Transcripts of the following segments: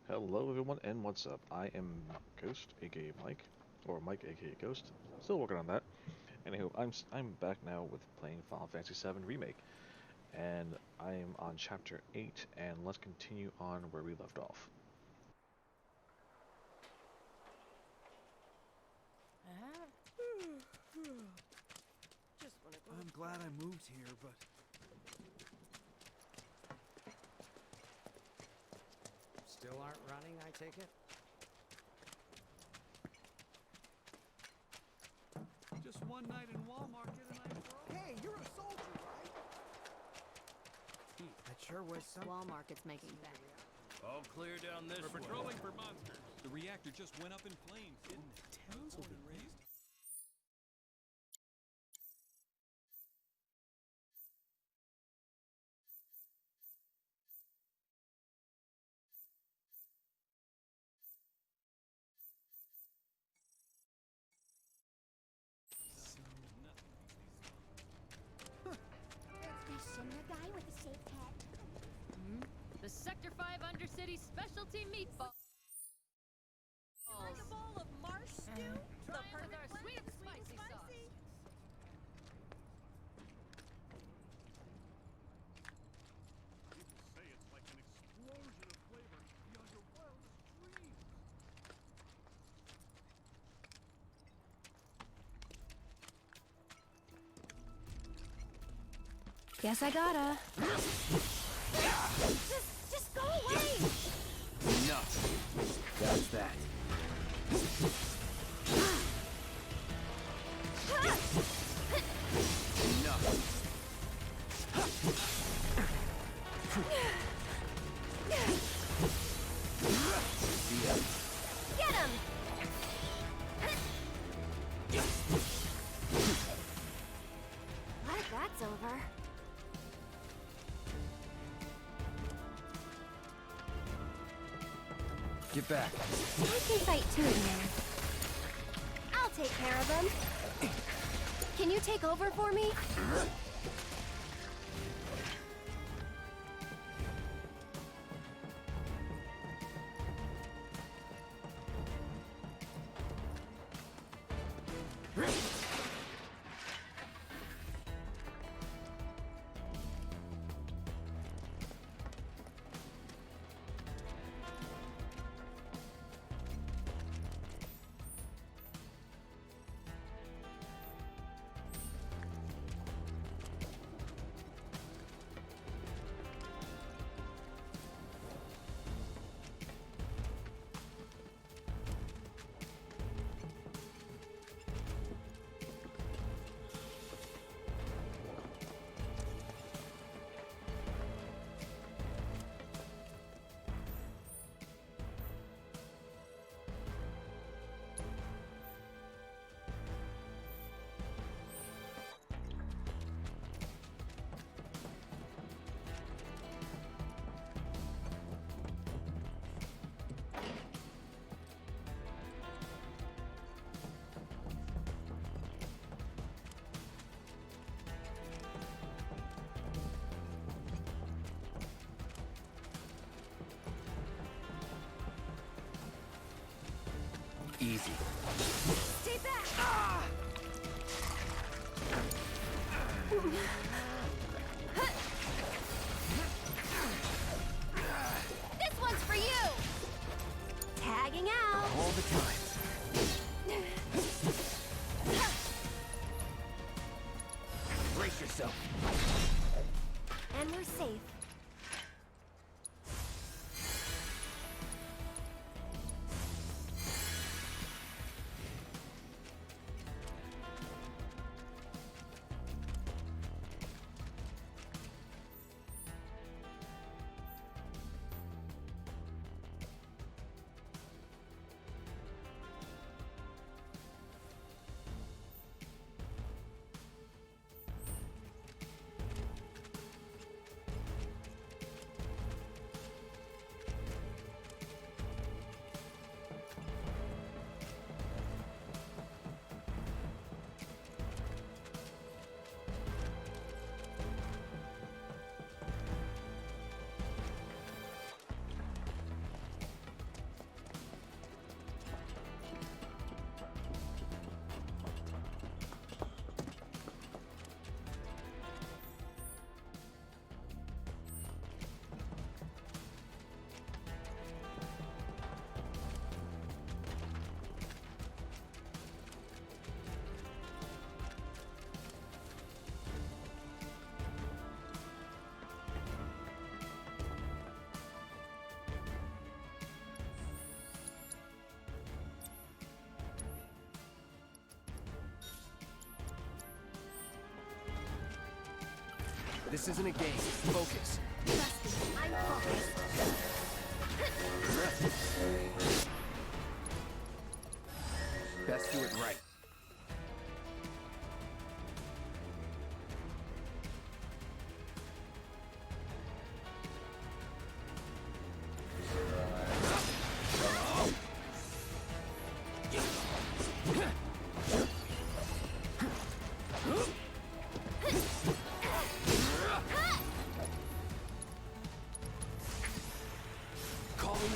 Hello everyone and what's up? I am Ghost, aka Mike, or Mike, aka Ghost. Still working on that. Anywho, I'm back now with playing Final Fantasy VII Remake, and I am on Chapter 8, and let's continue on where we left off. I'm glad I moved here, but Still aren't running, I take it? just one night in Walmart and I broke. Hey, you're a soldier, right? That sure was some. Wall Market's making bank. All clear down this We're way. patrolling for monsters. The reactor just went up in flames, didn't it? Towns will Born be and raised. Is Shinra guy with the shaved head? The Sector 5 Undercity Specialty Meatball. Like a bowl of marsh stew? The Try it with perfect our blend sweet of and sweet and spicy sauce. People say it's like an explosion of flavor beyond your wildest dreams. Guess I gotta. Just go away! Enough. That's that. Enough. Get him! Glad that's over. Get back. I can fight too, man. I'll take care of him. Can you take over for me? Easy. Stay back! This one's for you! Tagging out! All the time. Brace yourself. And we're safe. This isn't a game. Focus. Trust me, I'm focused. Best do it right.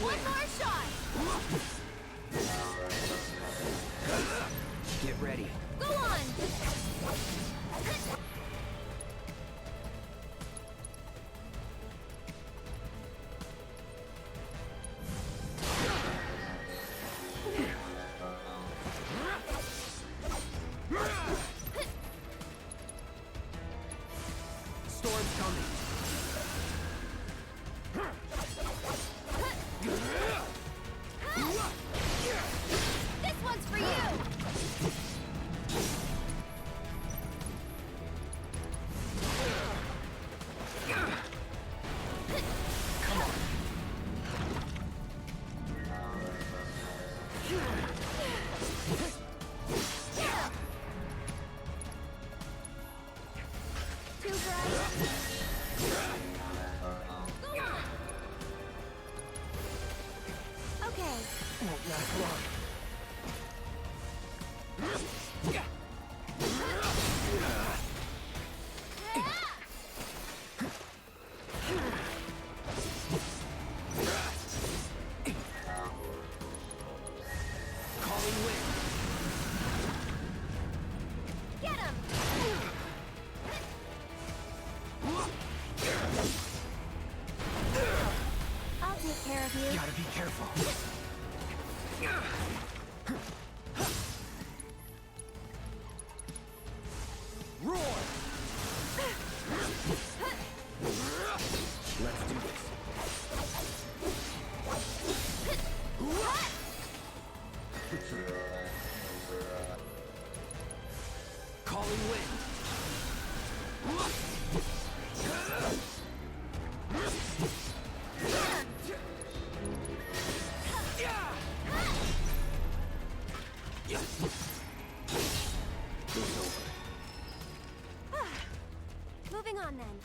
One more shot! Get ready. Go on! Storm's coming. This one's for you! Too bright. Go on! Okay. Won't last long. Calling wind. Get him! I'll take care of you. Gotta be careful. Roar! Let's do this. Calling wind. It's over. Moving on then.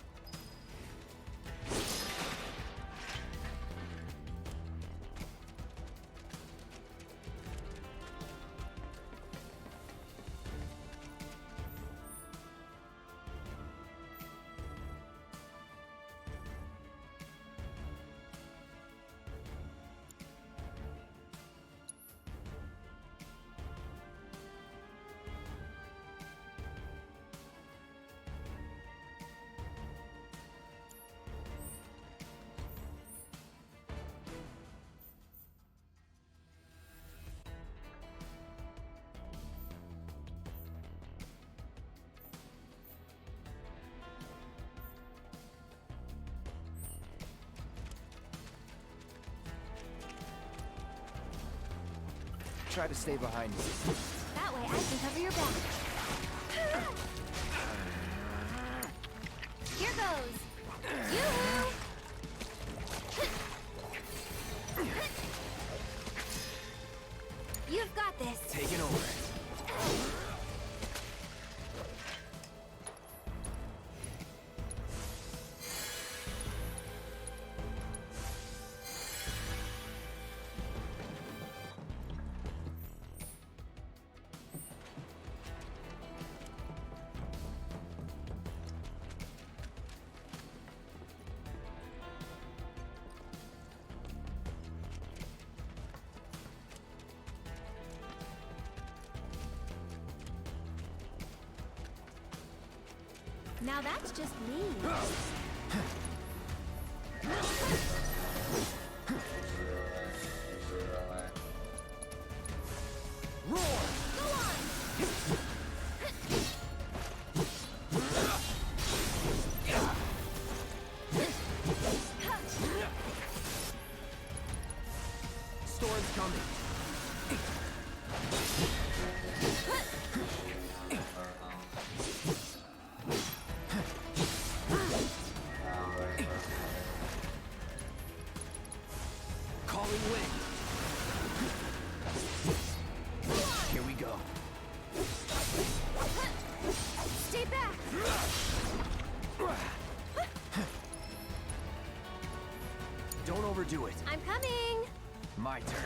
Try to stay behind me. That way I can cover your back. Here goes. Yoo-hoo! You've got this. Taking over. Now that's just mean. Roar! Go on! Storm's coming. My turn.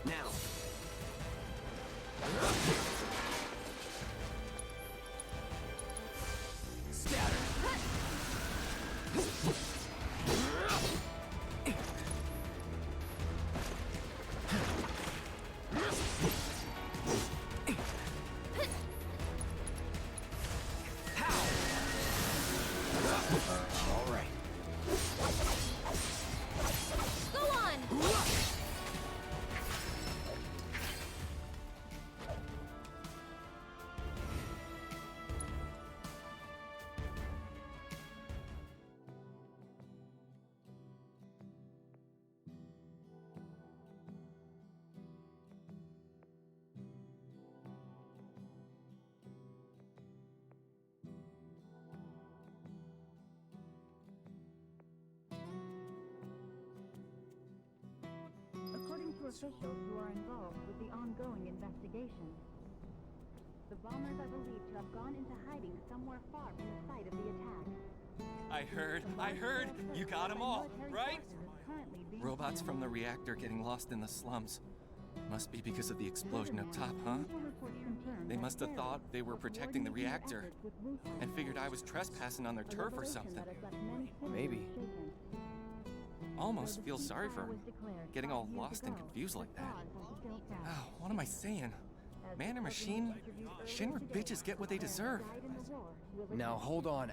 Now. Scatter. All right. Go on! According to officials who are involved with the ongoing investigation, the bombers are believed to have gone into hiding somewhere far from the site of the attack. I heard! You got them all, right? Robots from the reactor getting lost in the slums. Must be because of the explosion up top, huh? They must have thought they were protecting the reactor and figured I was trespassing on their turf or something. Maybe. Almost feel sorry for him, getting all lost and confused like that. Oh, what am I saying? Man or machine? Shinra bitches get what they deserve. Now hold on.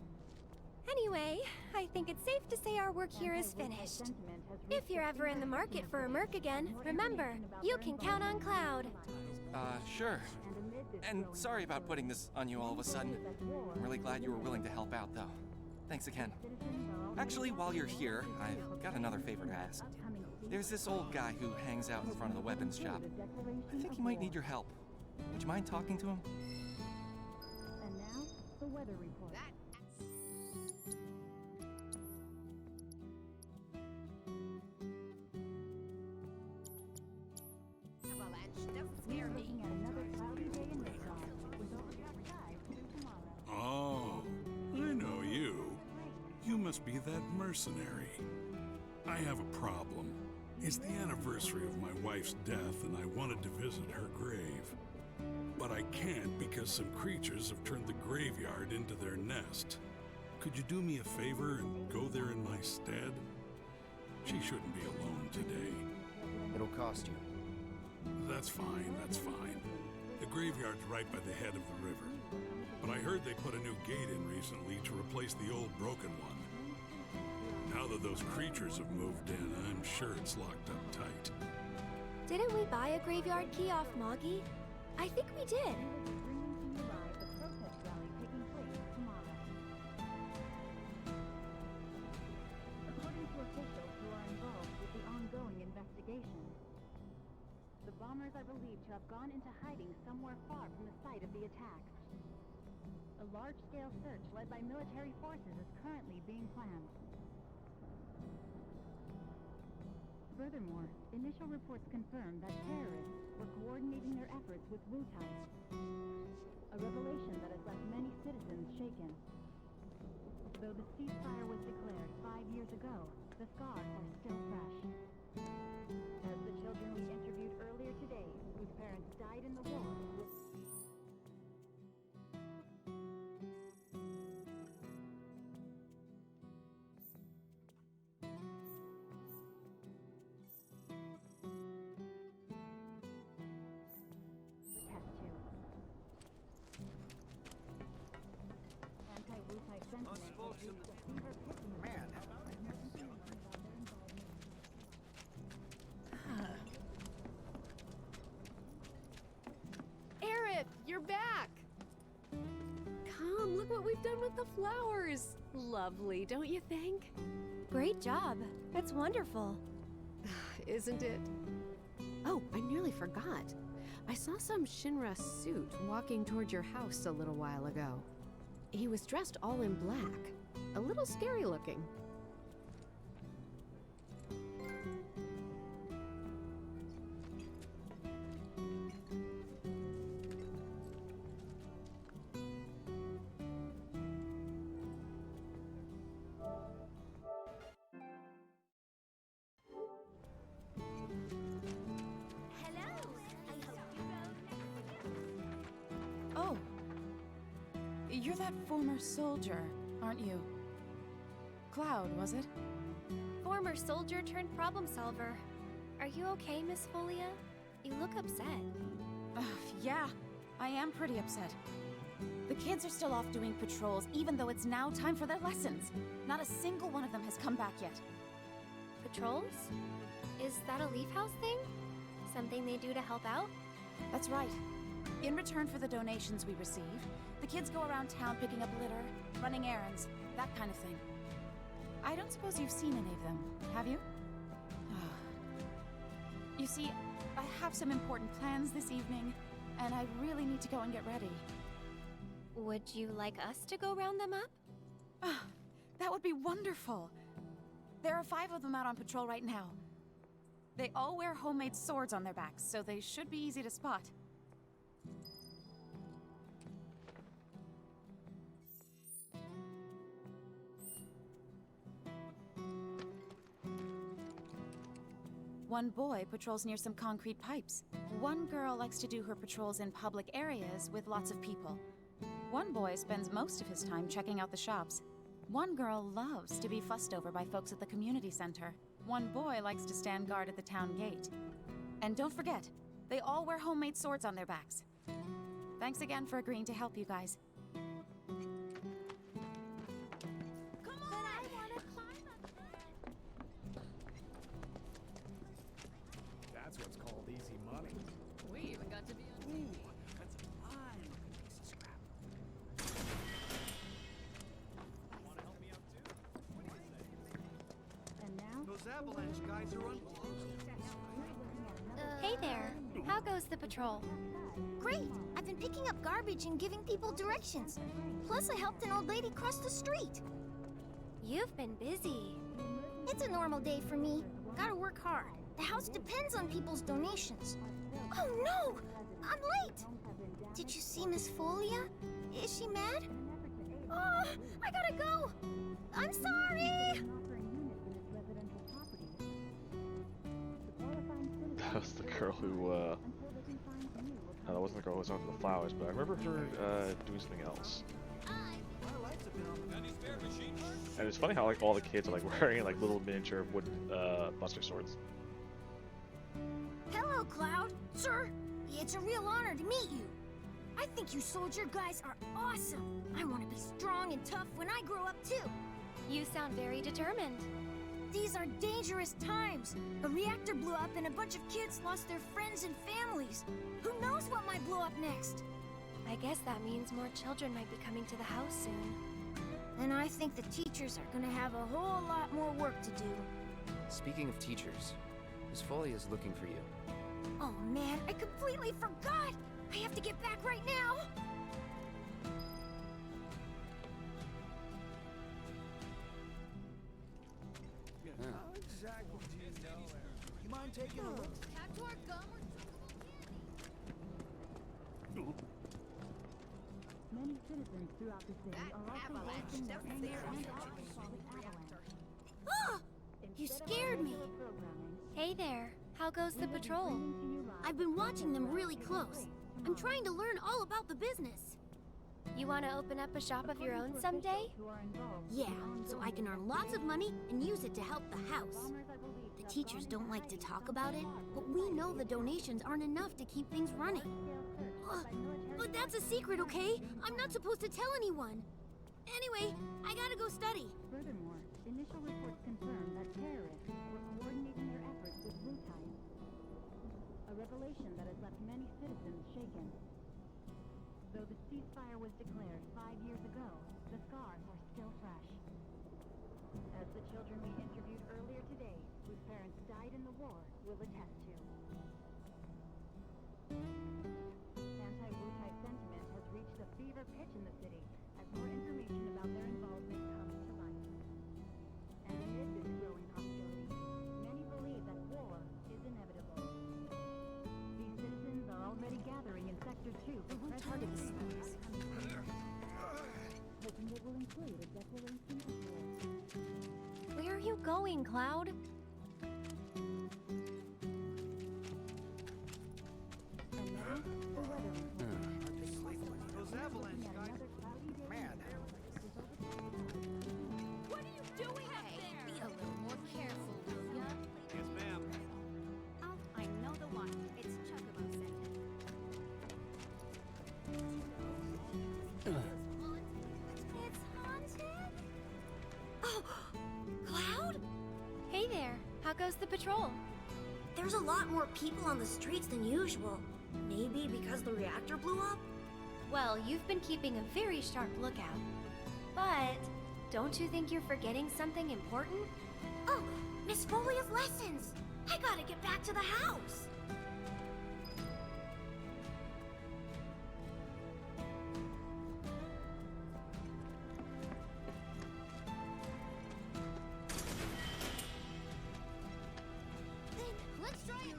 Anyway, I think it's safe to say our work here is finished. If you're ever in the market for a merc again, remember, you can count on Cloud. Sure. And sorry about putting this on you all of a sudden. I'm really glad you were willing to help out, though. Thanks again. Actually, while you're here, I've got another favor to ask. There's this old guy who hangs out in front of the weapons shop. I think he might need your help. Would you mind talking to him? And now, the weather report. Avalanche doesn't scare me. Looking at another cloudy day in Midgard, with overcast skies through tomorrow. Oh, I know you. You must be that mercenary. I have a problem. It's the anniversary of my wife's death, and I wanted to visit her grave. But I can't because some creatures have turned the graveyard into their nest. Could you do me a favor and go there in my stead? She shouldn't be alone today. It'll cost you. That's fine, that's fine. The graveyard's right by the head of the river. But I heard they put a new gate in recently to replace the old broken one. Now that those creatures have moved in, I'm sure it's locked up tight. Didn't we buy a graveyard key off Moggy? I think we did. Bringing to you live the protest rally taking place tomorrow. According to officials who are involved with the ongoing investigation, the bombers are believed to have gone into hiding somewhere far from the site of the attack. A large-scale search led by military forces is currently being planned. Furthermore, initial reports confirm that terrorists were coordinating their efforts with Wutai. A revelation that has left many citizens shaken. Though the ceasefire was declared 5 years ago, the scars are still fresh. As the children we interviewed earlier today, whose parents died in the war, test tube. Anti-Wutai sentiment has reached a fever pitch in the Aerith, you're back! Come, look what we've done with the flowers. Lovely, don't you think? Great job. That's wonderful. Isn't it? Oh, I nearly forgot. I saw some Shinra suit walking toward your house a little while ago. He was dressed all in black. A little scary looking. you're that former soldier, aren't you? Cloud, was it? Former soldier turned problem solver. Are you okay, Miss Folia? You look upset. Yeah, I am pretty upset. The kids are still off doing patrols, even though it's now time for their lessons. Not a single one of them has come back yet. Patrols? Is that a Leaf House thing? Something they do to help out? That's right. In return for the donations we receive, the kids go around town picking up litter, running errands, that kind of thing. I don't suppose you've seen any of them, have you? You see, I have some important plans this evening, and I really need to go and get ready. Would you like us to go round them up? That would be wonderful. There are 5 of them out on patrol right now. They all wear homemade swords on their backs, so they should be easy to spot. One boy patrols near some concrete pipes. One girl likes to do her patrols in public areas with lots of people. One boy spends most of his time checking out the shops. One girl loves to be fussed over by folks at the community center. One boy likes to stand guard at the town gate. And don't forget, they all wear homemade swords on their backs. Thanks again for agreeing to help you guys. That's what's called easy money. We even got to be on Ooh, that's a fine looking piece of scrap. Want to help me out too? What do you say? And now, Those avalanche guys are on. Hey there. How goes the patrol? Great! I've been picking up garbage and giving people directions. Plus, I helped an old lady cross the street. You've been busy. It's a normal day for me. Gotta work hard. The house depends on people's donations. Oh no! I'm late! Did you see Miss Folia? Is she mad? Oh, I gotta go! I'm sorry! That was the girl who, no, that wasn't the girl who was on for the flowers, but I remember her, doing something else. And it's funny how, like, all the kids are, like, wearing, like, little miniature wooden, buster swords. Hello, Cloud. Sir, it's a real honor to meet you. I think you soldier guys are awesome. I want to be strong and tough when I grow up, too. You sound very determined. These are dangerous times. A reactor blew up and a bunch of kids lost their friends and families. Who knows what might blow up next? I guess that means more children might be coming to the house soon. And I think the teachers are gonna have a whole lot more work to do. Speaking of teachers, Miss Folia is looking for you. Oh man, I completely forgot! I have to get back right now! How exactly do you know? You mind taking a look? Back to our gum or many citizens throughout the city are also voicing their anger and outrage with Avalanche. Ah! You scared me! Hey there. How goes the patrol? I've been watching them really close. I'm trying to learn all about the business. You want to open up a shop of your own someday? Yeah, so I can earn lots of money and use it to help the house. The teachers don't like to talk about it, but we know the donations aren't enough to keep things running. But that's a secret, okay? I'm not supposed to tell anyone. Anyway, I gotta go study. Furthermore, initial reports confirm that terrorists were coordinating their efforts with Blue Tide. A revelation that has left many citizens shaken. Though the ceasefire was declared 5 years ago, the scars are still fresh. As the children we interviewed earlier today, whose parents died in the war, will attest to. Anti-Wu-Tai sentiment has reached a fever pitch in the city as more information about their involvement comes to light. And amid this growing hostility, many believe that war is inevitable. These citizens are already gathering in Sector 2 for Target the slugs. hoping it will include a declaration of war. Where are you going, Cloud? And now, the weather report. Those avalanche guys. What are you doing up there? Be a little more careful, will ya? Yes, ma'am. Oh, I know the one. It's Chocobo scented. It's haunted? Oh, Cloud? Hey there. How goes the patrol? There's a lot more people on the streets than usual. Maybe because the reactor blew up? Well, you've been keeping a very sharp lookout. But don't you think you're forgetting something important? Oh, Miss Folia's lessons! I gotta get back to the house! Let's try it.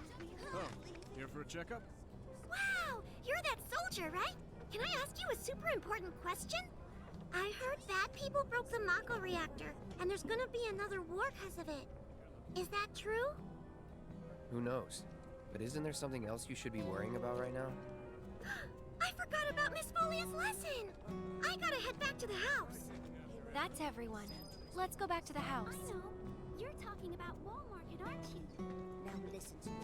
Oh, here for a checkup? Wow! You're that soldier, right? Can I ask you a super important question? I heard bad people broke the Mako reactor, and there's gonna be another war because of it. Is that true? Who knows? But isn't there something else you should be worrying about right now? I forgot about Miss Folia's lesson! I gotta head back to the house. That's everyone. Let's go back to the house. I know. You're talking about Wall Market, aren't you? Now listen to me.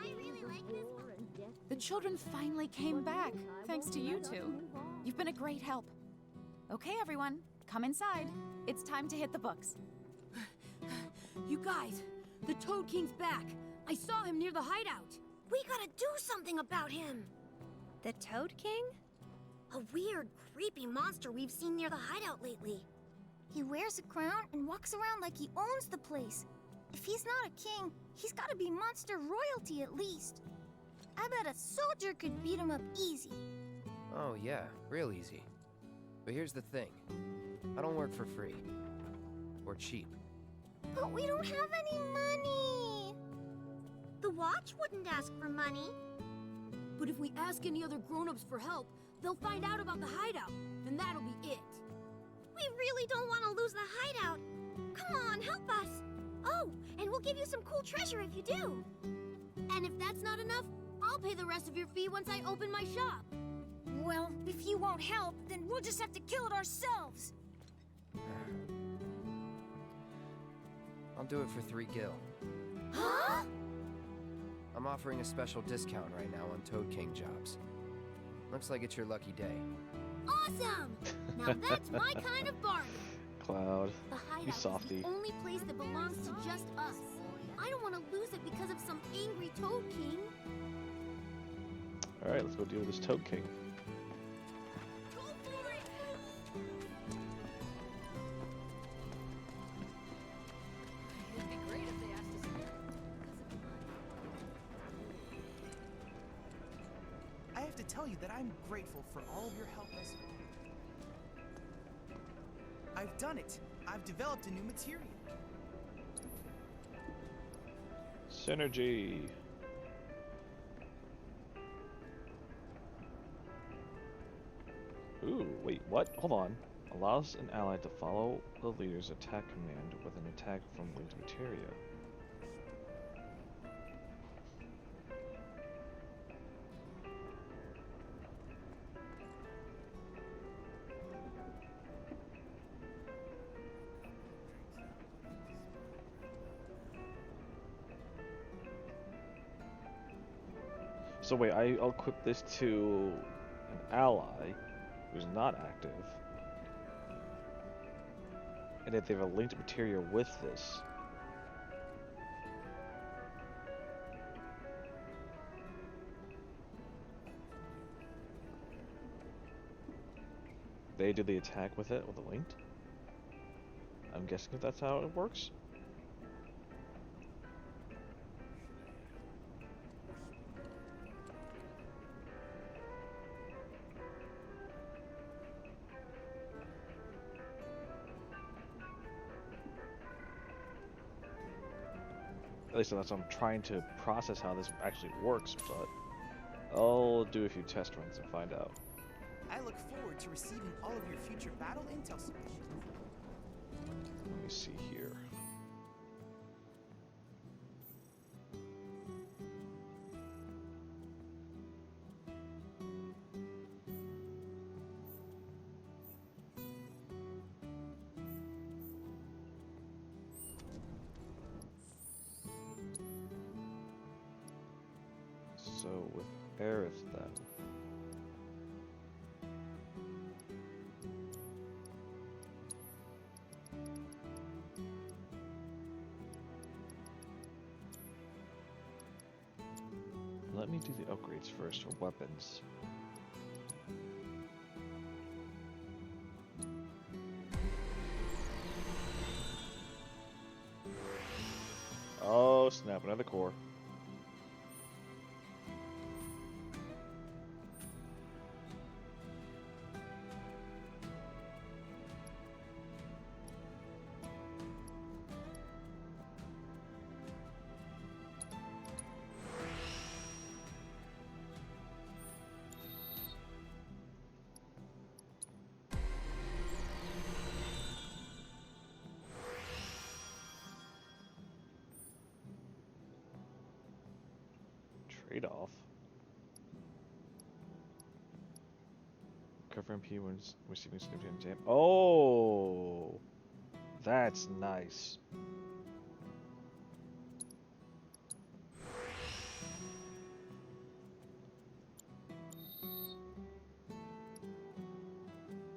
I really like this one. The children finally came back, thanks to you two. You've been a great help. Okay, everyone, come inside. It's time to hit the books. You guys, the Toad King's back. I saw him near the hideout. We gotta do something about him. The Toad King? A weird, creepy monster we've seen near the hideout lately. He wears a crown and walks around like he owns the place. If he's not a king, he's gotta be monster royalty at least. I bet a soldier could beat him up easy. Oh yeah, real easy. But here's the thing. I don't work for free. Or cheap. But we don't have any money. The Watch wouldn't ask for money. But if we ask any other grown-ups for help, they'll find out about the hideout, and that'll be it. We really don't want to lose the hideout. Come on, help us. Oh, and we'll give you some cool treasure if you do. And if that's not enough, I'll pay the rest of your fee once I open my shop. Well, if you won't help, then we'll just have to kill it ourselves. I'll do it for 3 gil. Huh? I'm offering a special discount right now on Toad King jobs. Looks like it's your lucky day. Awesome! Now that's my kind of bargain. Cloud, The you hideout is softy. the only place that belongs to just us. I don't want to lose it because of some angry Toad King. Alright, let's go deal with this Toad King. Go for it! It'd be great if they asked us here. I have to tell you that I'm grateful for all of your help thus far. I've done it. I've developed a new material. Synergy. Ooh, wait, what? Hold on. Allows an ally to follow the leader's attack command with an attack from linked materia. So wait, I'll equip this to an ally who's not active. And if they have a linked materia with this. They do the attack with it, with a linked? I'm guessing if that's how it works. At least that's what I'm trying to process how this actually works, but I'll do a few test runs and find out. I look forward to receiving all of your future battle intel submissions. Let me see here. So with Aerith then. Let me do the upgrades first for weapons. Oh snap, another core. Trade-off. Cover MP when receiving significant damage. Oh, that's nice.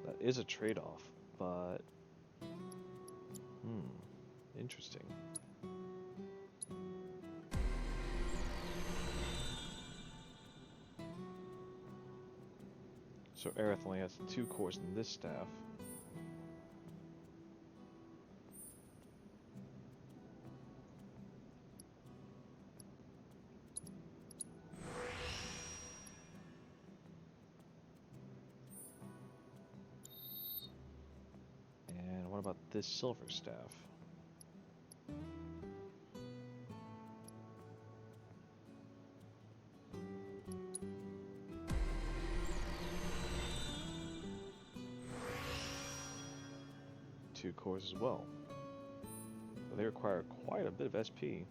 That is a trade-off, but interesting. So Aerith only has 2 cores in this staff. And what about this silver staff? Cores as well. But they require quite a bit of SP.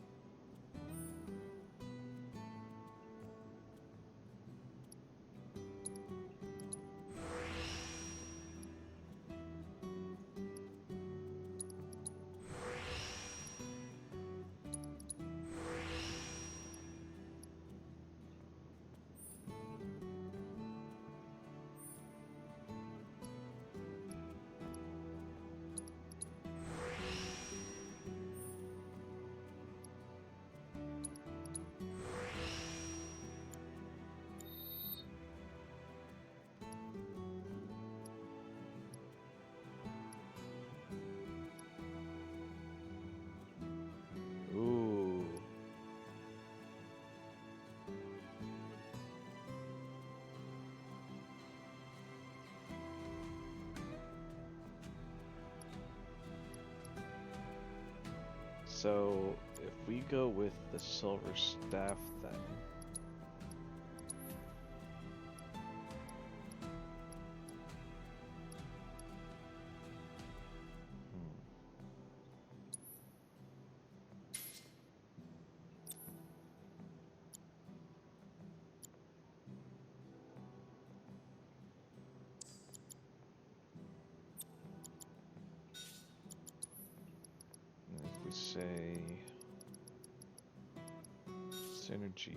So, if we go with the silver staff then... If we say synergy,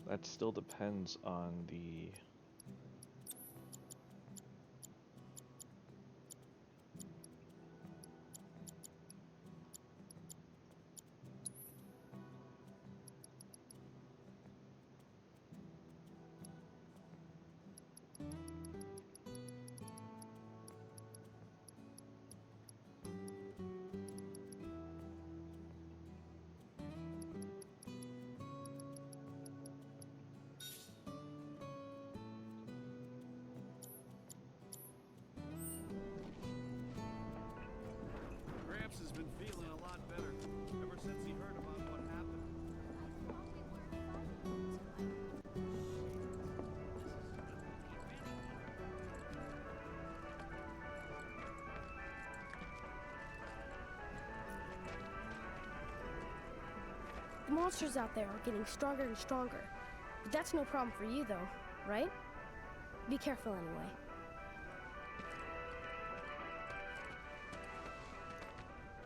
that still depends on the Gramps has been feeling a lot better ever since he heard about what happened. The monsters out there are getting stronger and stronger. But that's no problem for you, though, right? Be careful anyway.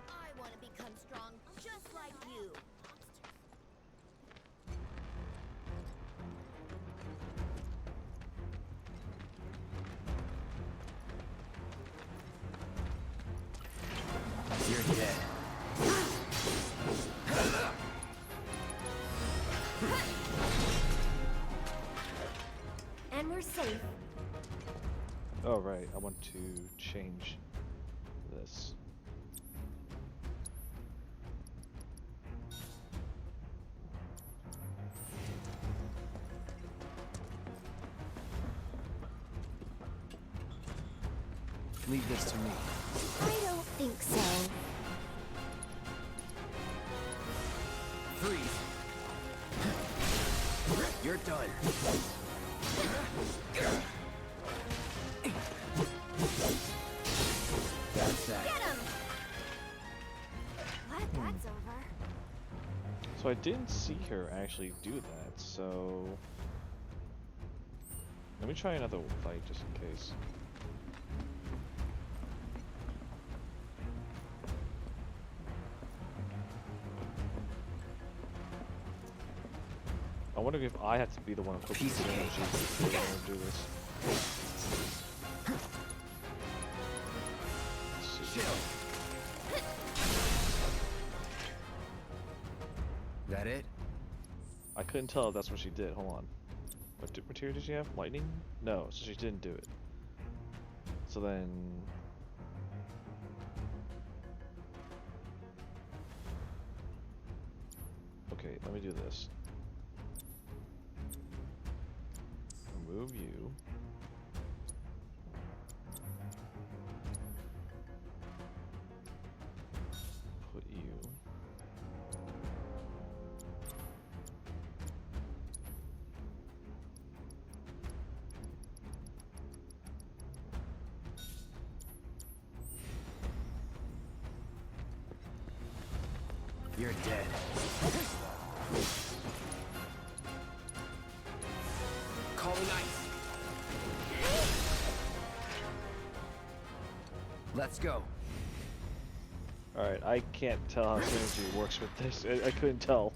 I want to become strong just like you. You're dead. And we're safe. Oh right, I want to change this. Leave this to me. I don't think so. Freeze. You're done. That's that. Get him! Glad that's over. So I didn't see her actually do that, so let me try another fight just in case. I wonder if I have to be the one who puts the energy to do this. Let's see. That it? I couldn't tell if that's what she did. Hold on. What material did she have? Lightning? No, so she didn't do it. So then... Okay, let me do this. Remove you. Put you. You're dead. Calling ice. Let's go. Alright, I can't tell how synergy works with this. I couldn't tell.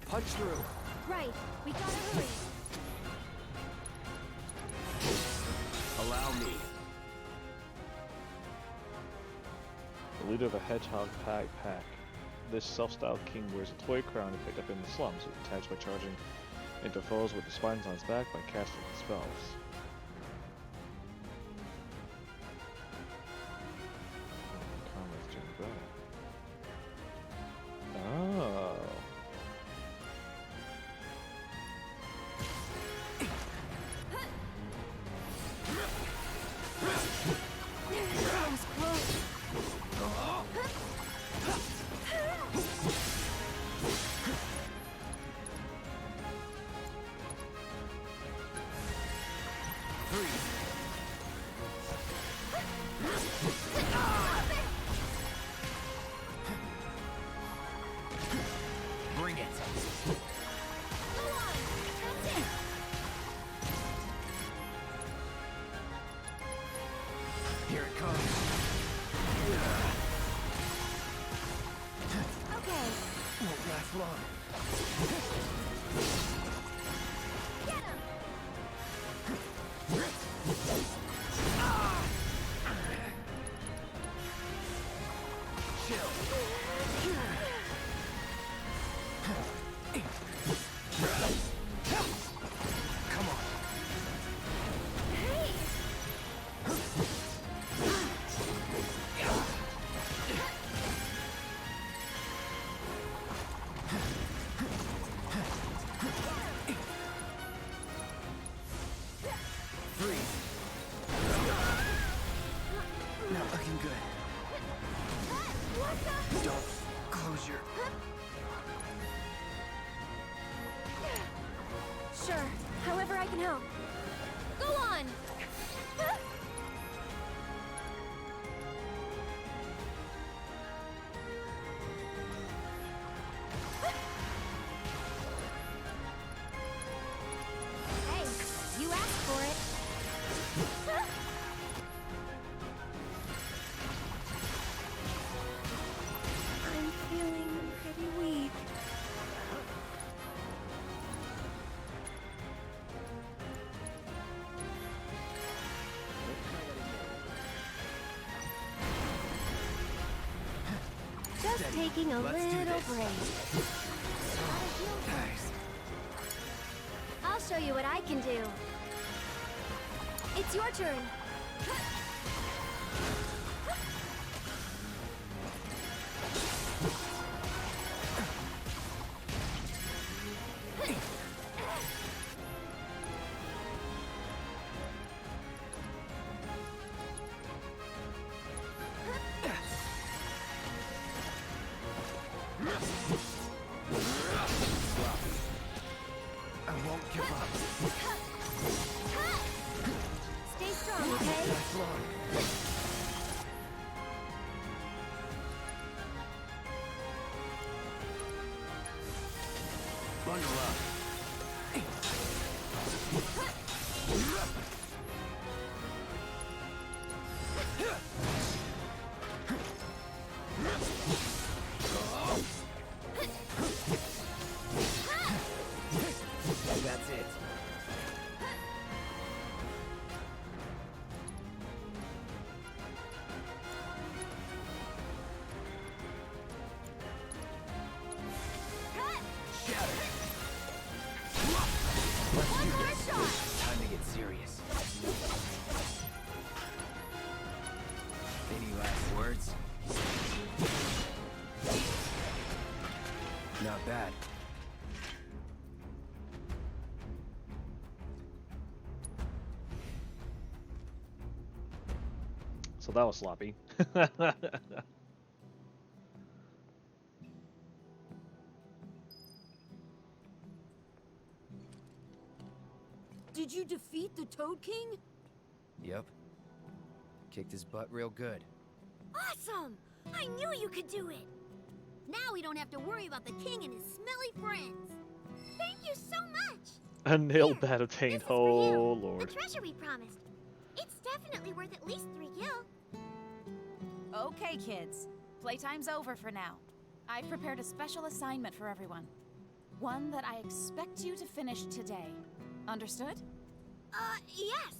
Punch through. Right, we gotta hurry. Allow me. The leader of a hedgehog pack. This self-styled king wears a toy crown he picked up in the slums. It attacks by charging into foes with the spines on his back by casting spells. Comrades turn back. Oh. That was close. Bring it. Here it comes. Okay. Won't last long. Get him! Chill. Come on. Hey! Just taking a little break. I'll show you what I can do. It's your turn. I won't give up. Stay strong, okay? That's long. Bundle up. That's it. One more shot. Time to get serious. Any last words? Not bad. So that was sloppy. Did you defeat the Toad King? Yep. Kicked his butt real good. Awesome! I knew you could do it! Now we don't have to worry about the king and his smelly friends. Thank you so much! A nail bat obtained. Oh The lord. treasure we promised. It's definitely worth at least 3 gil. Okay, kids. Playtime's over for now. I've prepared a special assignment for everyone. One that I expect you to finish today. Understood? Yes.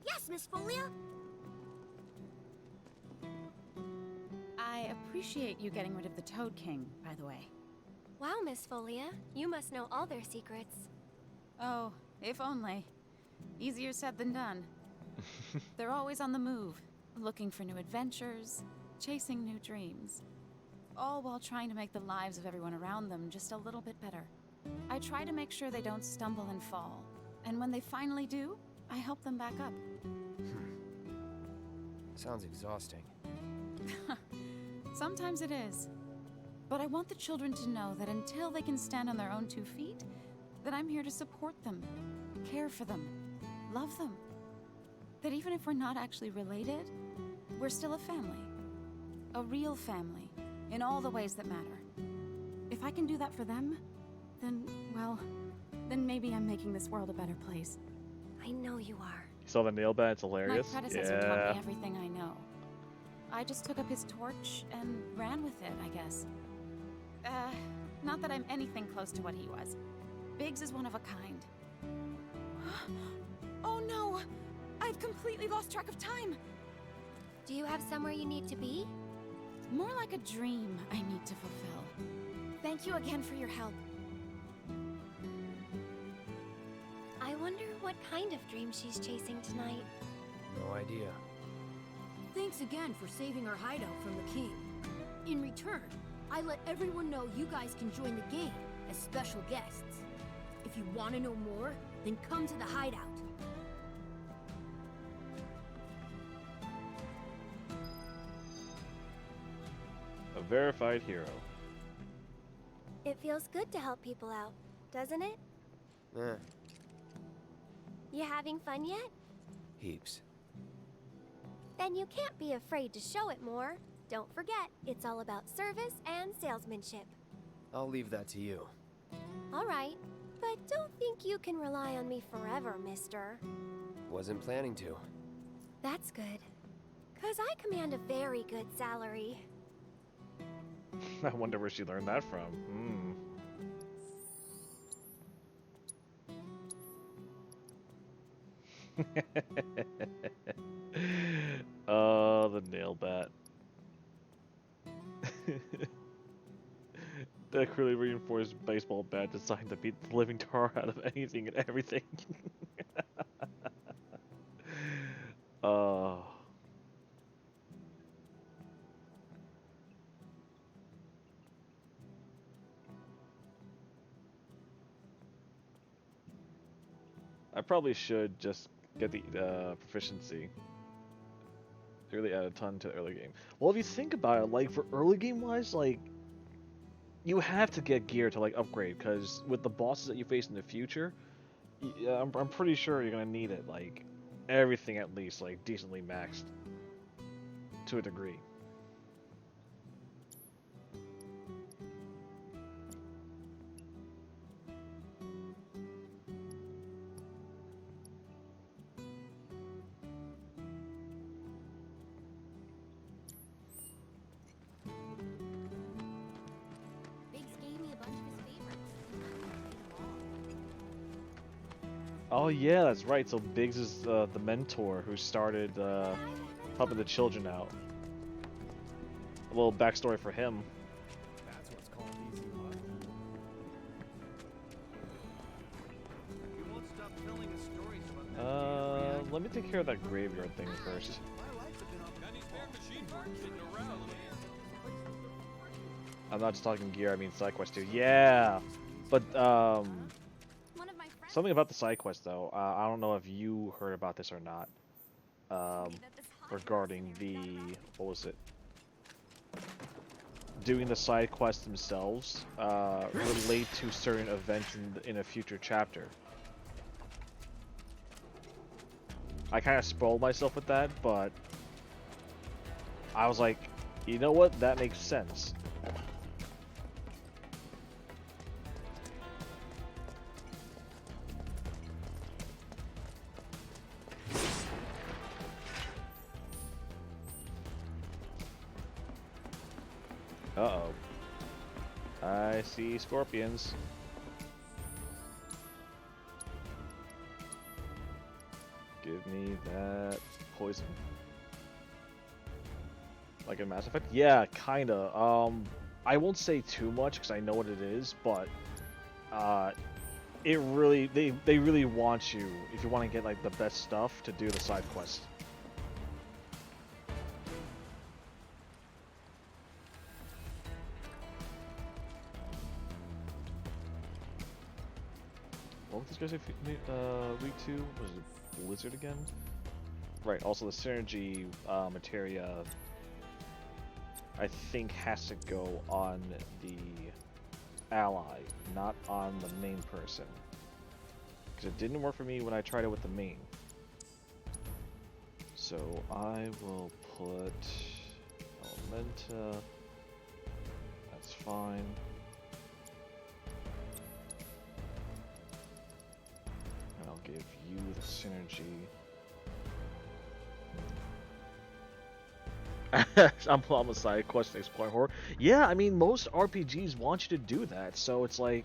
Yes, Miss Folia. I appreciate you getting rid of the Toad King, by the way. Wow, Miss Folia. You must know all their secrets. Oh, if only. Easier said than done. They're always on the move, looking for new adventures, chasing new dreams. All while trying to make the lives of everyone around them just a little bit better. I try to make sure they don't stumble and fall. And when they finally do, I help them back up. Sounds exhausting. Sometimes it is. But I want the children to know that until they can stand on their own 2 feet, that I'm here to support them, care for them, love them. That even if we're not actually related, we're still a family. A real family, in all the ways that matter. If I can do that for them, then, well, then maybe I'm making this world a better place. I know you are. You saw the nail bat? It's hilarious. My predecessor taught me everything I know. I just took up his torch and ran with it, I guess. Not that I'm anything close to what he was. Biggs is one of a kind. Oh no! I've completely lost track of time! Do you have somewhere you need to be? More like a dream I need to fulfill. Thank you again for your help. I wonder what kind of dream she's chasing tonight. No idea. Thanks again for saving our hideout from the king. In return, I let everyone know you guys can join the game as special guests. If you want to know more, then come to the hideout. A verified hero. It feels good to help people out, doesn't it? You having fun yet? Heaps. Then you can't be afraid to show it more. Don't forget, it's all about service and salesmanship. I'll leave that to you. All right, but don't think you can rely on me forever, mister. Wasn't planning to. That's good. 'Cause I command a very good salary. I wonder where she learned that from. Hmm. Oh, the nail bat. That clearly reinforced baseball bat designed to beat the living tar out of anything and everything. uh. I probably should just get the proficiency. It really add a ton to the early game. Well, if you think about it, like for early game wise, like you have to get gear to like upgrade, because with the bosses that you face in the future, I'm pretty sure you're gonna need it. Like everything at least like decently maxed to a degree. Oh yeah, that's right. So Biggs is the mentor who started helping the children out. A little backstory for him. That's what's called easy luck. You won't stop telling us stories about that. Let me take care of that graveyard thing first. I'm not just talking gear, I mean side quest too. Yeah, but something about the side quest though. I don't know if you heard about this or not. Regarding the what was it? Doing the side quests themselves relate to certain events in a future chapter. I kind of spoiled myself with that, but I was like, you know what? That makes sense. Uh-oh. I see scorpions. Give me that poison. Like in Mass Effect? Yeah, kinda. I won't say too much because I know what it is, but it really they really want you, if you want to get like the best stuff, to do the side quest. What was this guy say? Week 2? Was it Blizzard again? Right, also the synergy materia, I think, has to go on the ally, not on the main person. Because it didn't work for me when I tried it with the main. So I will put Elementa. That's fine. And I'll give you the synergy. I'm on the side quest to explore horror. Yeah, I mean, most RPGs want you to do that, so it's like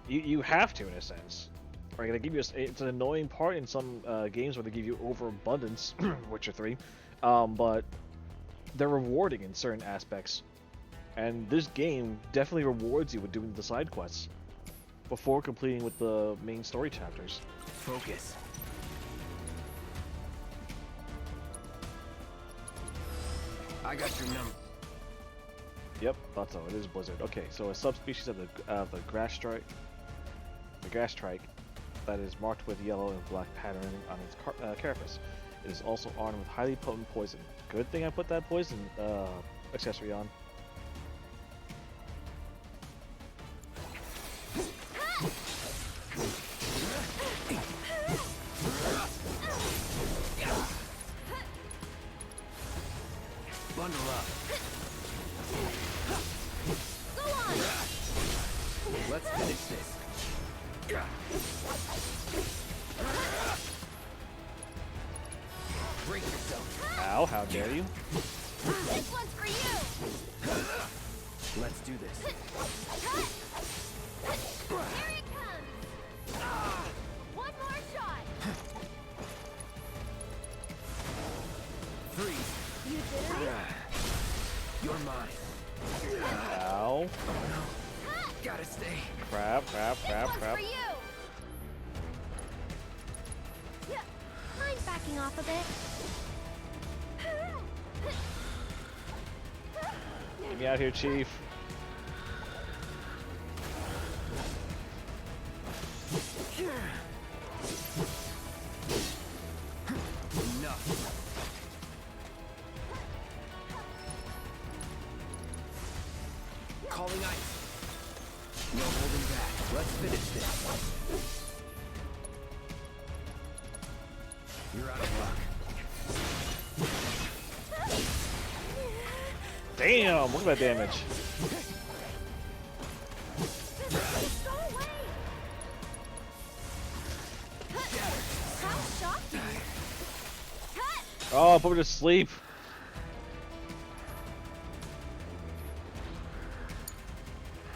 you have to, in a sense. Right? They give you it's an annoying part in some games where they give you overabundance, Witcher 3, but they're rewarding in certain aspects, and this game definitely rewards you with doing the side quests before completing with the main story chapters. Focus. I got your number. Yep, thought so. It is Blizzard. Okay, so a subspecies of the grass strike, that is marked with yellow and black patterning on its carapace. It is also armed with highly potent poison. Good thing I put that poison accessory on. Bundle up. Go on. Let's finish this. Break yourself. Ow, how dare you? This one's for you. Let's do this. Here it comes. One more shot. Freeze. You did it. You're mine. Ow. Gotta stay. Crap. For you. Mind backing off a bit? Get me out here, Chief. Enough. Calling ice. No holding back. Let's finish this. You're out of luck. Damn, look at that damage. How shocking! Oh, put me to sleep.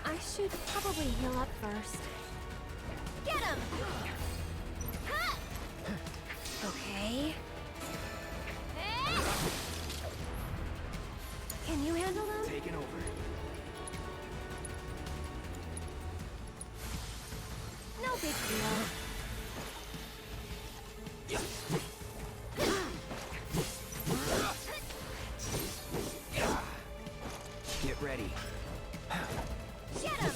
I should probably heal up first. Get him! Okay. Can you handle them? Taking over. No big deal. Get ready. Get him!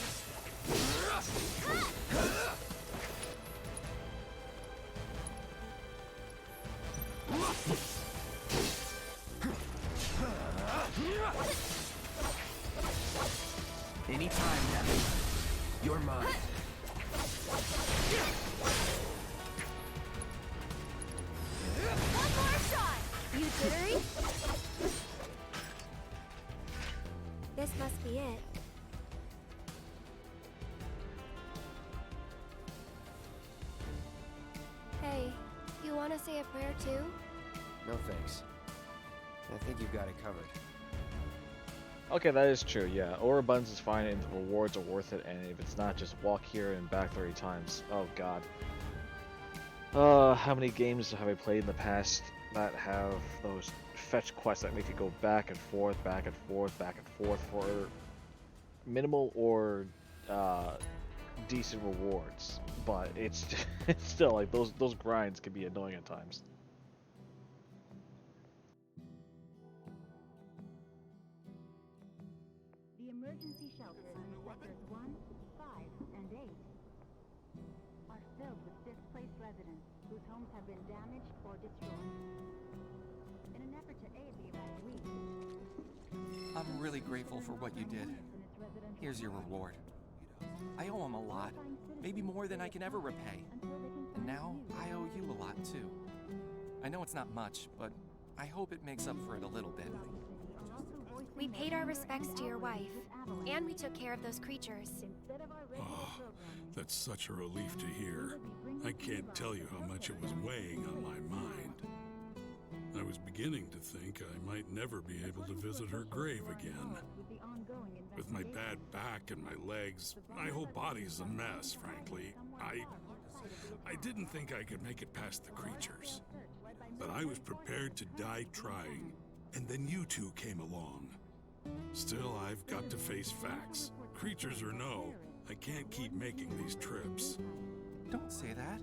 Anytime now. You're mine. One more shot! You jittery? This must be it. Hey, you want to say a prayer too? No thanks. I think you've got it covered. Okay, that is true, yeah. Overabundance is fine and the rewards are worth it, and if it's not, just walk here and back 30 times. Oh god. How many games have I played in the past that have those fetch quests that make you go back and forth for minimal or decent rewards? But it's still like those grinds can be annoying at times. The emergency shelters in sectors 1, 5, and 8 are filled with displaced residents whose homes have been damaged or destroyed. In an effort to aid the evacuees, I'm really grateful for what you did. Here's your reward. I owe him a lot, maybe more than I can ever repay. And now I owe you a lot too. I know it's not much, but I hope it makes up for it a little bit. We paid our respects to your wife, and we took care of those creatures. Oh, that's such a relief to hear. I can't tell you how much it was weighing on my mind. I was beginning to think I might never be able to visit her grave again. With my bad back and my legs, my whole body's a mess, frankly. I didn't think I could make it past the creatures. But I was prepared to die trying, and then you two came along. Still, I've got to face facts. Creatures or no, I can't keep making these trips. Don't say that.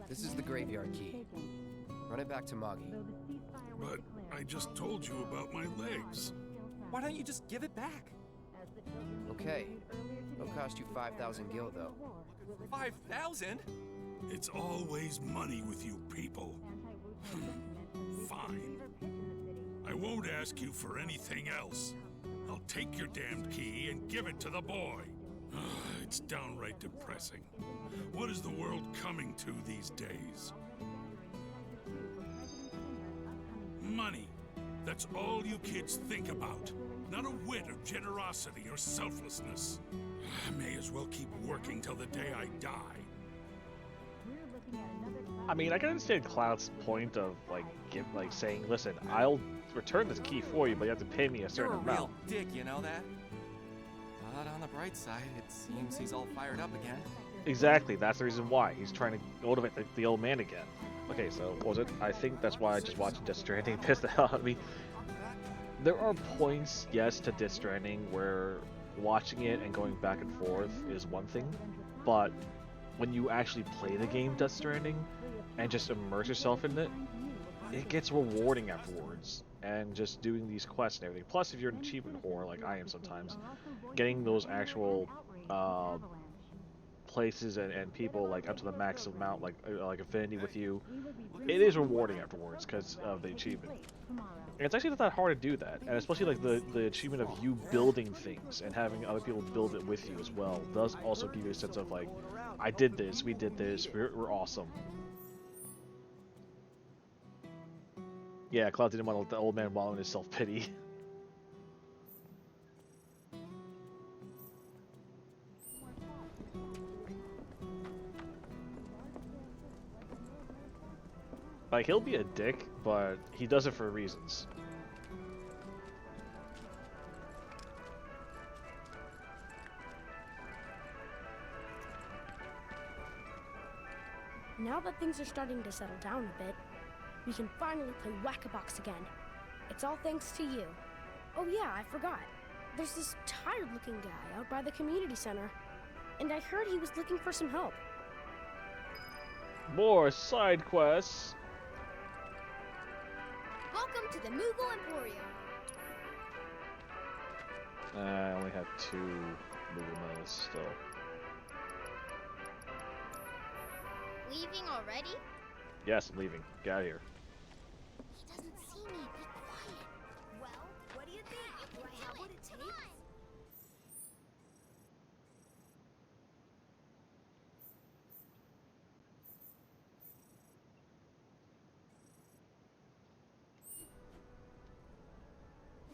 This is the graveyard key. Run it back to Moggy. But I just told you about my legs. Why don't you just give it back? Okay. It'll cost you 5,000 gil, though. 5,000? It's always money with you people. Fine. I won't ask you for anything else. I'll take your damned key and give it to the boy. It's downright depressing. What is the world coming to these days? Money. That's all you kids think about. Not a whit of generosity or selflessness. I may as well keep working till the day I die. I mean, I can understand Cloud's point of saying, "Listen, I'll return this key for you, but you have to pay me a certain You're a amount." real dick, you know that? But on the bright side, it seems he's all fired up again. Exactly, that's the reason why he's trying to motivate the old man again. Okay, so what was it? I think that's why I just watched Death Stranding pissed the hell out of me. there are points, yes, to Death Stranding where watching it and going back and forth is one thing, but when you actually play the game Death Stranding and just immerse yourself in it, it gets rewarding afterwards. And just doing these quests and everything. Plus, if you're an achievement whore like I am sometimes, getting those actual places and people like up to the max amount, like affinity with you, it is rewarding afterwards because of the achievement. And it's actually not that hard to do that, and especially like the achievement of you building things and having other people build it with you as well does also give you a sense of like, I did this, we did this, we're awesome. Yeah, Cloud didn't want to let the old man wallow in his self-pity. Like, he'll be a dick, but he does it for reasons. Now that things are starting to settle down a bit, we can finally play Whack-A-Box again. It's all thanks to you. Oh yeah, I forgot. There's this tired-looking guy out by the community center, and I heard he was looking for some help. More side quests. Welcome to the Moogle Emporium. I only have 2 Moogle medals still. Leaving already? Yes, I'm leaving. Get out of here. He doesn't see me. Be quiet. Well, what do you think? Do I have what it takes?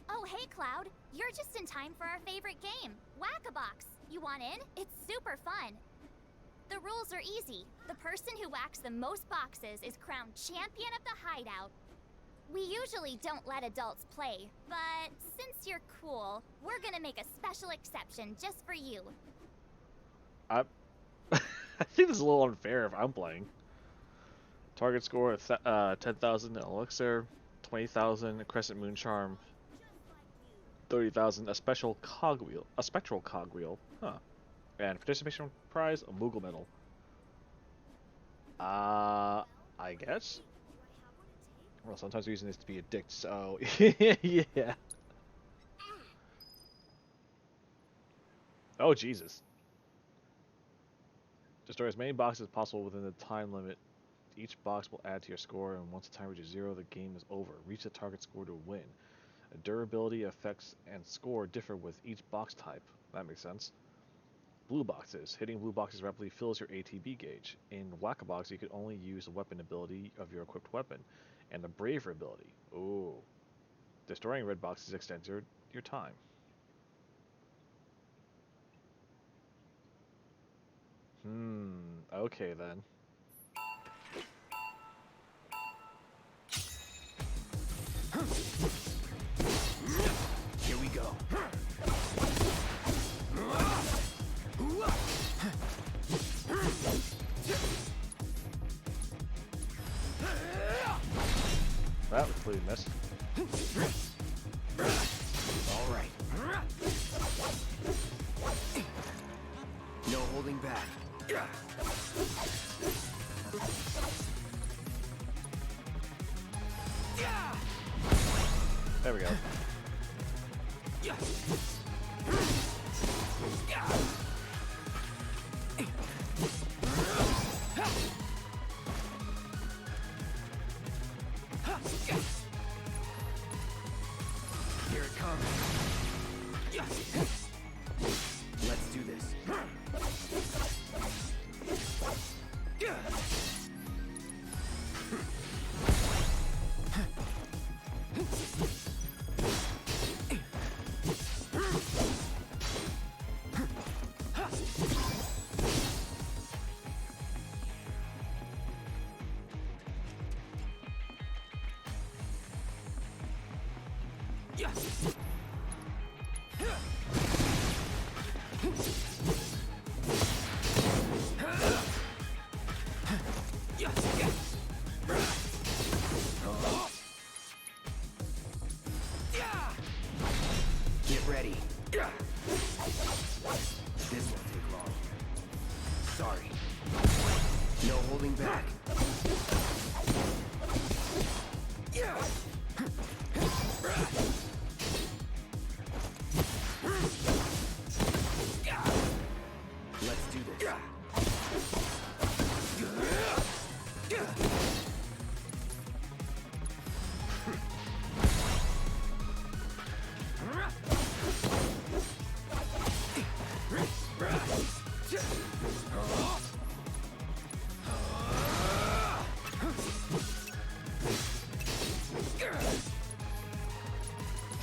Oh, hey, Cloud. You're just in time for our favorite game, Whack-A-Box. You want in? It's super fun. The rules are easy. The person who whacks the most boxes is crowned champion of the hideout. We usually don't let adults play, but since you're cool, we're gonna make a special exception just for you. I think this is a little unfair if I'm playing. Target score 10,000 elixir, 20,000 crescent moon charm, 30,000 a spectral cogwheel, huh? And participation prize, a Moogle medal. I guess. Well, sometimes reason is to be a dick, so yeah. Oh Jesus! Destroy as many boxes as possible within the time limit. Each box will add to your score, and once the time reaches 0, the game is over. Reach the target score to win. Durability, effects, and score differ with each box type. That makes sense. Blue boxes. Hitting blue boxes rapidly fills your ATB gauge. In Whack-A-Box, you can only use the weapon ability of your equipped weapon, and the Braver ability. Ooh. Destroying red boxes extends your time. Okay then. Here we go. That was clearly missed. All right. No holding back. There we go. Here it comes. Let's do this. Get ready. This won't take long. Sorry. No holding back. Let's do this.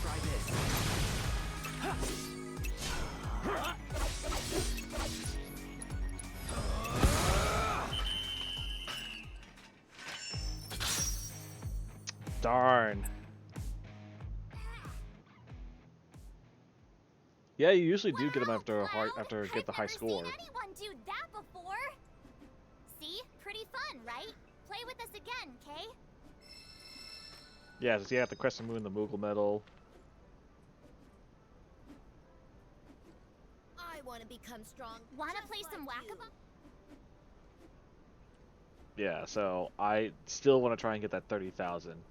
Try this. Darn. Yeah, you usually do get them after get the high score. Anyone do that before? See? Pretty fun, right? Play with us again, Kay? Yeah, so you have the Crescent Moon, the Moogle Medal. I want to become strong. Wanna play some Whack-A-Bop? Yeah, so I still want to try and get that 30,000.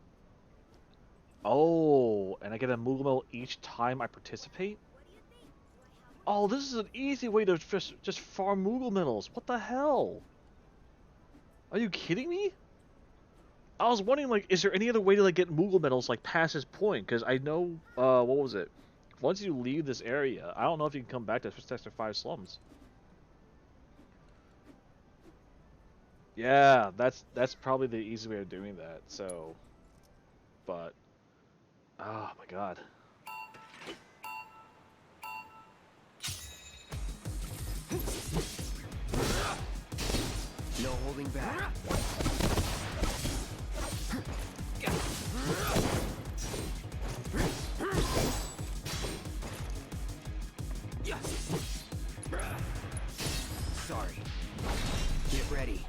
Oh, and I get a Moogle Medal each time I participate? Oh, this is an easy way to just farm Moogle Medals. What the hell? Are you kidding me? I was wondering, like, is there any other way to, like, get Moogle Medals, like, past this point? Because I know, what was it? Once you leave this area, I don't know if you can come back to Sector 5 slums. Yeah, that's probably the easy way of doing that, so... But... Oh, my God. No holding back. Sorry. Get ready.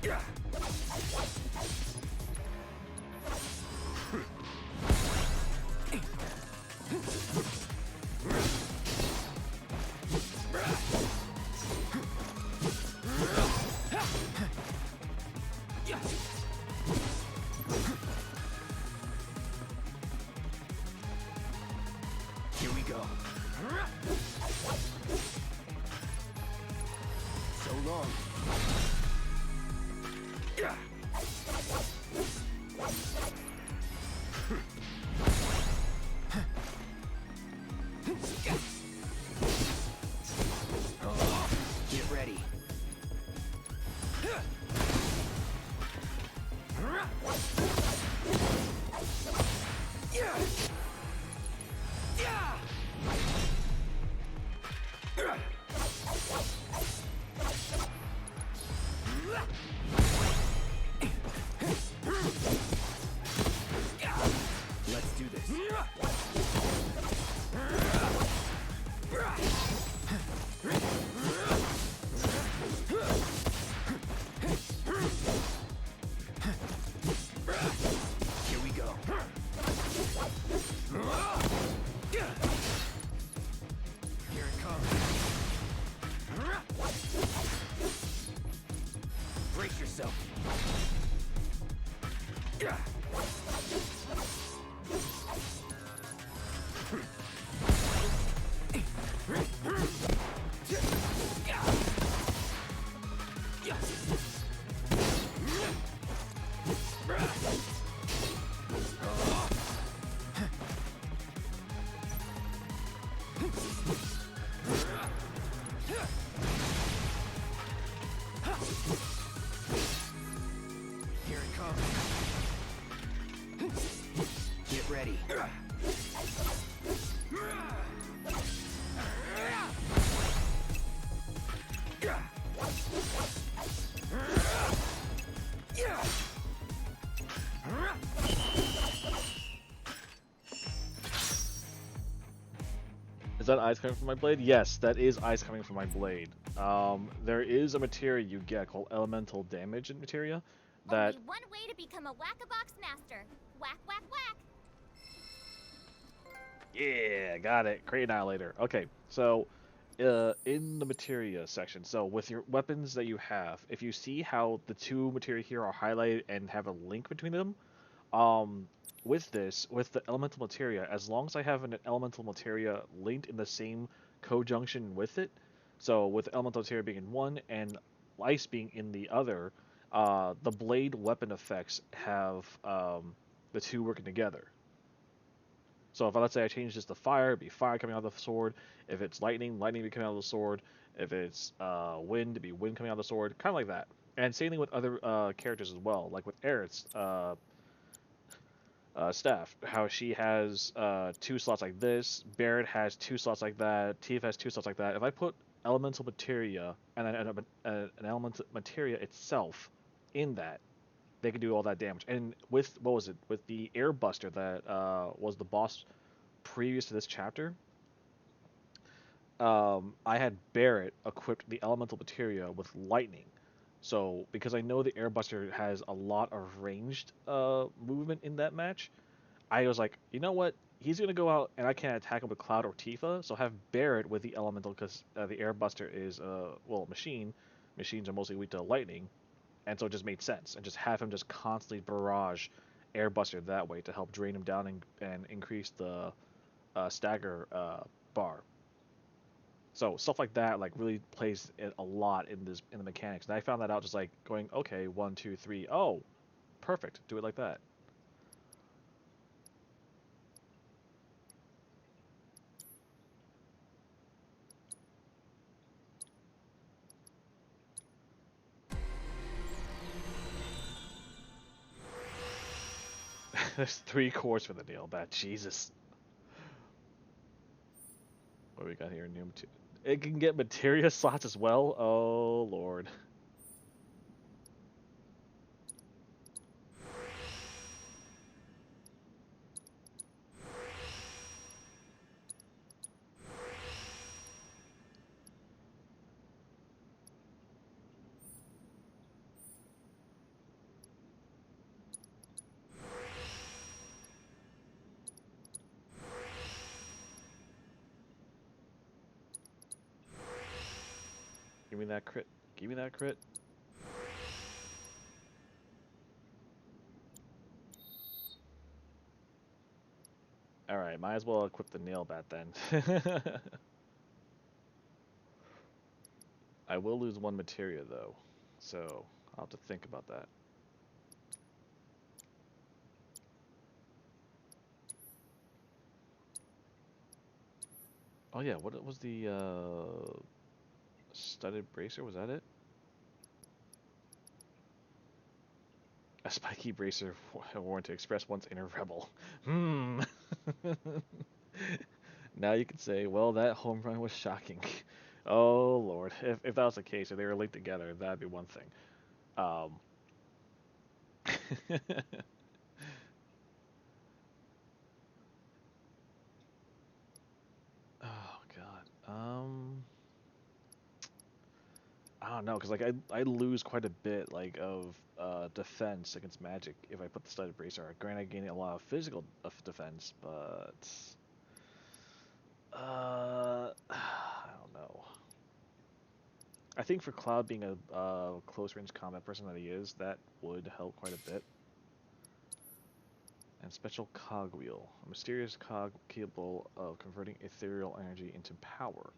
Here we go. So long. Get ready. Let's do this. Here we go. Here it comes. Brace yourself. Here it comes. Get ready. Is that ice coming from my blade? Yes, that is ice coming from my blade. There is a materia you get called elemental damage materia that... Only one way to become a Whack-A-Box master. Whack, whack, whack. Yeah, got it. Great Annihilator. Okay, so in the materia section, so with your weapons that you have, if you see how the two materia here are highlighted and have a link between them, with the elemental materia, as long as I have an elemental materia linked in the same co-junction with it, so with elemental materia being in one and ice being in the other, the blade weapon effects have the two working together. So if let's say I change this to fire, it'd be fire coming out of the sword. If it's lightning, lightning be coming out of the sword. If it's wind, it'd be wind coming out of the sword. Kind of like that. And same thing with other characters as well. Like with Aerith's staff, how she has 2 slots like this. Barret has 2 slots like that. Tifa has 2 slots like that. If I put elemental materia and an elemental materia itself in that, they can do all that damage. And with, what was it? With the Airbuster that was the boss previous to this chapter, I had Barret equipped the elemental materia with lightning. So because I know the Airbuster has a lot of ranged movement in that match, I was like, you know what? He's gonna go out and I can't attack him with Cloud or Tifa, so have Barret with the elemental, because the Airbuster is well, machine. Machines are mostly weak to lightning. And so it just made sense, and just have him just constantly barrage Airbuster that way to help drain him down and increase the stagger bar. So stuff like that like really plays it a lot in the mechanics. And I found that out just like going, okay, 1, 2, 3, oh, perfect, do it like that. There's 3 cores for the nail bat. Jesus. What do we got here? New materia. It can get materia slots as well. Oh lord. Give me that crit. Give me that crit. Alright, might as well equip the nail bat then. I will lose 1 materia though, so I'll have to think about that. Oh yeah, what was the studded bracer, was that it? A spiky bracer worn to express one's inner rebel. Now you can say, well, that home run was shocking. Oh lord, if that was the case, if they were linked together, that'd be one thing. Oh god. I don't know, cause like I lose quite a bit like of defense against magic if I put the studded bracer. Granted, I gain a lot of physical defense, but I don't know. I think for Cloud being a close range combat person that he is, that would help quite a bit. And special cogwheel, a mysterious cog capable of converting ethereal energy into power.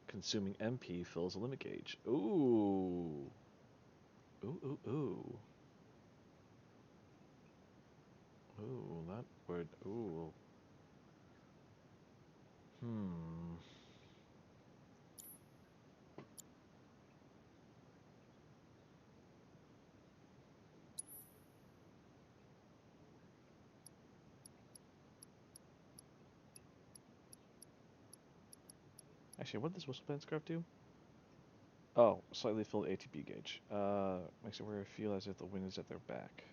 Consuming MP fills a limit gauge. Ooh. Ooh, ooh, ooh. Ooh, that would... Ooh. Actually, what does Whistleband Scarf do? Oh, slightly filled ATB gauge. Makes it wearer feel as if the wind is at their back.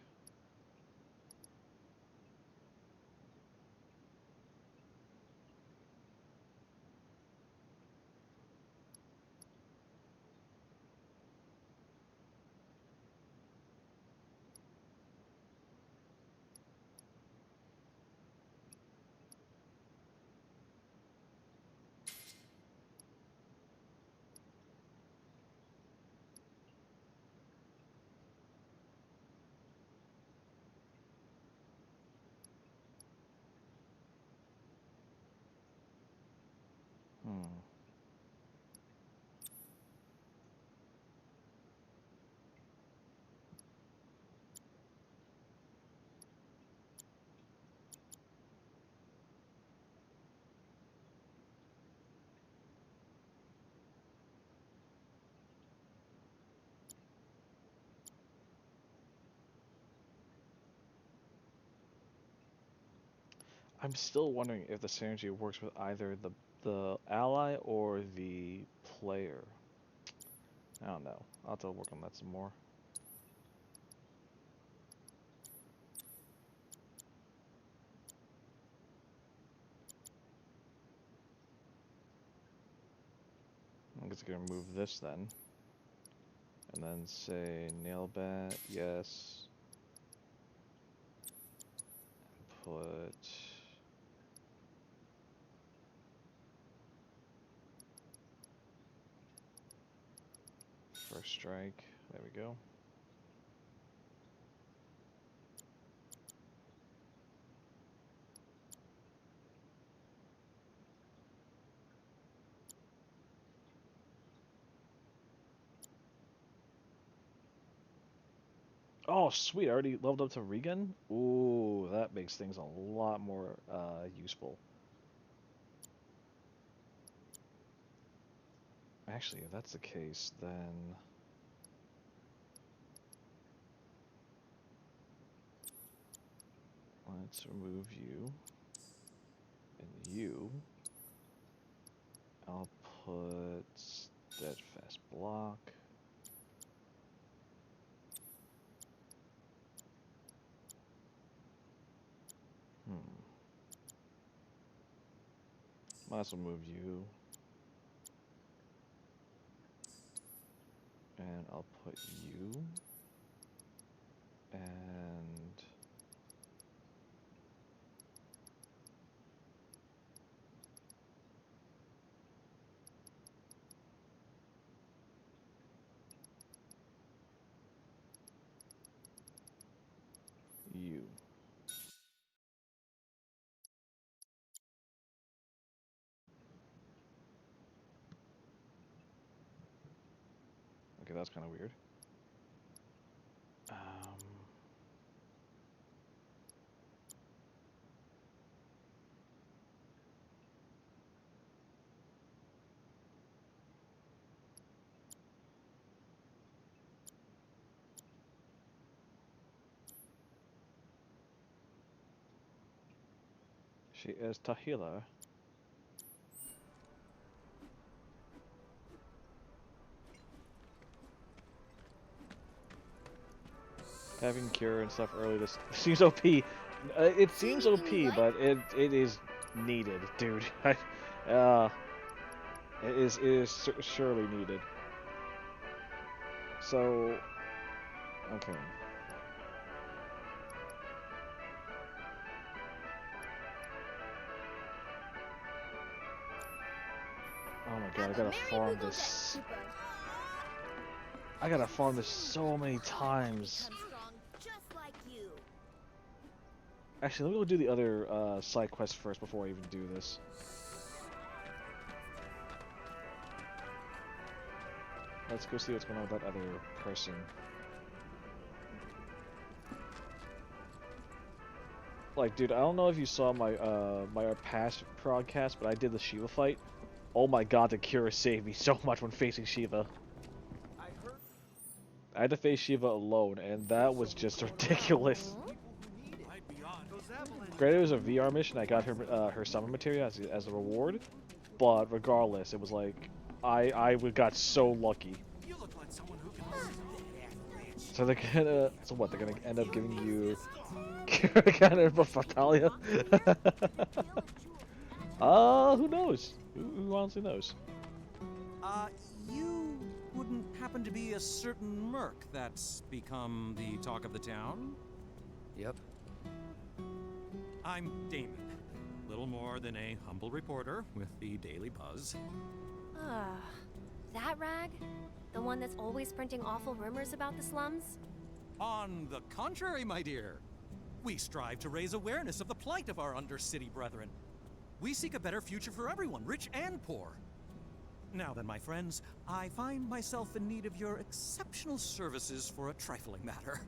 I'm still wondering if the synergy works with either the ally or the player. I don't know. I'll have to work on that some more. I'm just gonna remove this then. And then say nail bat, yes. Put first strike. There we go. Oh, sweet. I already leveled up to Regan? Ooh, that makes things a lot more useful. Actually, if that's the case, then... let's remove you. And you. I'll put steadfast block. Might as well move you. And I'll put you. And you. Okay, that's kind of weird. She is Tahila. Having cure and stuff early this seems OP. It seems OP, but it is needed, dude. It is surely needed. So, okay. Oh my god, I gotta farm this. I gotta farm this so many times. Actually, let me go do the other side quest first before I even do this. Let's go see what's going on with that other person. Like, dude, I don't know if you saw my my past broadcast, but I did the Shiva fight. Oh my god, the Cura saved me so much when facing Shiva. I had to face Shiva alone, and that was just ridiculous. Granted, it was a VR mission. I got her her summon materia as a reward, but regardless, it was like I got so lucky. So they're gonna they're gonna end up giving you kind of a Fatalia. Who knows? Who honestly knows? You wouldn't happen to be a certain merc that's become the talk of the town? Yep. I'm Damon. Little more than a humble reporter with the Daily Buzz. That rag? The one that's always printing awful rumors about the slums? On the contrary, my dear. We strive to raise awareness of the plight of our Undercity brethren. We seek a better future for everyone, rich and poor. Now then, my friends, I find myself in need of your exceptional services for a trifling matter.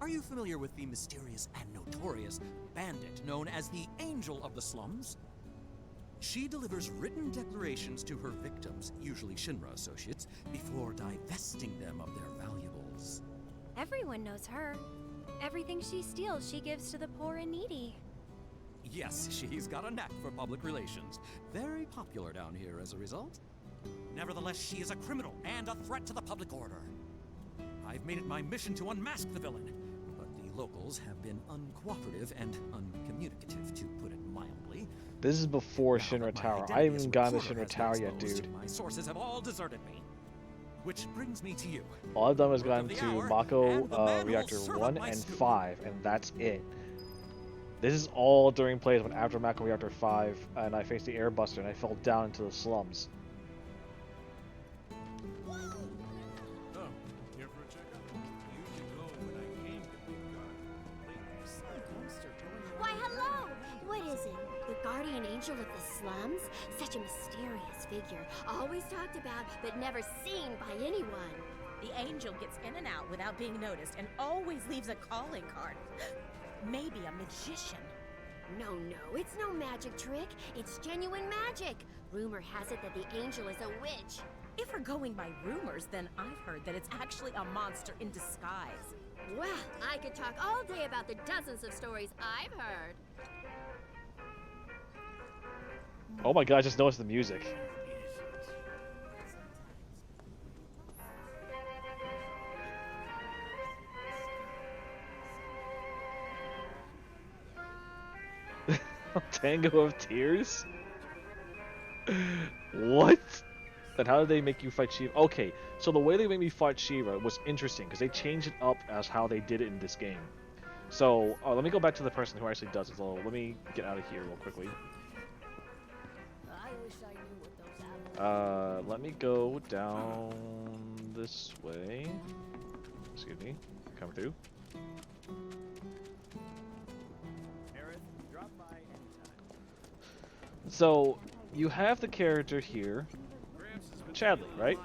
Are you familiar with the mysterious and notorious bandit known as the Angel of the Slums? She delivers written declarations to her victims, usually Shinra associates, before divesting them of their valuables. Everyone knows her. Everything she steals, she gives to the poor and needy. Yes, she's got a knack for public relations. Very popular down here as a result. Nevertheless, she is a criminal and a threat to the public order. I've made it my mission to unmask the villain, but the locals have been uncooperative and uncommunicative, to put it mildly. This is before Shinra Tower. I haven't even gotten to Shinra Tower yet, dude. My sources have all deserted me. Which brings me to you. All I've done was gotten to Mako Reactor 1 and 5, and that's it. This is all during plays when after Mako Reactor 5, and I faced the Airbuster and I fell down into the slums. Why, hello! What is it? The guardian angel of the slums? Such a mysterious figure. Always talked about, but never seen by anyone. The angel gets in and out without being noticed and always leaves a calling card. Maybe a magician. No, it's no magic trick. It's genuine magic. Rumor has it that the angel is a witch. If we're going by rumors, then I've heard that it's actually a monster in disguise. Well, I could talk all day about the dozens of stories I've heard. Oh my god, I just noticed the music. Tango of Tears? What? Then how did they make you fight Shiva? Okay, so the way they made me fight Shiva was interesting because they changed it up as how they did it in this game. So let me go back to the person who actually does it. So let me get out of here real quickly. Let me go down this way. Excuse me. Come through. So, you have the character here, Chadley, right?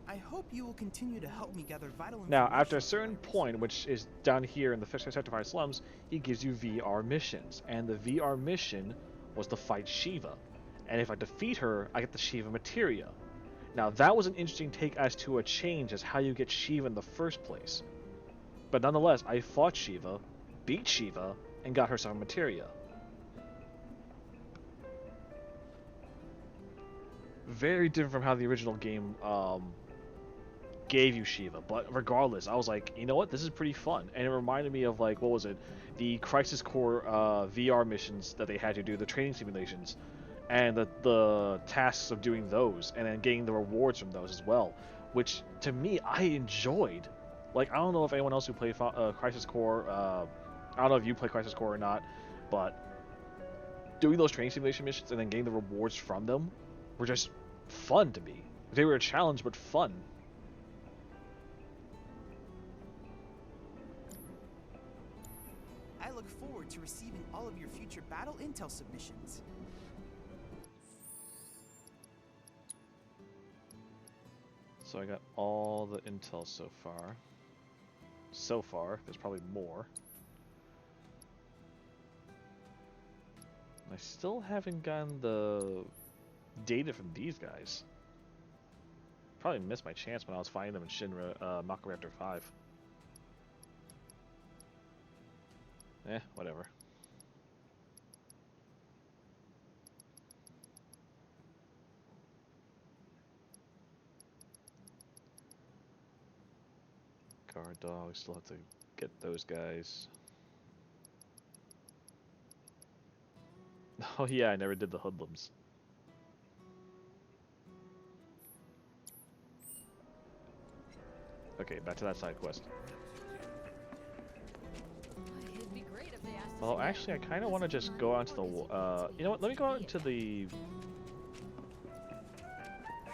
I hope you will continue to help me gather vital information. Now, after a certain point, which is down here in the Sanctified Slums, he gives you VR missions. And the VR mission was to fight Shiva. And if I defeat her, I get the Shiva Materia. Now, that was an interesting take as to a change as how you get Shiva in the first place. But nonetheless, I fought Shiva, beat Shiva, and got her some Materia. Very different from how the original game gave you Shiva, but regardless, I was like, you know what, this is pretty fun, and it reminded me of, like, what was it, the Crisis Core VR missions that they had to do, the training simulations, and the tasks of doing those, and then getting the rewards from those as well, which, to me, I enjoyed. Like, I don't know if anyone else who played Crisis Core, I don't know if you play Crisis Core or not, but doing those training simulation missions and then getting the rewards from them were just fun to me. They were a challenge, but fun. I look forward to receiving all of your future battle intel submissions. So I got all the intel so far. There's probably more. I still haven't gotten the data from these guys. Probably missed my chance when I was fighting them in Shinra Mako Reactor 5. Whatever. Guard dogs, still have to get those guys. Oh yeah, I never did the hoodlums. Okay, back to that side quest. Well, actually, I kind of want to just go out to the... you know what? Let me go out into the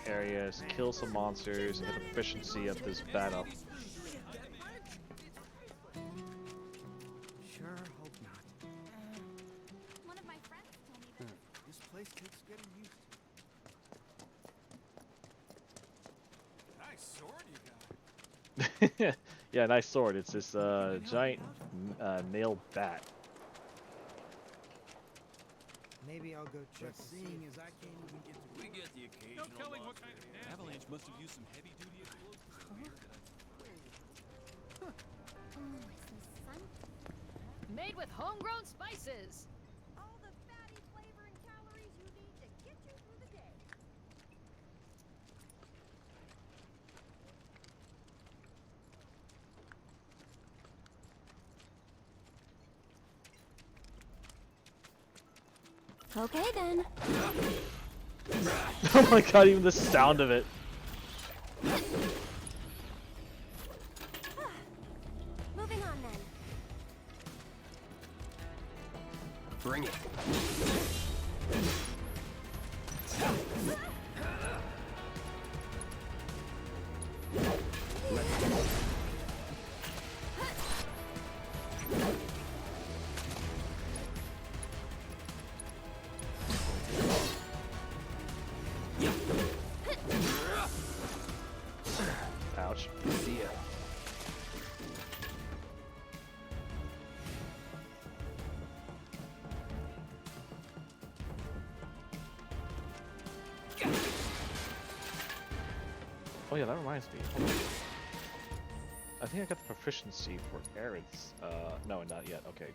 areas, kill some monsters, and get the proficiency of this battle. Sure, hope not. Place takes getting used to. Nice sword you got. Yeah, nice sword. It's this giant nailed bat. Maybe I'll go check. But seeing as I can't even get to. We get the occasional. No telling what kind of Avalanche must have used some heavy duty explosives. Made with homegrown spices. All the fatty flavor and calories you need to get you through the day. Okay then. Oh my god, even the sound of it. Moving on then. Bring it. Ouch. See ya. Oh yeah, that reminds me. Hold on. I think I got the proficiency for Aerith's. No, not yet. Okay.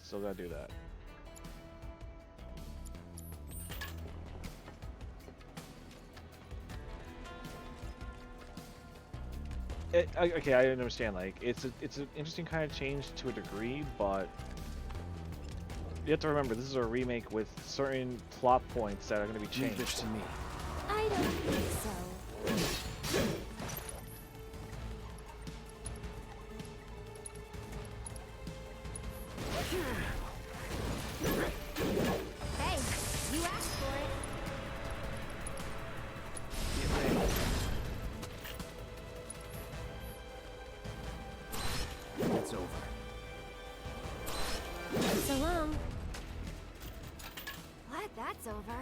Still gotta do that. Okay, I understand. Like, it's an interesting kind of change to a degree, but you have to remember this is a remake with certain plot points that are going to be changed. Leave this to me. I don't think so. Hey, you asked for it. Get ready. It's over. So long. Glad that's over.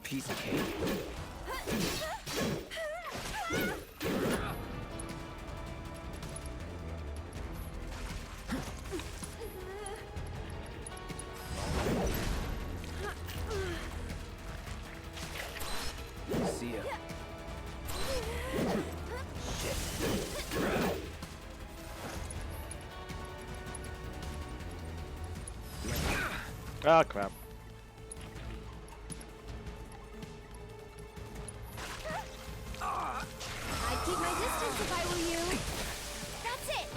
Piece of cake. See ya. Ah, crap. I'd keep my distance if I were you. That's it.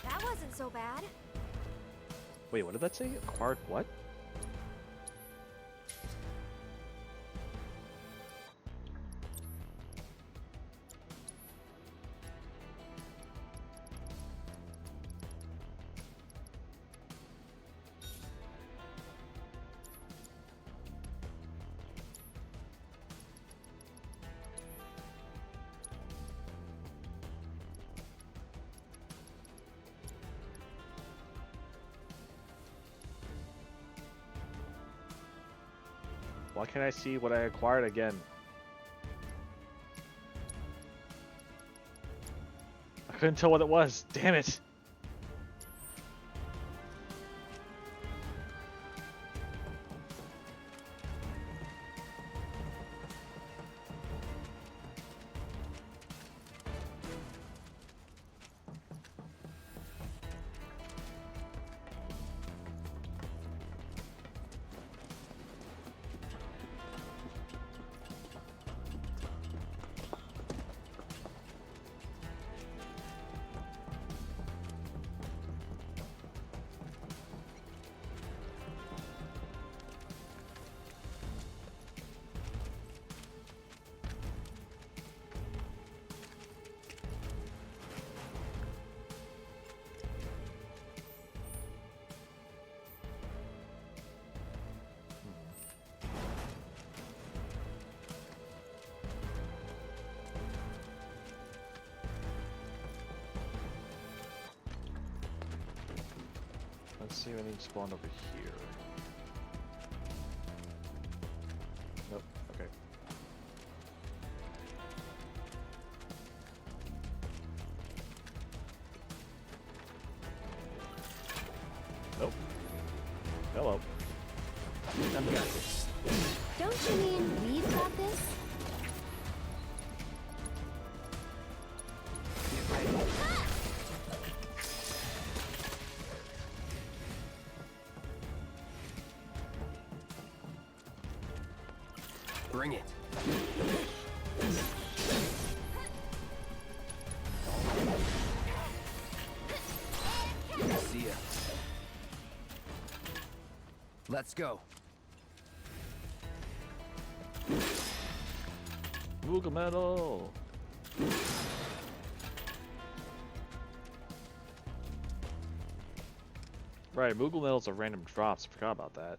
That wasn't so bad. Wait, what did that say? Acquired what? Why can't I see what I acquired again? I couldn't tell what it was. Damn it! Let's see if anything spawned over here. Nope. Okay. Nope. Hello. Don't you mean we've got this? Bring it. See ya. Let's go. Moogle Metal! Right, Moogle Metal's a random drops. Forgot about that.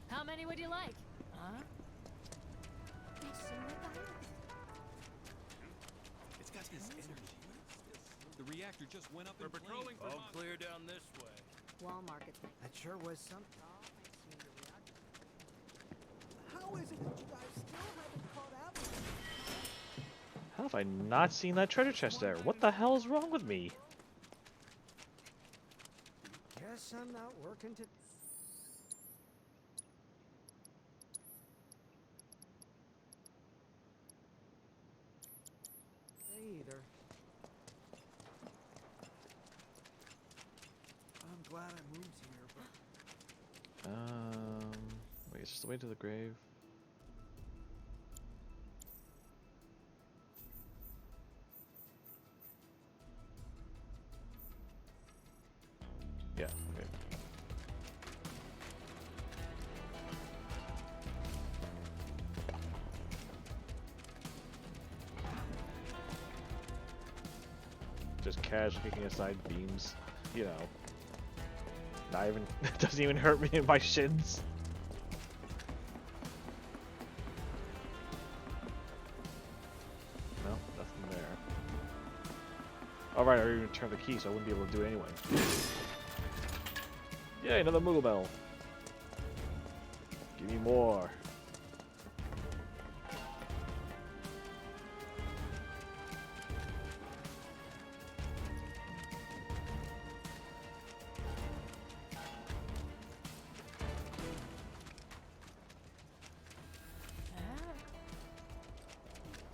How many would you like? Huh? It's got this energy. The reactor just went up in flames. All clear down this way. Wall market. That sure was something. How is it that you guys still haven't caught up? How have I not seen that treasure chest there? What the hell is wrong with me? Guess I'm not working to. Either. I'm glad I moved here, but Wait, is this the way to the grave? Yeah, okay. Just casually kicking aside beams, you know. Not even, doesn't even hurt me in my shins. No, nothing there. Alright, I already returned the key, so I wouldn't be able to do it anyway. Yay, another Moogle Bell. Give me more.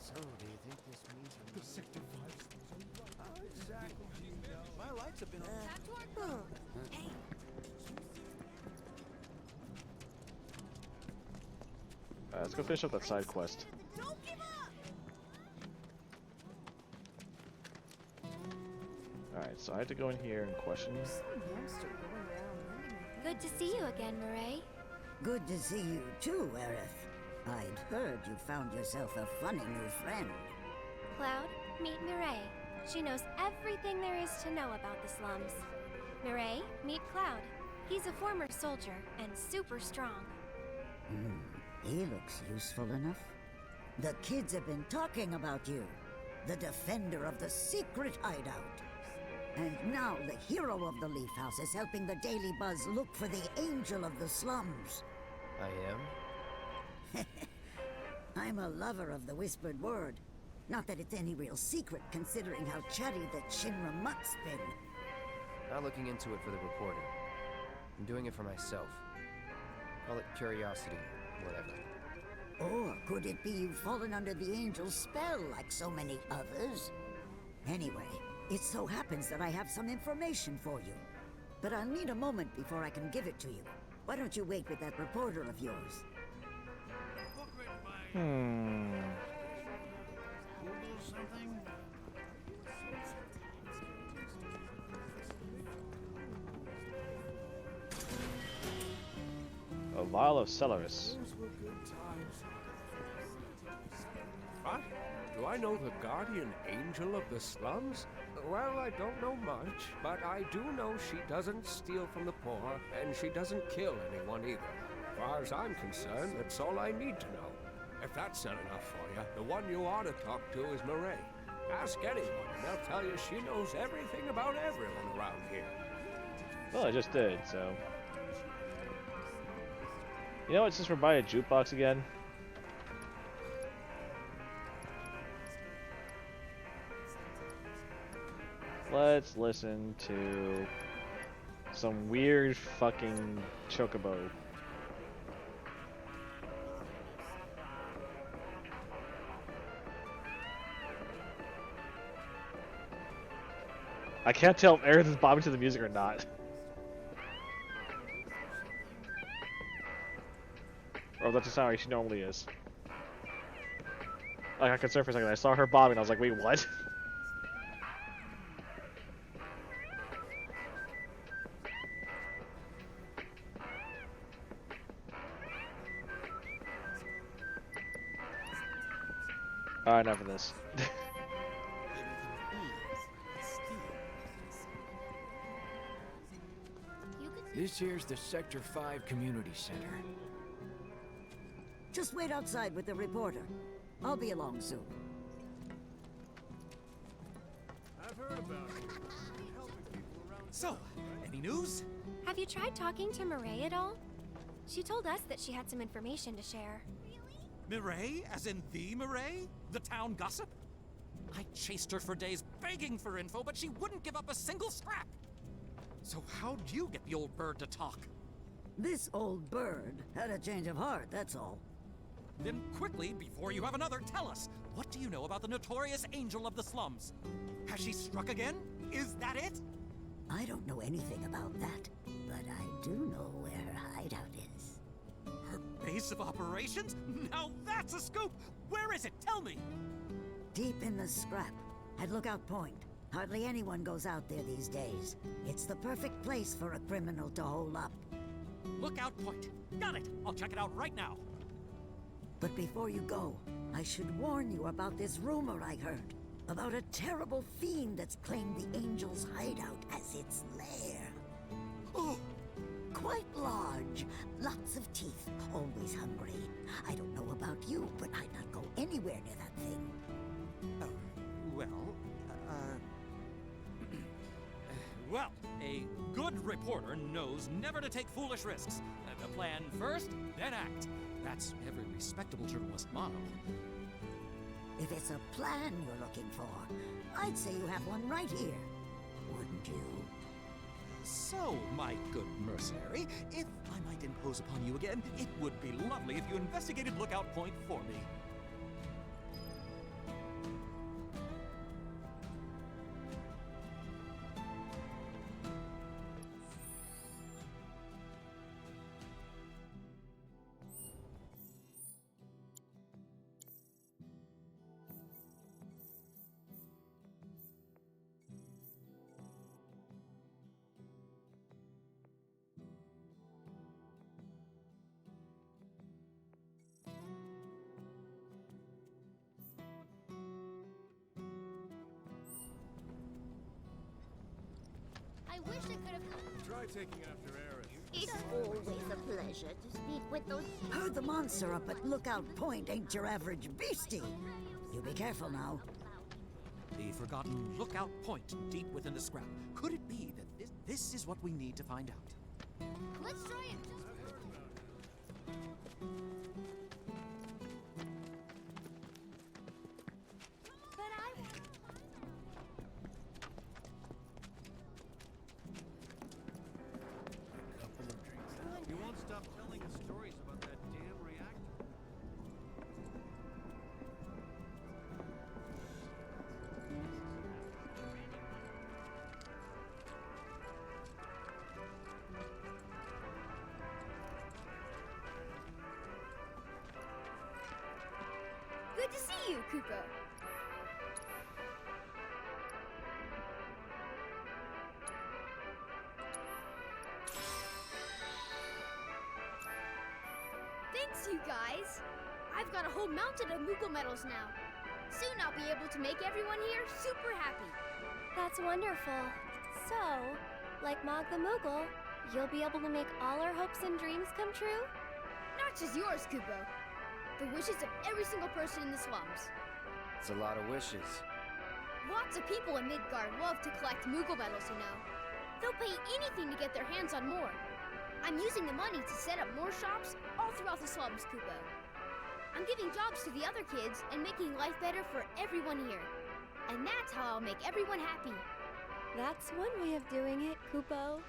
So, do you think this means the sector 5? Exactly. My lights have been on. Hey. Let's go finish up that side quest. Alright, so I had to go in here and question. Good to see you again, Murray. Good to see you too, Aerith. I'd heard you found yourself a funny new friend. Cloud, meet Murray. She knows everything there is to know about the slums. Murray, meet Cloud. He's a former soldier and super strong. He looks useful enough. The kids have been talking about you. The defender of the secret hideout. And now the hero of the Leaf House is helping the Daily Buzz look for the angel of the slums. I am? I'm a lover of the whispered word. Not that it's any real secret, considering how chatty the Shinra Mutt's been. Not looking into it for the reporter. I'm doing it for myself. Call it curiosity, whatever. Or could it be you've fallen under the angel's spell like so many others? Anyway, it so happens that I have some information for you. But I'll need a moment before I can give it to you. Why don't you wait with that reporter of yours? A vial of Celeris. What? Do I know the guardian angel of the slums? Well, I don't know much, but I do know she doesn't steal from the poor, and she doesn't kill anyone either. far as I'm concerned, that's all I need to know. If that's not enough for you, the one you ought to talk to is Murray. Ask anyone, and they'll tell you she knows everything about everyone around here. Well, I just did, so... You know what, since we're buying a jukebox again... Let's listen to... some weird fucking chocobo. I can't tell if Aerith is bobbing to the music or not. Or that's the sound she normally is. Like, I got concerned for a second. I saw her bobbing, I was like, wait, what? Alright, enough of this. This here's the Sector 5 Community Center. Just wait outside with the reporter. I'll be along soon. I've heard about you. Helping people around. So, any news? Have you tried talking to Murray at all? She told us that she had some information to share. Murray? As in the Murray? The town gossip? I chased her for days begging for info, but she wouldn't give up a single scrap. So how'd you get the old bird to talk? This old bird had a change of heart, that's all. Then quickly, before you have another, tell us. What do you know about the notorious Angel of the Slums? Has she struck again? Is that it? I don't know anything about that, but I do know where her hideout is. Her base of operations? Now that's a scoop! Where is it? Tell me! Deep in the scrap, at Lookout Point. Hardly anyone goes out there these days. It's the perfect place for a criminal to hole up. Lookout Point. Got it! I'll check it out right now. But before you go, I should warn you about this rumor I heard. About a terrible fiend that's claimed the Angel's hideout as its lair. Oh, quite large. Lots of teeth. Always hungry. I don't know about you, but I'd not go anywhere near that thing. Well, a good reporter knows never to take foolish risks. Plan first, then act. That's every respectable journalist motto. If it's a plan you're looking for, I'd say you have one right here. Wouldn't you? So, my good mercenary, if I might impose upon you again, it would be lovely if you investigated Lookout Point for me. I wish I could have... Try taking after Aerith. It's always a pleasure to speak with those... Heard the monster up at Lookout Point ain't your average beastie. You be careful now. The forgotten Lookout Point deep within the scrap. Could it be that this is what we need to find out? Let's try it. You won't stop telling us stories about that damn reactor. Good to see you, Kuko. Thanks, you guys. I've got a whole mountain of Moogle medals now. Soon I'll be able to make everyone here super happy. That's wonderful. So, like Mog the Moogle, you'll be able to make all our hopes and dreams come true? wish is yours, Kupo. The wishes of every single person in the slums. It's a lot of wishes. Lots of people in Midgard love to collect Moogle medals, you know. They'll pay anything to get their hands on more. I'm using the money to set up more shops all throughout the slums, Kupo. I'm giving jobs to the other kids and making life better for everyone here. And that's how I'll make everyone happy. That's one way of doing it, Kupo.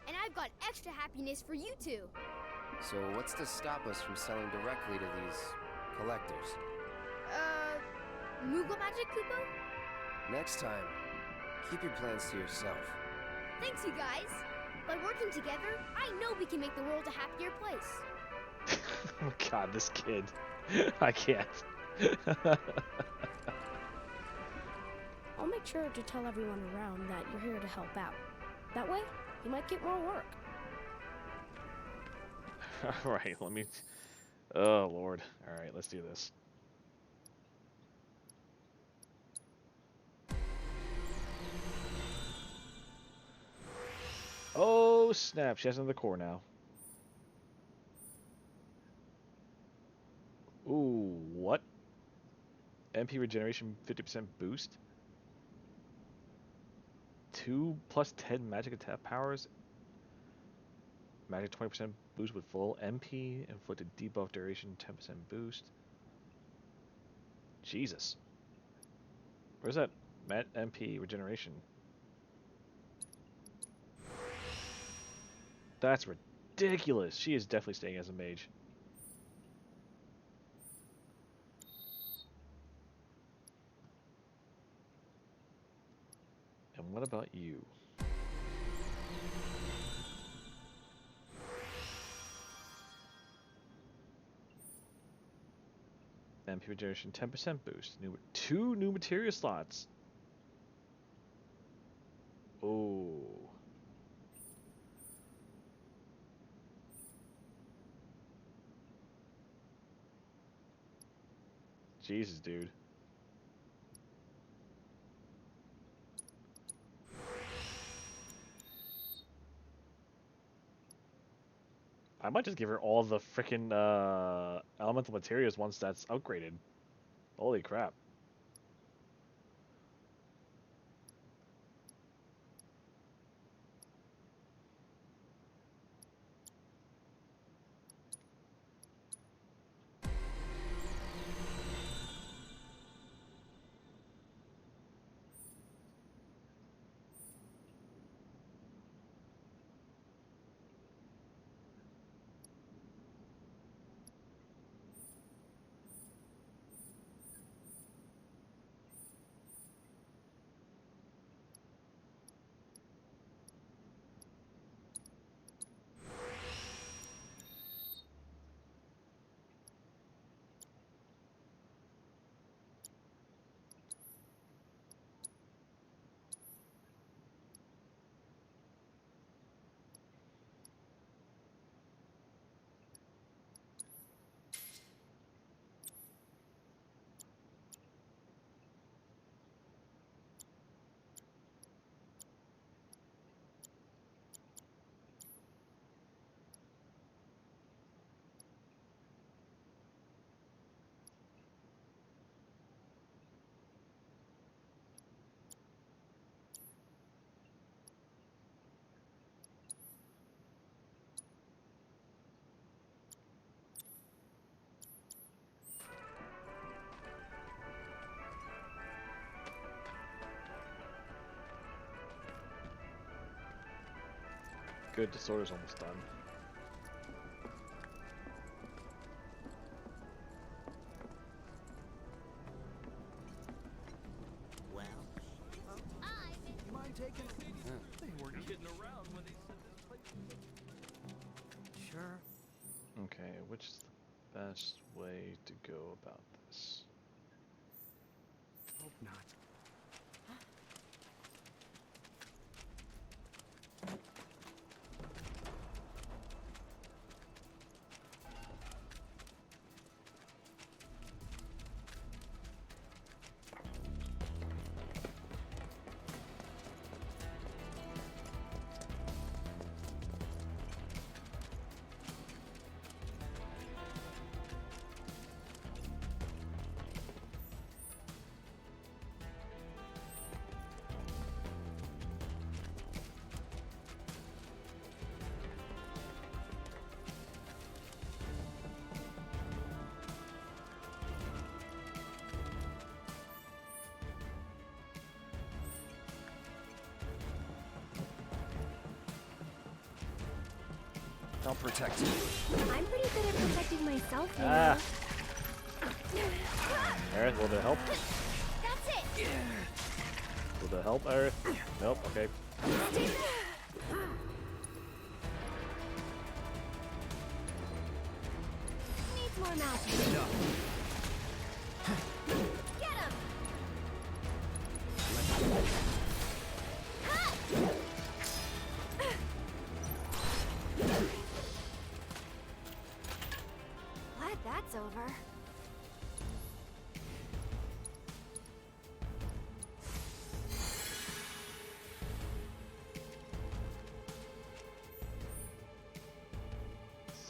And I've got extra happiness for you two. So what's to stop us from selling directly to these collectors? Moogle magic, Kupo? Next time, keep your plans to yourself. Thanks, you guys. By working together, I know we can make the world a happier place. Oh god, this kid. I can't. I'll make sure to tell everyone around that you're here to help out. That way, you might get more work. Alright, let me... Oh, Lord. Alright, let's do this. Oh, snap. She has another core now. Ooh, what? MP regeneration 50% boost? 2 plus 10 magic attack powers? Magic 20% boost with full MP. Inflicted debuff duration 10% boost. Jesus. Where's that MP regeneration? That's ridiculous. She is definitely staying as a mage. And what about you? MP regeneration 10% boost. 2 new materia slots. Oh. Jesus, dude. I might just give her all the frickin' elemental materials once that's upgraded. Holy crap. Good, disorder's almost done. Well, you mind taking? They weren't getting around when they said this place. Sure. Okay, which is the best way to go about this? Hope not. I'll protect you. I'm pretty good at protecting myself, you Ah. know. Aerith, will that help? That's it. Will that help, Aerith? Nope, okay. Needs more magic. Get him. Glad that's over.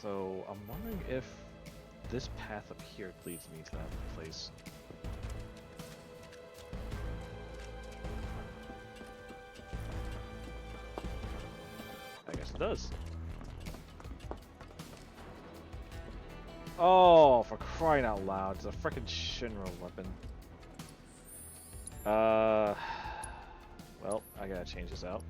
So I'm wondering if this path up here leads me to that place. I guess it does. Oh, for crying out loud, it's a frickin' Shinra weapon. Well, I gotta change this out.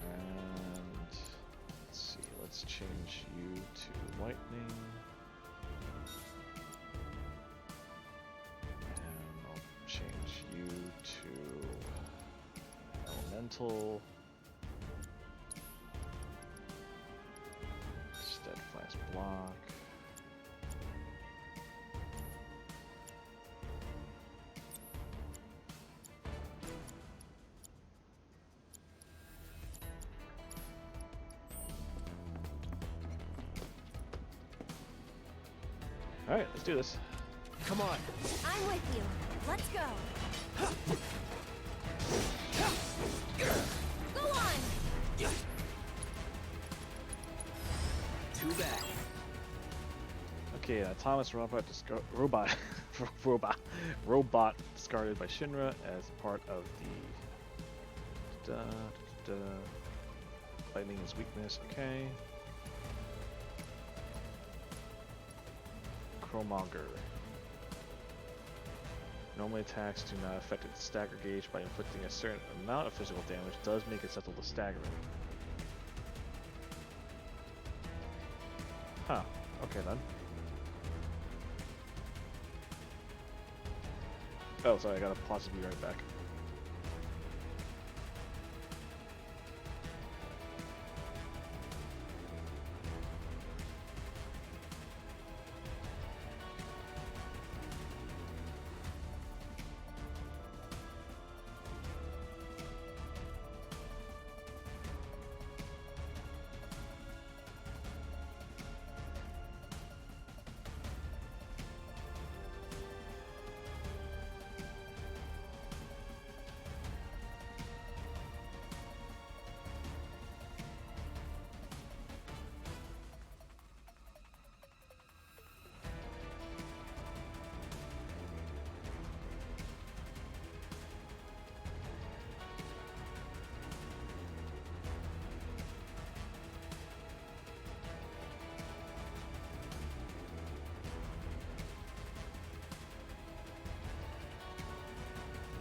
And let's see, let's change you to lightning. And I'll change you to elemental. Steadfast block. Alright, let's do this. Come on. I'm with you. Let's go. Go on. Too bad. Okay, Thomas robot robot discarded by Shinra as part of the lightning is weakness. Okay. Chromonger. Normally attacks do not affect its stagger gauge by inflicting a certain amount of physical damage. Does make it susceptible to staggering. Huh. Okay then. Oh, sorry, I gotta possibly be right back.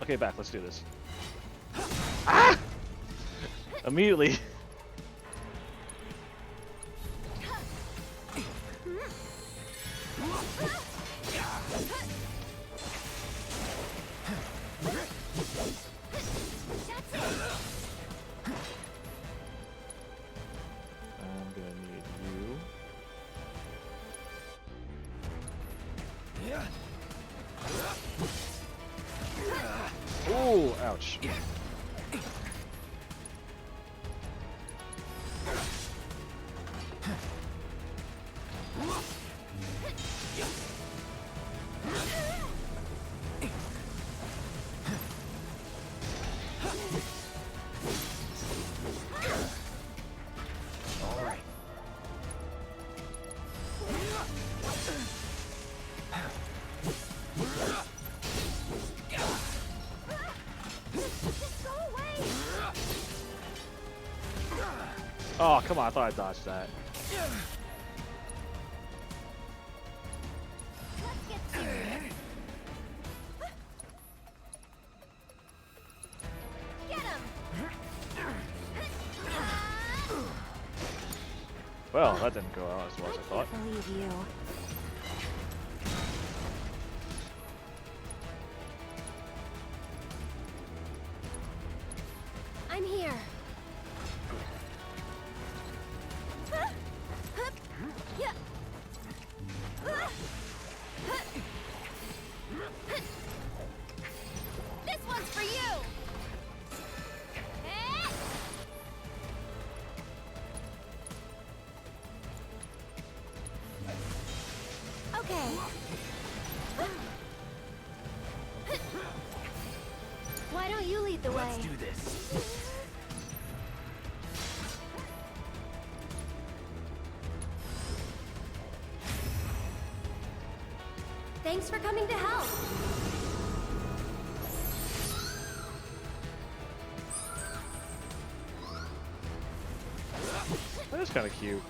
Okay, back. Let's do this. Ah! Immediately. I'm gonna need you. Ooh, ouch. All right. Oh, come on, I thought I dodged that. Well, that didn't go out as well as I thought. I believe you. I'm here. This one's for you. Okay. Why don't you lead the way? Let's do this. Thanks for coming to help. That is kind of cute.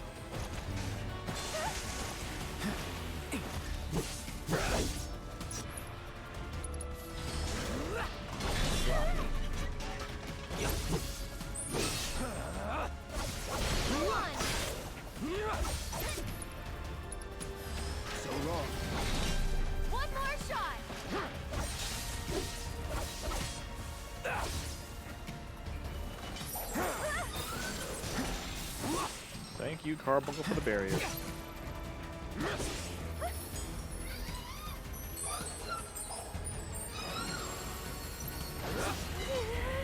So long. One more shot. Thank you, Carbuncle, for the barrier.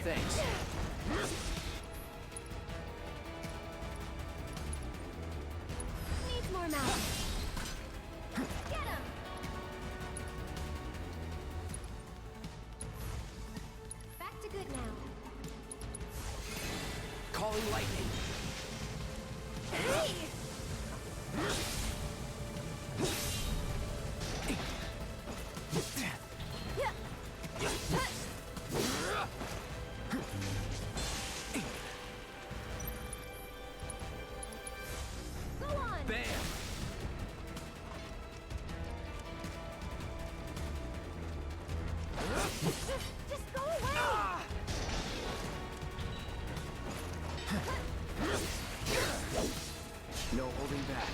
Thanks. Needs more mouth. Get him. Back to good now. Calling lightning. Hey! Go on. Bam. Just go away. No holding back.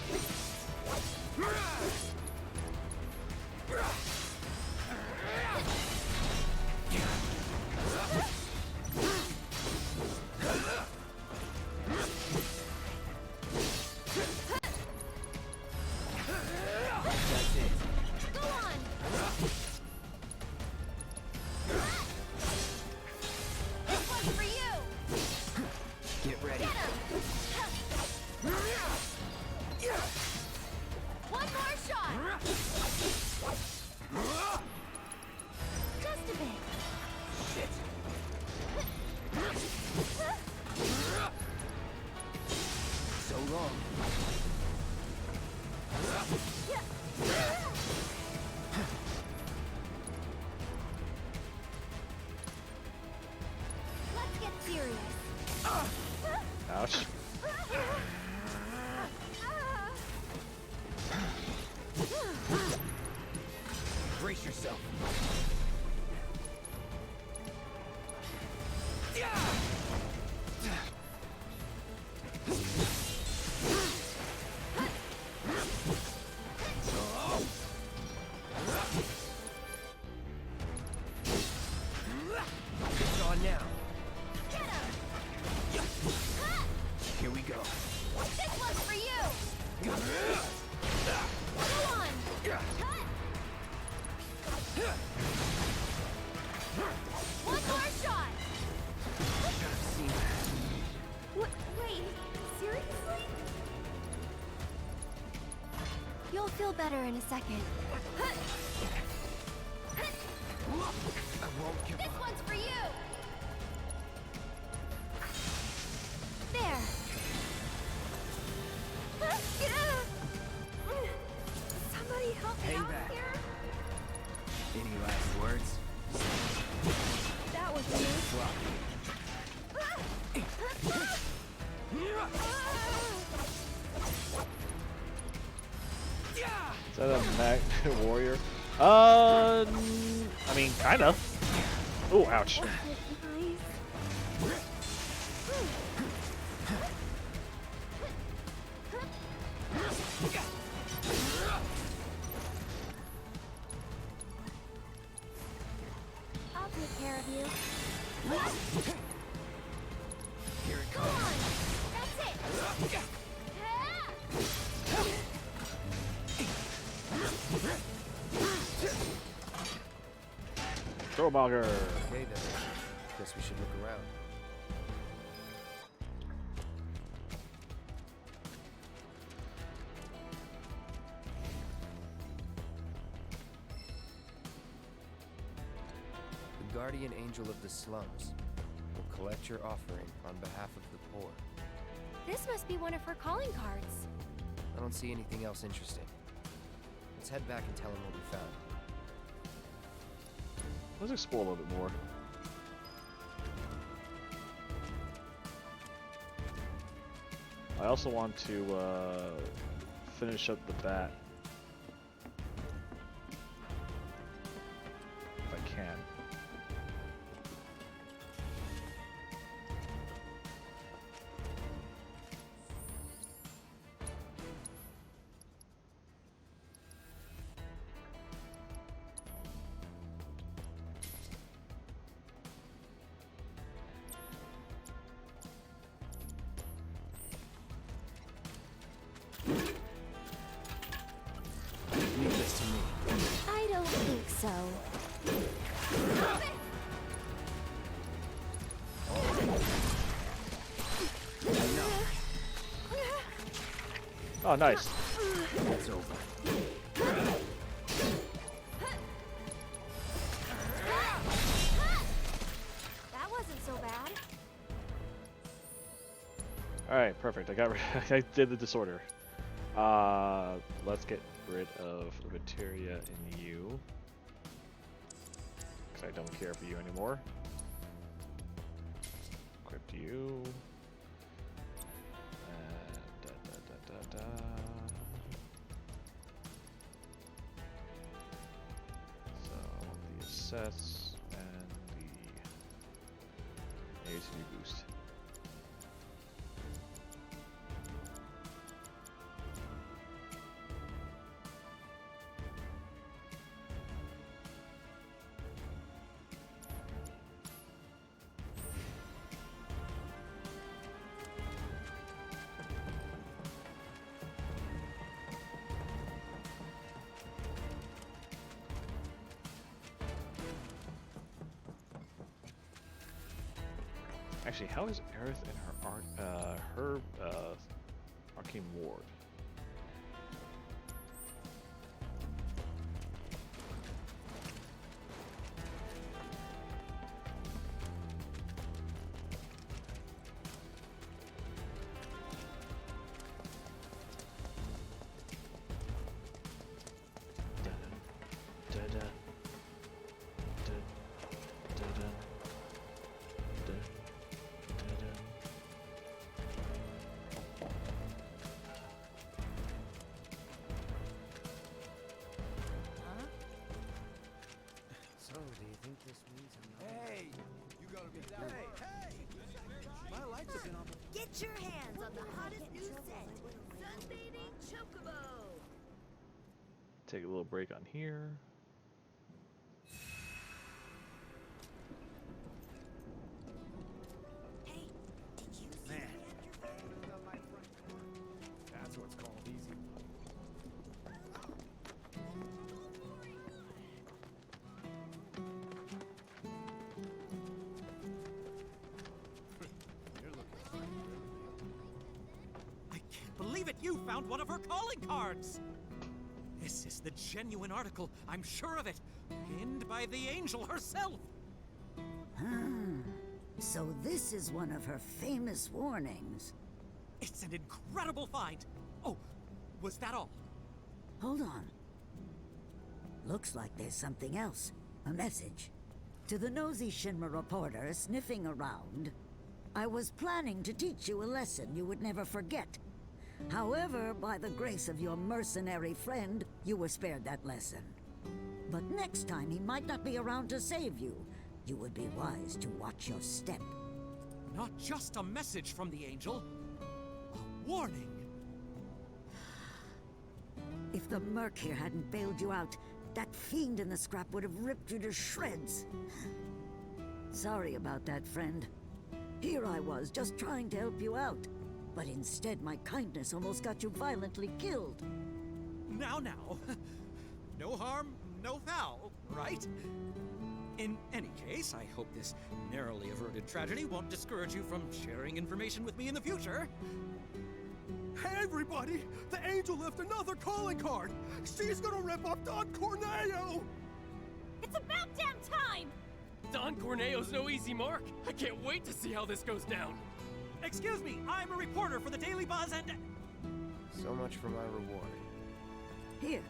That's it. Go on. This one's for you. Get ready. One more shot. Just a bit. Shit. So long. Let's get serious. Ouch. Brace yourself. It's on now. Here we go. This one's for you. Go on. One more shot. Should have seen that. Wait, seriously? You'll feel better in a second. I won't give This up. one's for you. There. Somebody help me Hang out back. here. Any last words? That was me. Is that a Magnet Warrior? I mean, kind of. Oh, ouch. Trollmogger. Okay then. Guess we should look around. The guardian angel of the slums will collect your offering on behalf of the poor. This must be one of her calling cards. I don't see anything else interesting. Let's head back and tell him what we found. Let's explore a little bit more. I also want to finish up the bat. If I can. Leave this to me. I don't think so. Oh, nice. It's over. That wasn't so bad. Alright, perfect. I did the disorder. Let's get rid of Materia and you. Because I don't care for you anymore. Equip you. And So I want the assess and the ATV boost. Actually, how is Aerith and her arcane ward? So, do you think this means I'm not... Hey! You gotta be that way. Hey! My lights have been on. Get your hands on the hottest new set, Sunbathing Chocobo! Take a little break on here. Man. That's what's called easy. I can't believe it! You found one of her calling cards! This is the genuine article, I'm sure of it. Pinned by the angel herself! So this is one of her famous warnings. It's an incredible find! Oh, was that all? Hold on. Looks like there's something else. A message. To the nosy Shinra reporter sniffing around, I was planning to teach you a lesson you would never forget. However, by the grace of your mercenary friend, you were spared that lesson. But next time he might not be around to save you. You would be wise to watch your step. Not just a message from the angel, a warning. If the Merc here hadn't bailed you out, that fiend in the scrap would have ripped you to shreds. Sorry about that, friend. Here I was, just trying to help you out. But instead, my kindness almost got you violently killed. Now. No harm, no foul, right? In any case, I hope this narrowly averted tragedy won't discourage you from sharing information with me in the future. Hey, everybody! The Angel left another calling card! She's gonna rip off Don Corneo! It's about damn time! Don Corneo's no easy mark. I can't wait to see how this goes down. Excuse me, I'm a reporter for the Daily Buzz and... So much for my reward. Here,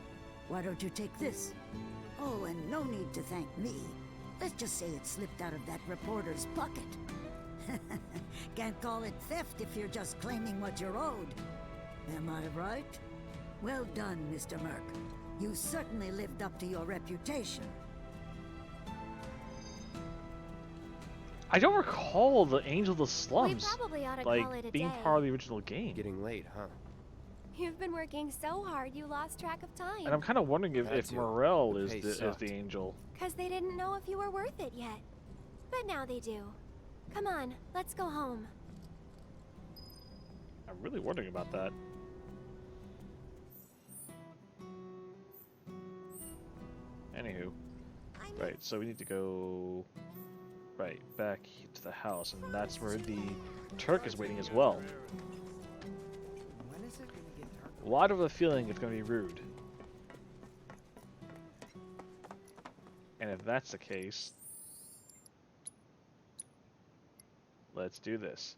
why don't you take this? Oh, and no need to thank me. Let's just say it slipped out of that reporter's pocket. Can't call it theft if you're just claiming what you're owed. Am I right? Well done, Mr. Merc. You certainly lived up to your reputation. I don't recall the Angel of the Slums We probably ought to like call it a being day. part of the original game. Getting late, huh? You've been working so hard you lost track of time. And I'm kind of wondering if Morel is the Angel. Because they didn't know if you were worth it yet. But now they do. Come on, let's go home. I'm really wondering about that. Anywho. Right, so we need to go back to the house, and that's where the Turk is waiting as well. A lot of a feeling it's going to be rude. And if that's the case, let's do this.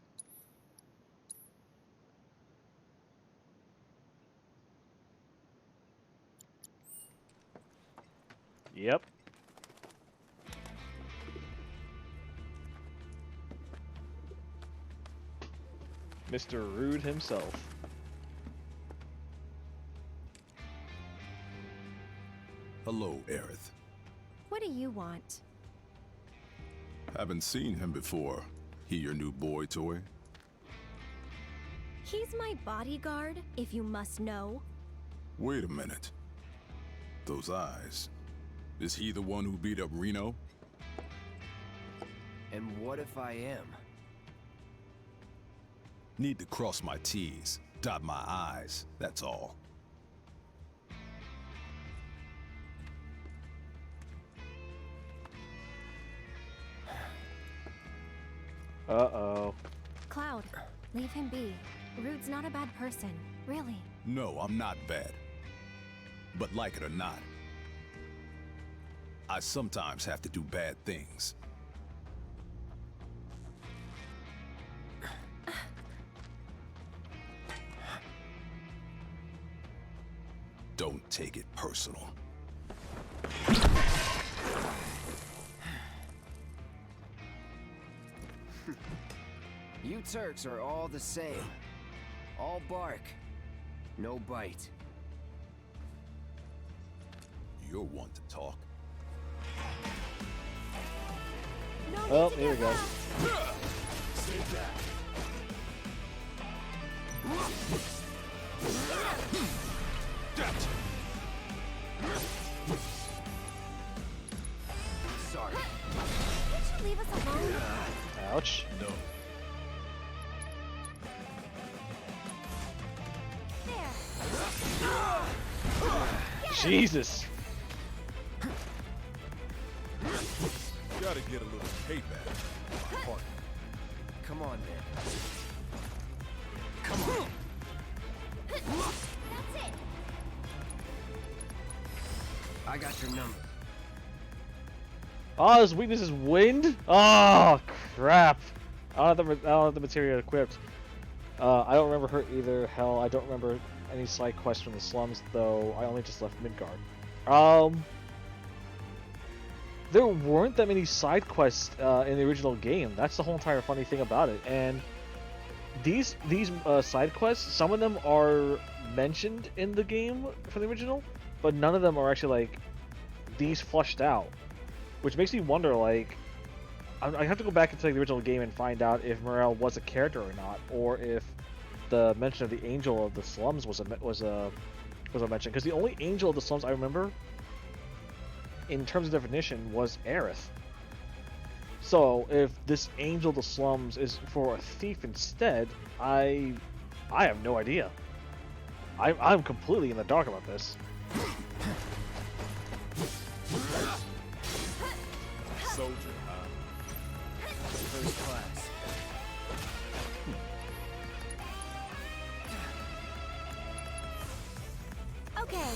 Yep. Mr. Rude himself. Hello, Aerith. What do you want? Haven't seen him before. He your new boy toy? He's my bodyguard, if you must know. Wait a minute. Those eyes. Is he the one who beat up Reno? And what if I am? Need to cross my T's, dot my I's, that's all. Uh-oh. Cloud, leave him be. Rude's not a bad person, really. No, I'm not bad. But like it or not, I sometimes have to do bad things. Don't take it personal. You Turks are all the same. All bark, no bite. You're one to talk. Oh, here we go. Sorry. Can't you leave us alone? Ouch. No. Jesus. Gotta get a little payback. Partner. Come on, man. Come on. That's it. I got your number. Oh, his weakness is wind? Oh, crap. I don't have the material equipped. I don't remember her either. Hell, I don't remember any side quests from the slums, though. I only just left Midgard. There weren't that many side quests in the original game. That's the whole entire funny thing about it. And these side quests, some of them are mentioned in the game for the original, but none of them are actually like these flushed out, which makes me wonder. Like, I have to go back into the original game and find out if Morel was a character or not, or if the mention of the Angel of the Slums was a mention. Because the only Angel of the Slums I remember, in terms of definition, was Aerith. So if this Angel of the Slums is for a thief instead, I have no idea. I'm completely in the dark about this. soldier, huh? First class. Okay.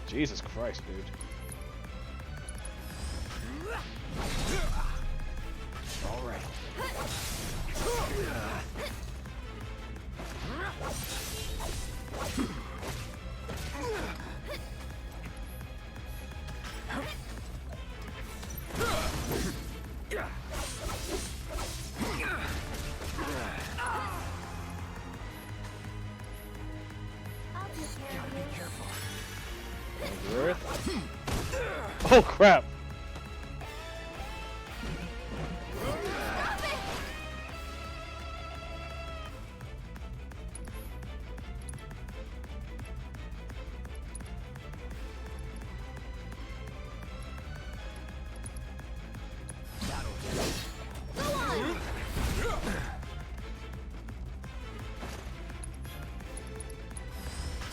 Jesus Christ, dude. All right. Oh crap!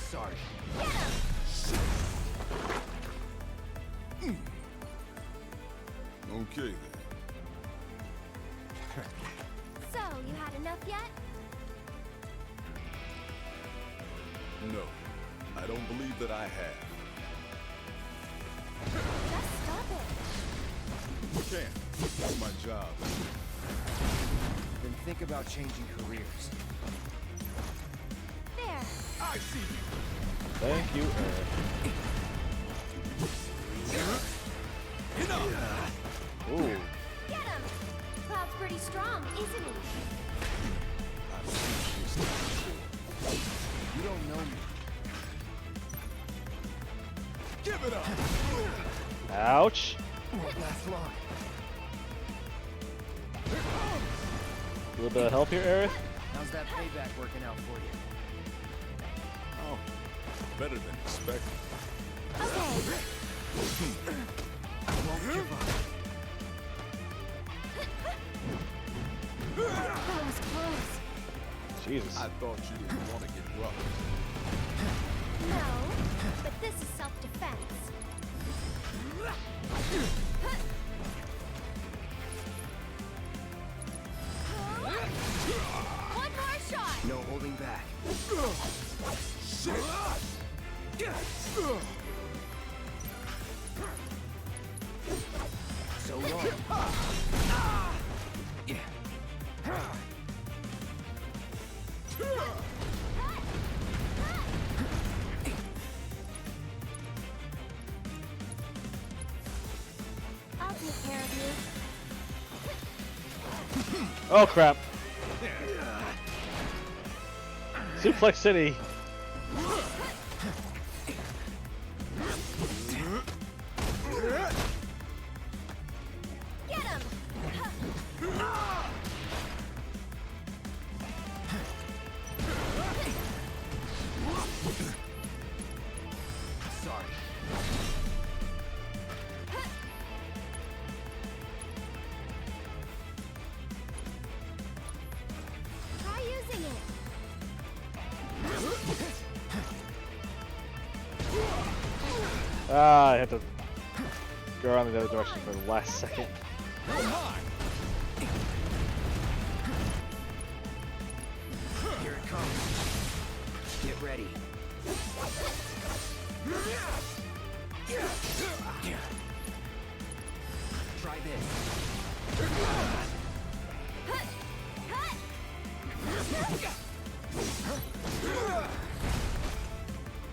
Sorry. Okay then. So, you had enough yet? No, I don't believe that I have. Just stop it. Can't. That's my job. Then think about changing careers. There. I see you. Thank you, Eric. Ooh. Get him! Cloud's pretty strong, isn't he? I've seen this before. You don't know me. Give it up! Ouch. Won't last long. A little bit of help here, Eric. How's that payback working out for you? Oh, better than expected. Okay. I won't give up. That was close. Jesus. I thought you didn't want to get rough. No, but this is self-defense. One more shot! No holding back. So long. I'll take care of you. Oh crap. Suplex City. Get him! Sorry. Try using it. Ah, I had to go around the other direction for the last second. Here it comes. Get ready. Try this.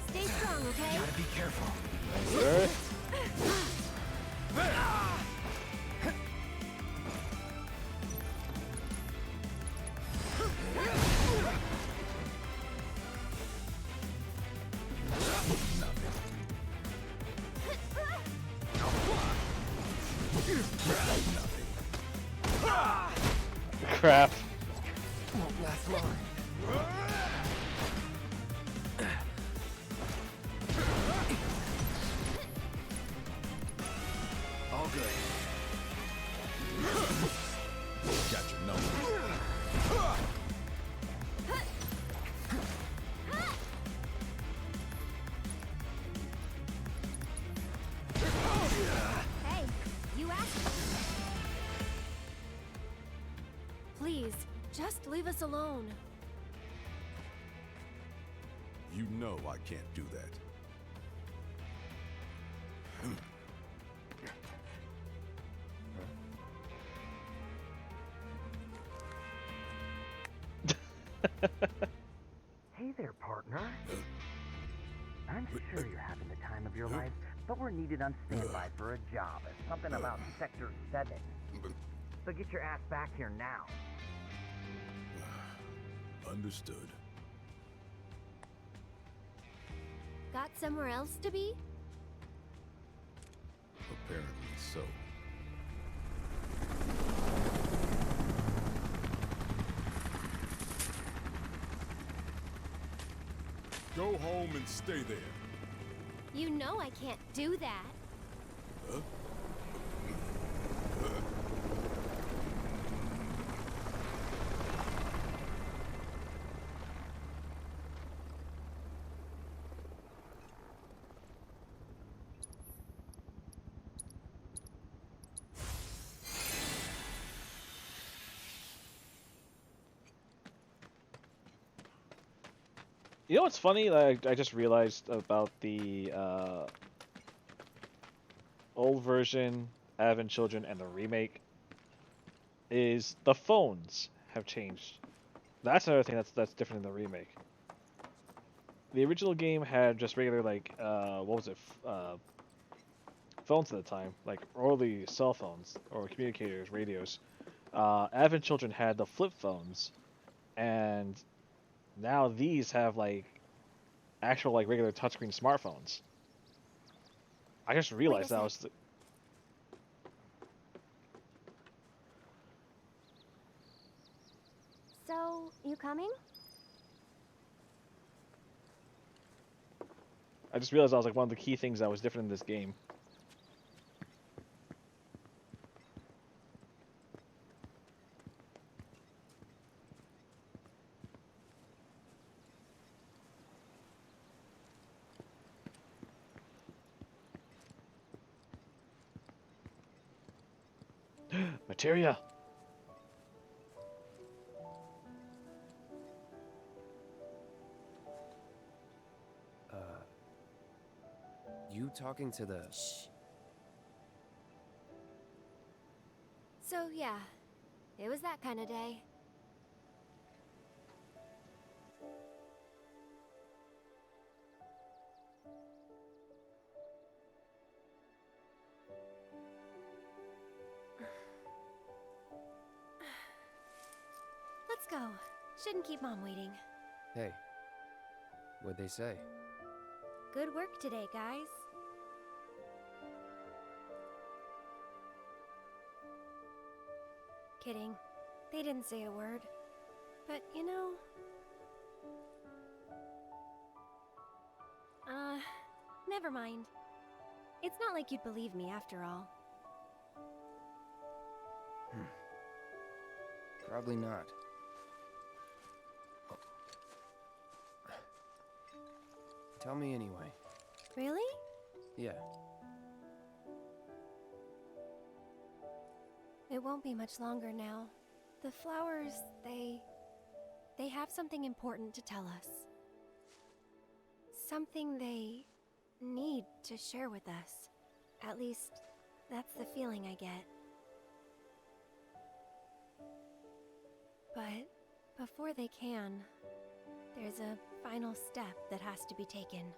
Stay strong, okay? Gotta be careful. Sure. Crap. Won't last long. All good. Got your number. Please, just leave us alone. You know I can't do that. Hey there, partner. I'm sure you're having the time of your life, but we're needed on standby for a job. Something about Sector 7. So get your ass back here now. Understood. Got somewhere else to be? Apparently so. Go home and stay there. You know I can't do that. Huh? You know what's funny? Like, I just realized about the old version, Advent Children, and the remake is the phones have changed. That's another thing that's different in the remake. The original game had just regular what was it? Phones at the time, like early cell phones or communicators, radios. Advent Children had the flip phones, and now these have actual regular touchscreen smartphones. I just realized that was So, you coming? I just realized that was one of the key things that was different in this game. Materia! You talking to the... Shh. So, yeah. It was that kind of day. Let's go. Shouldn't keep Mom waiting. Hey. What'd they say? Good work today, guys. Kidding. They didn't say a word. But, you know... never mind. It's not like you'd believe me after all. Probably not. Tell me anyway. Really? Yeah. It won't be much longer now. The flowers, they have something important to tell us. Something they need to share with us. At least, that's the feeling I get. But before they can, there's a final step that has to be taken.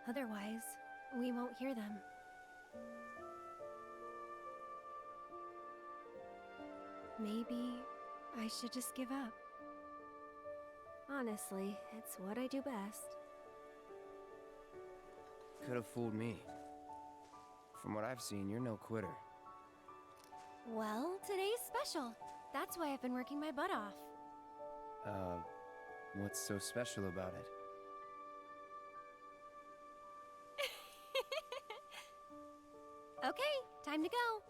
Otherwise, we won't hear them. Maybe I should just give up. Honestly, it's what I do best. Could have fooled me. From what I've seen, you're no quitter. Well, today's special. That's why I've been working my butt off. What's so special about it? Okay, time to go.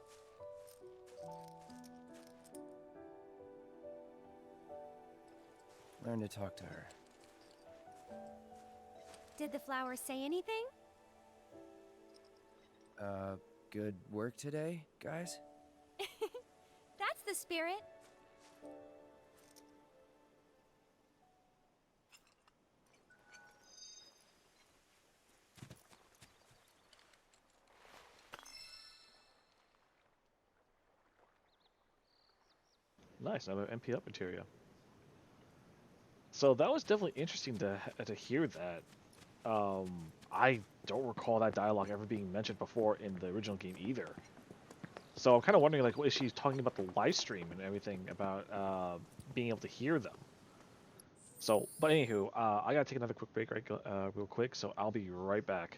Learn to talk to her. Did the flowers say anything? Good work today, guys? the spirit. Nice, another MP up materia. So that was definitely interesting to hear that. I don't recall that dialogue ever being mentioned before in the original game either. So I'm kind of wondering, like, is she talking about the live stream and everything about being able to hear them? So, but anywho, I gotta take another quick break, real quick. So I'll be right back.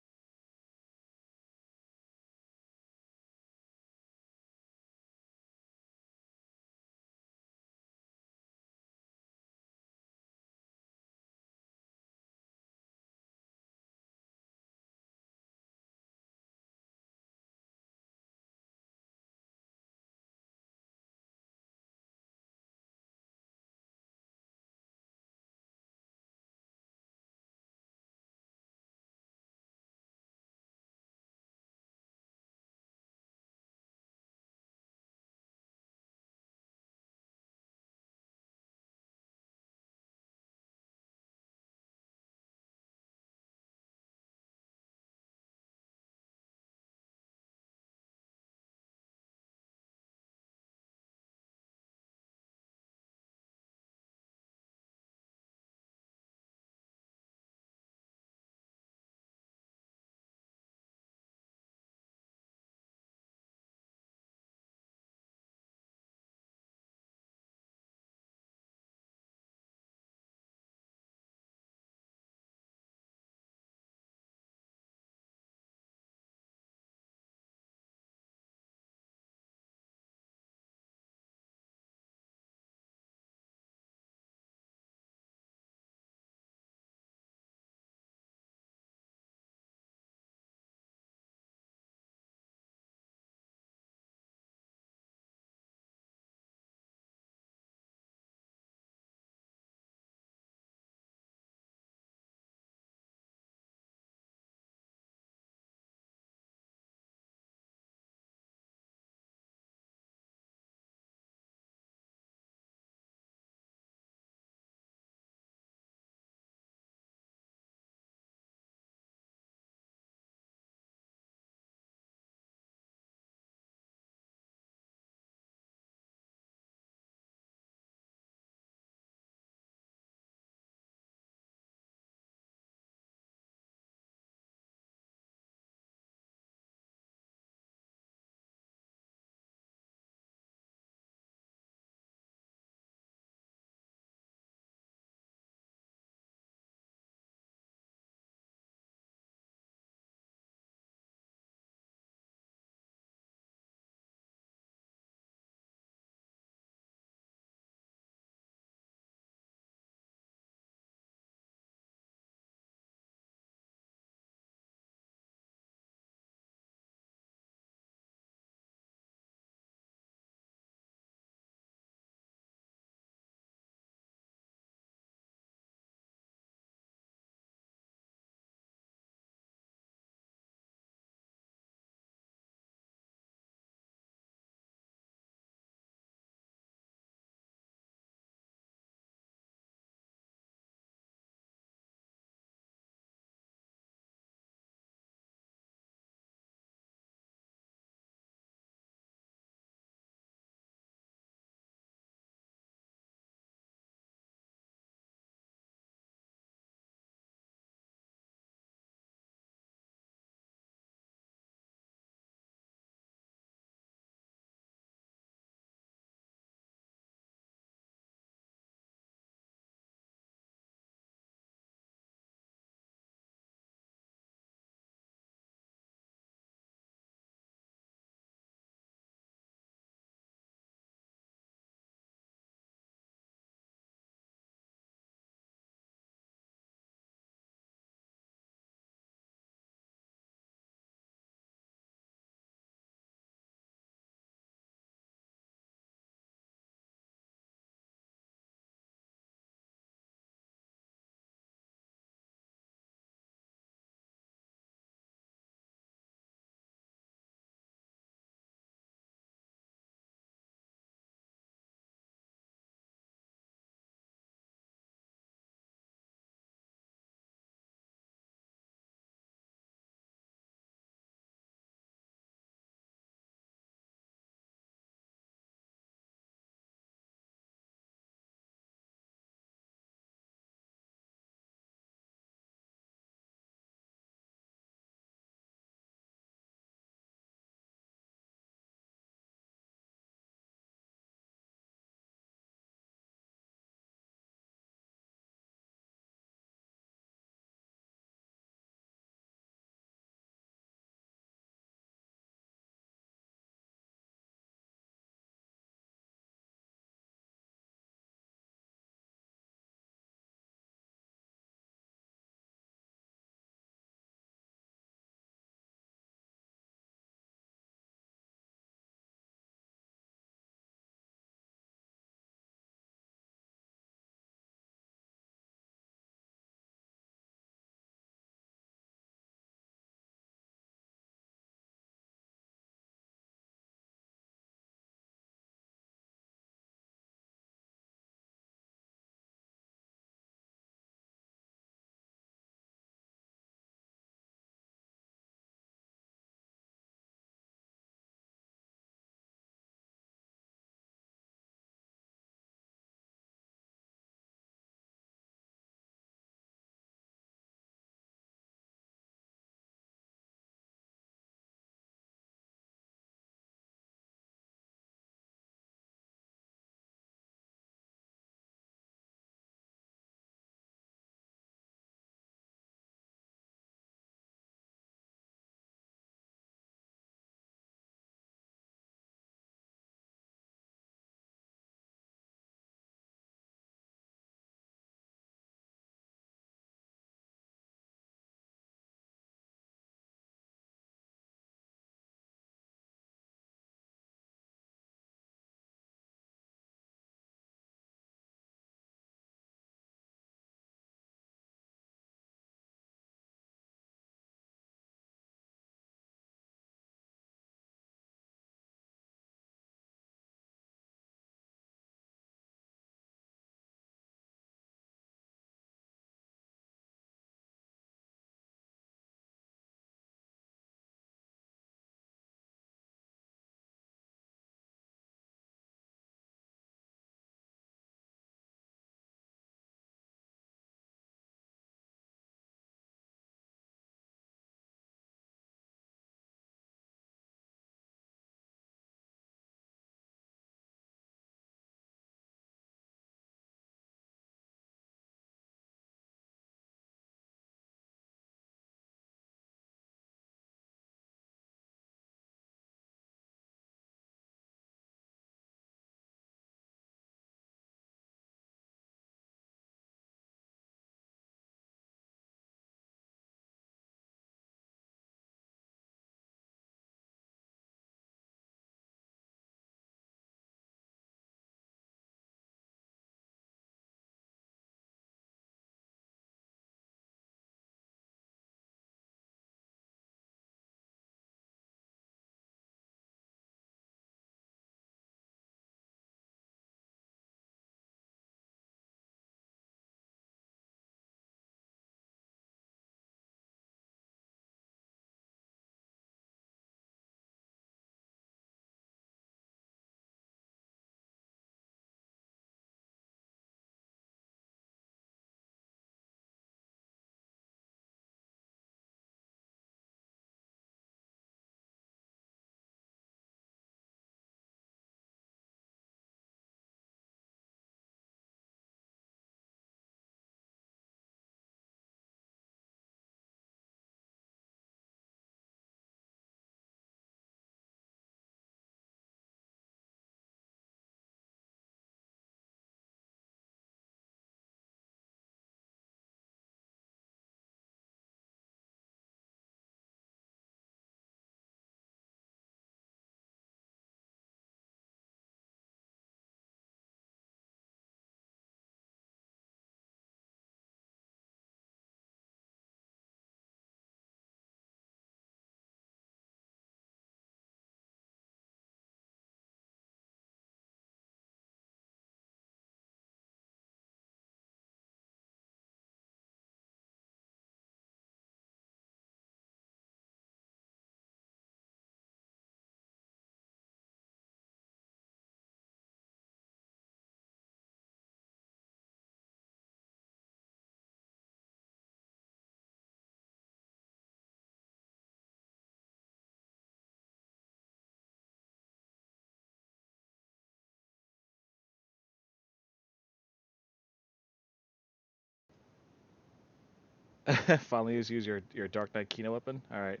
Finally use your Dark Knight Kino weapon? Alright.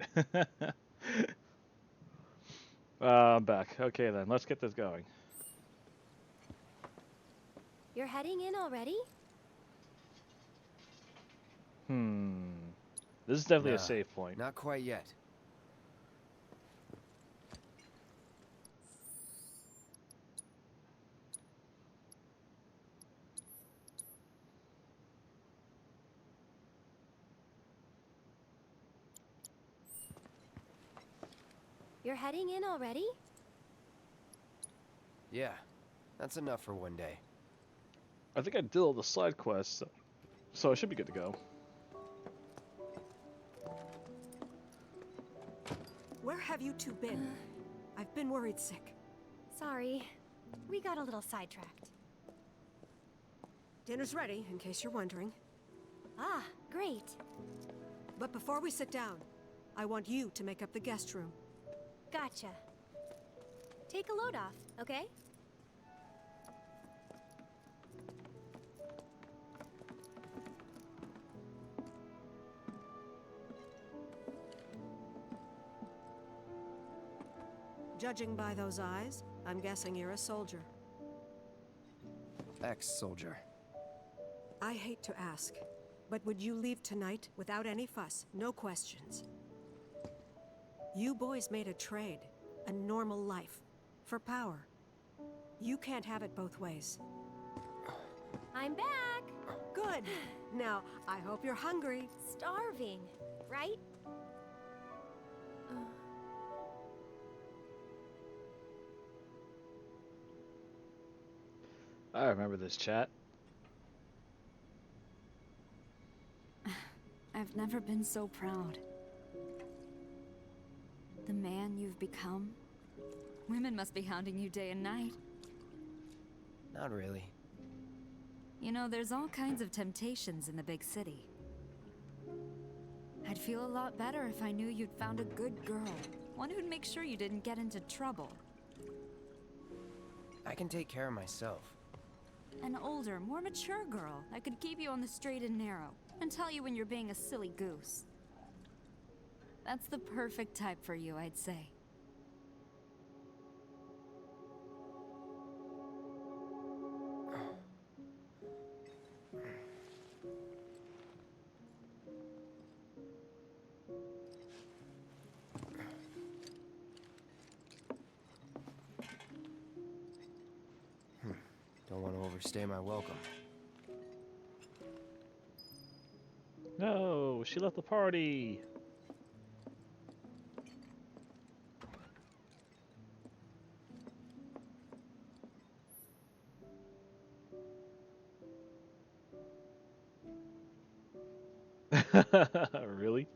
I'm back. Okay then, let's get this going. You're heading in already? This is definitely Nah, a save point. Not quite yet. You're heading in already? Yeah, that's enough for one day. I think I did all the side quests, so I should be good to go. Where have you two been? I've been worried sick. Sorry. We got a little sidetracked. Dinner's ready, in case you're wondering. Ah, great. But before we sit down, I want you to make up the guest room. Gotcha. Take a load off, okay? Judging by those eyes, I'm guessing you're a soldier. Ex-soldier. I hate to ask, but would you leave tonight without any fuss, no questions? You boys made a trade, a normal life, for power. You can't have it both ways. I'm back! Good! Now, I hope you're hungry. Starving, right? I remember this chat. I've never been so proud. The man you've become. Women must be hounding you day and night. Not really. You know, there's all kinds of temptations in the big city. I'd feel a lot better if I knew you'd found a good girl. One who'd make sure you didn't get into trouble. I can take care of myself. An older, more mature girl that could keep you on the straight and narrow and tell you when you're being a silly goose. That's the perfect type for you, I'd say. Don't want to overstay my welcome. No, she left the party. Really?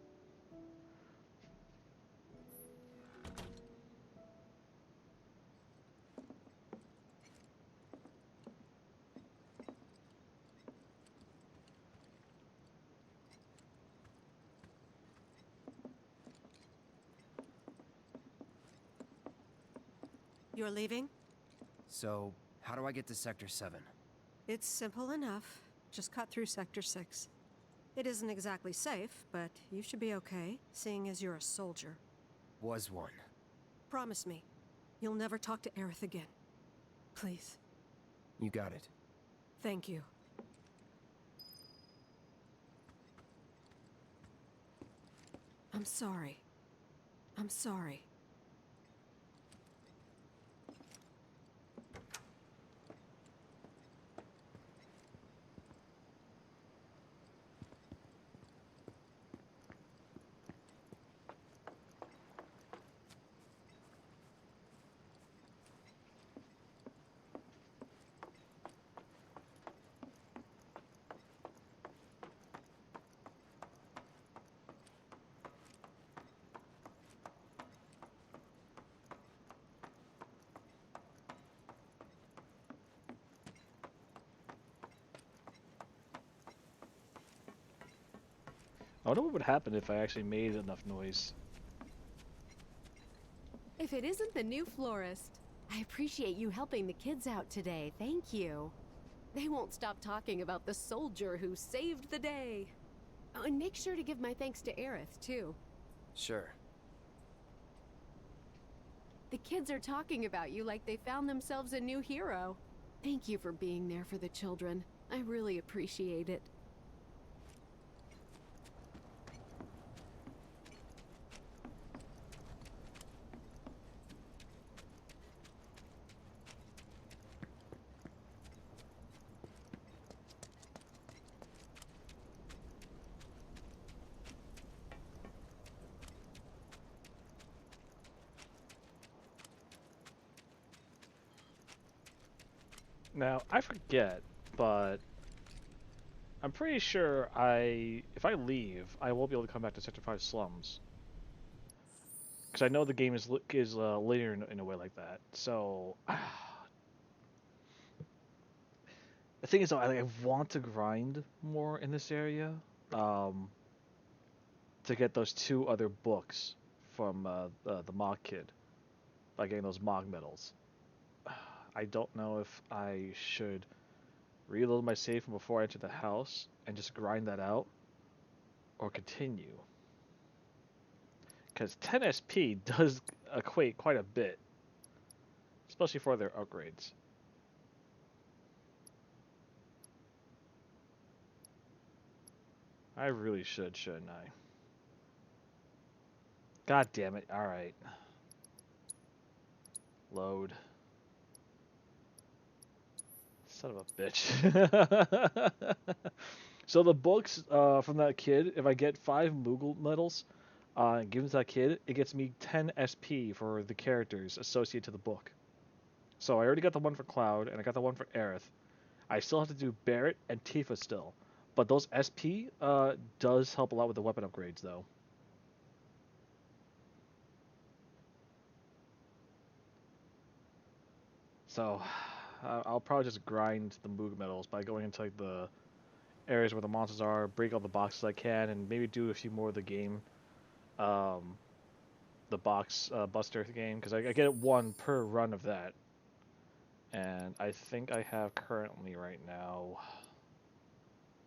You're leaving? So, how do I get to Sector 7? It's simple enough. Just cut through Sector 6. It isn't exactly safe, but you should be okay, seeing as you're a soldier. Was one. Promise me, you'll never talk to Aerith again. Please. You got it. Thank you. I'm sorry. I'm sorry. I wonder what would happen if I actually made enough noise. If it isn't the new florist, I appreciate you helping the kids out today. Thank you. They won't stop talking about the soldier who saved the day. Oh, and make sure to give my thanks to Aerith, too. Sure. The kids are talking about you like they found themselves a new hero. Thank you for being there for the children. I really appreciate it. Now, I forget, but I'm pretty sure if I leave, I won't be able to come back to Sector 5 slums. Because I know the game is linear in a way like that. So, the thing is, though, I want to grind more in this area to get those 2 other books from the Mog Kid by getting those Mog medals. I don't know if I should reload my save from before I enter the house and just grind that out, or continue. Because 10 SP does equate quite a bit, especially for their upgrades. I really should, shouldn't I? God damn it. Alright. Load. Son of a bitch. So the books from that kid, if I get 5 Moogle medals, and give them to that kid, it gets me 10 SP for the characters associated to the book. So I already got the one for Cloud, and I got the one for Aerith. I still have to do Barret and Tifa still. But those SP does help a lot with the weapon upgrades, though. So I'll probably just grind the Moog medals by going into like the areas where the monsters are, break all the boxes I can, and maybe do a few more of the game, the box buster game, because I get 1 per run of that. And I think I have currently right now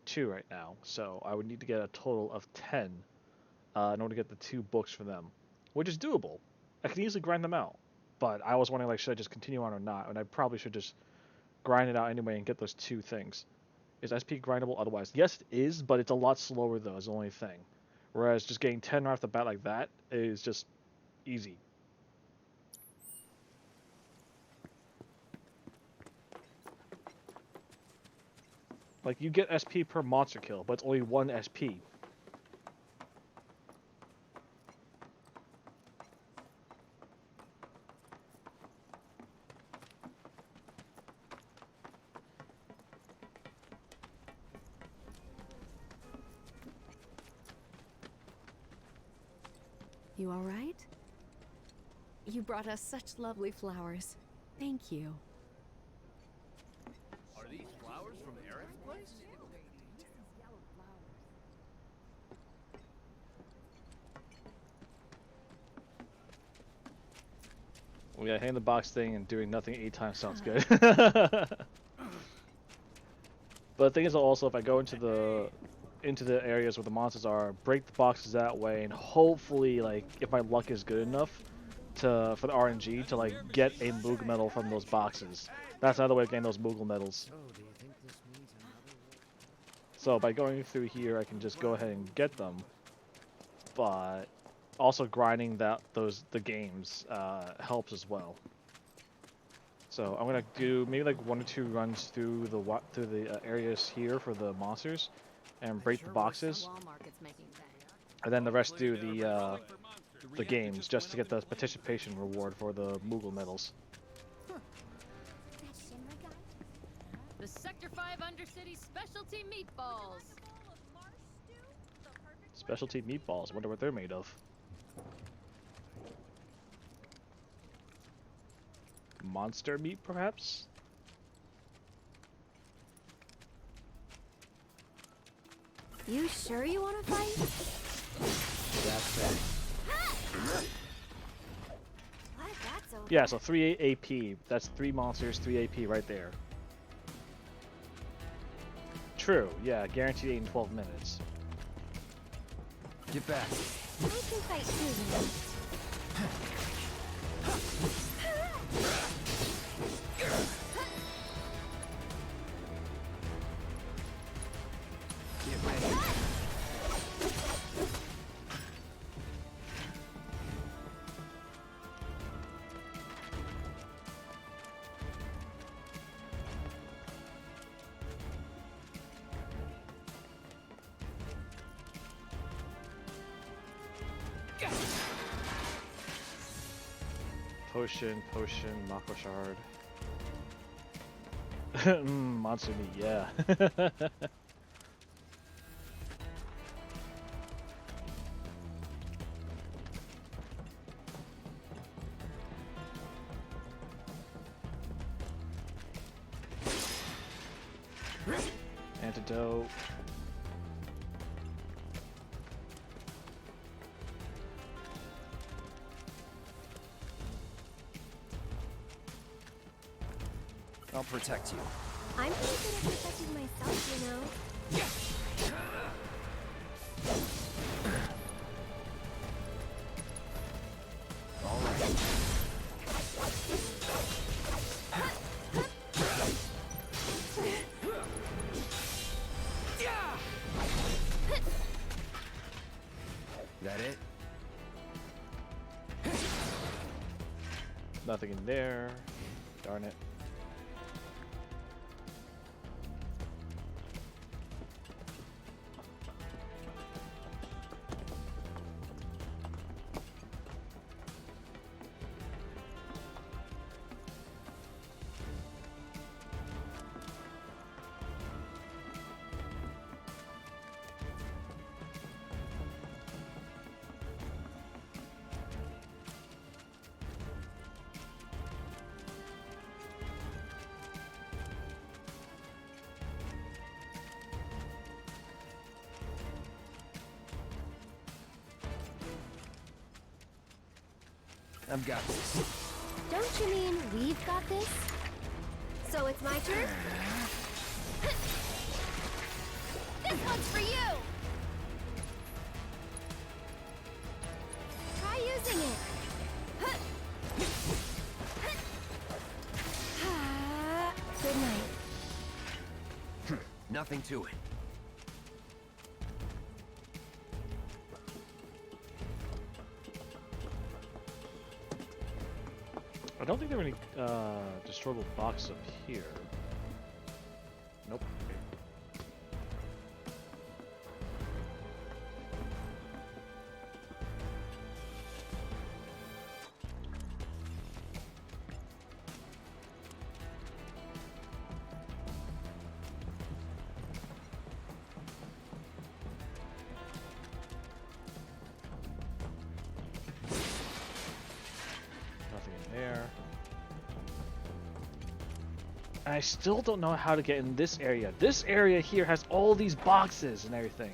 2 right now, so I would need to get a total of 10 in order to get the 2 books for them, which is doable. I can easily grind them out. But I was wondering, like, should I just continue on or not? And I probably should just grind it out anyway and get those 2 things. Is SP grindable otherwise? Yes, it is, but it's a lot slower, though, is the only thing. Whereas just getting 10 right off the bat like that is just easy. Like, you get SP per monster kill, but it's only 1 SP. You all right? You brought us such lovely flowers. Thank you. Are these flowers from Aerith's place? Well, yeah, hitting the box thing and doing nothing 8 times sounds good. But the thing is also, if I go into the areas where the monsters are, break the boxes that way, and hopefully, like, if my luck is good enough for the RNG to like get a Moog medal from those boxes. That's another way of getting those Moogle medals. So by going through here, I can just go ahead and get them, but also grinding the games helps as well. So I'm gonna do maybe like 1 or 2 runs through the areas here for the monsters, and break the boxes, and then the rest do the games just to get the participation reward for the Moogle medals. The Sector 5 Undercity Specialty Meatballs. Specialty meatballs. I wonder what they're made of. Monster meat, perhaps? You sure you want to fight? That's it. Yeah, so 3 AP. That's 3 monsters, 3 AP right there. True, yeah, guaranteed 8 in 12 minutes. Get back. I can fight too, Get ready. Potion, Mako Shard. Monster meat, yeah. Antidote. I'll protect you. I'm pretty good at protecting myself, you know. All right. That it? Nothing in there. Darn it. I've got this. Don't you mean we've got this? So it's my turn? This one's for you! Try using it. Good night. Nothing to it. I don't think there are any destroyable boxes up here. Nope. Okay. Nothing in there. I still don't know how to get in this area. This area here has all these boxes and everything.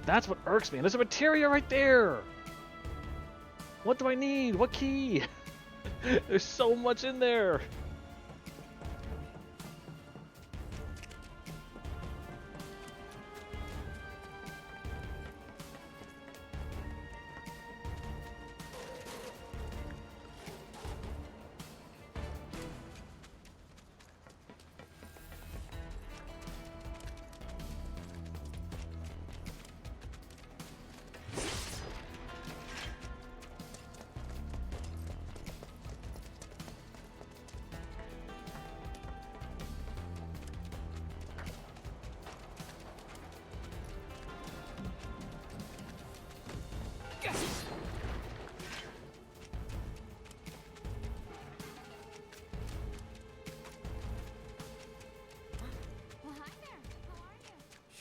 That's what irks me. And there's a materia right there. What do I need? What key? There's so much in there.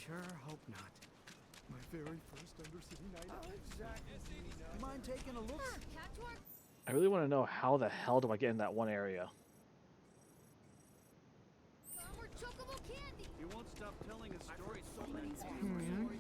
Sure hope not. My very first Undercity night. Oh, exactly. You mind taking a look? I really want to know how the hell do I get in that one area. You won't stop telling us stories. So many stories.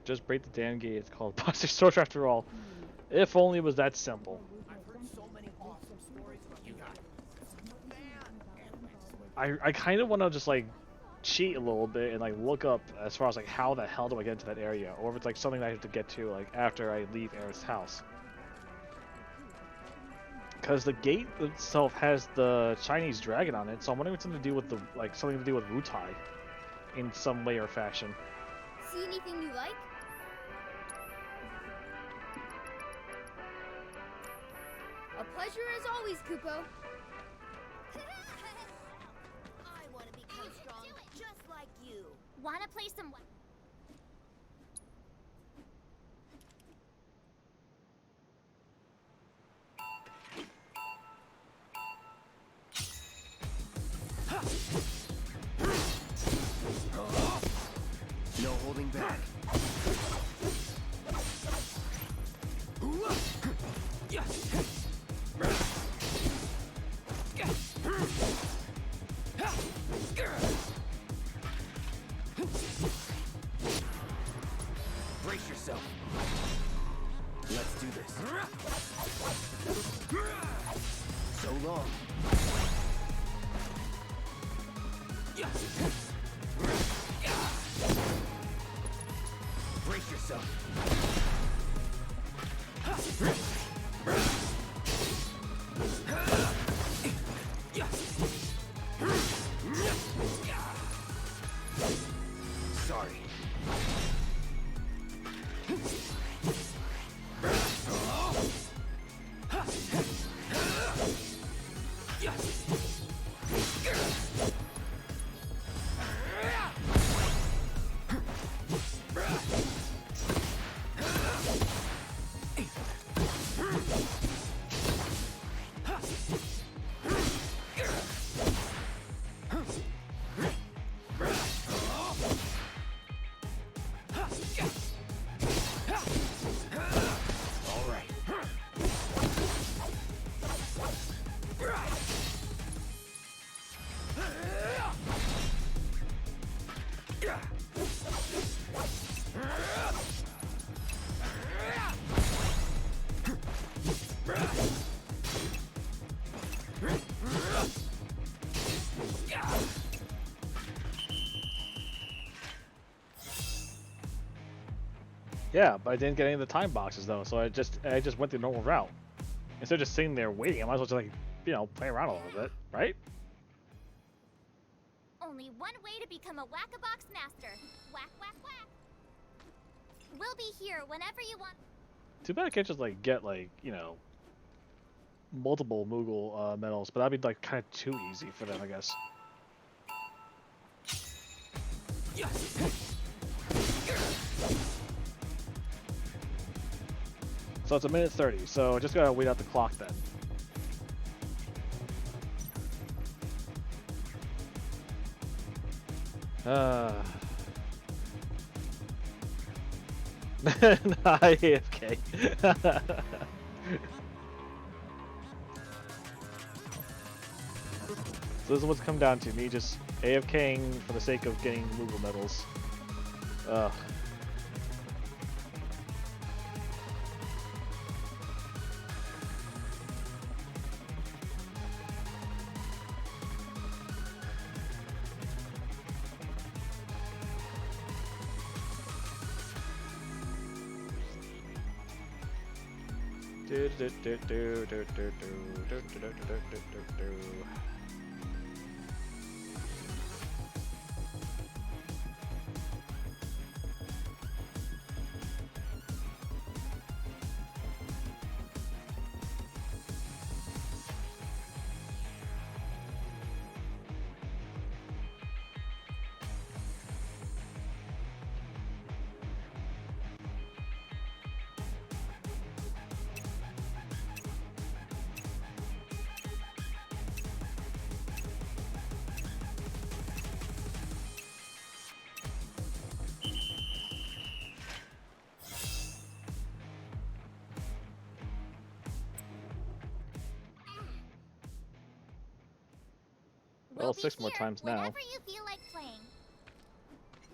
Just break the damn gate. It's called Plastic Soldier after all. If only it was that simple. I kind of want to just like cheat a little bit and like look up as far as like how the hell do I get into that area, or if it's like something that I have to get to like after I leave Aerith's house. Because the gate itself has the Chinese dragon on it, so I'm wondering if it's something to do with the something to do with Wutai in some way or fashion. See anything you like? A pleasure as always, Kupo. I want to become strong just like you. Wanna play some... No holding back. Brace yourself. Let's do this. So long. Brace yourself. Sorry. Yeah, but I didn't get any of the time boxes though, so I just went the normal route. Instead of just sitting there waiting, I might as well just like, you know, play around a little bit, right? Only one way to become a Whack-a-Box master. Whack, whack, whack. We'll be here whenever you want. Too bad I can't just like get like, you know, multiple Moogle medals, but that'd be like kind of too easy for them, I guess. So it's 1:30, so I just gotta wait out the clock then. Nah, AFK. So this is what's come down to, me just AFKing for the sake of getting Moogle medals. Ugh. Well, 6 more times now. Whenever you feel like playing.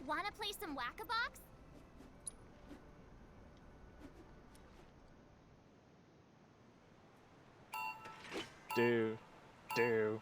Wanna play some Whack-a-Box? do, do.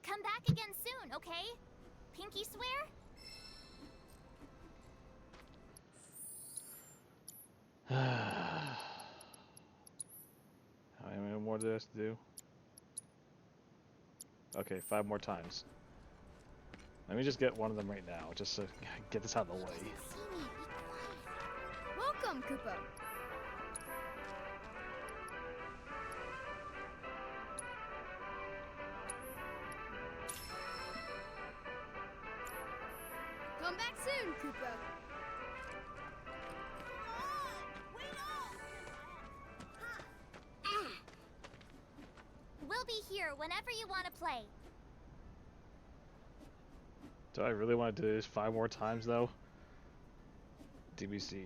Come back again soon, okay? Pinky swear? How many more do I have to do? Okay, 5 more times. Let me just get one of them right now, just to get this out of the way. Welcome, Koopa. Come back soon, Koopa. We'll be here whenever you want to play. Do I really want to do this 5 more times, though? DBZ.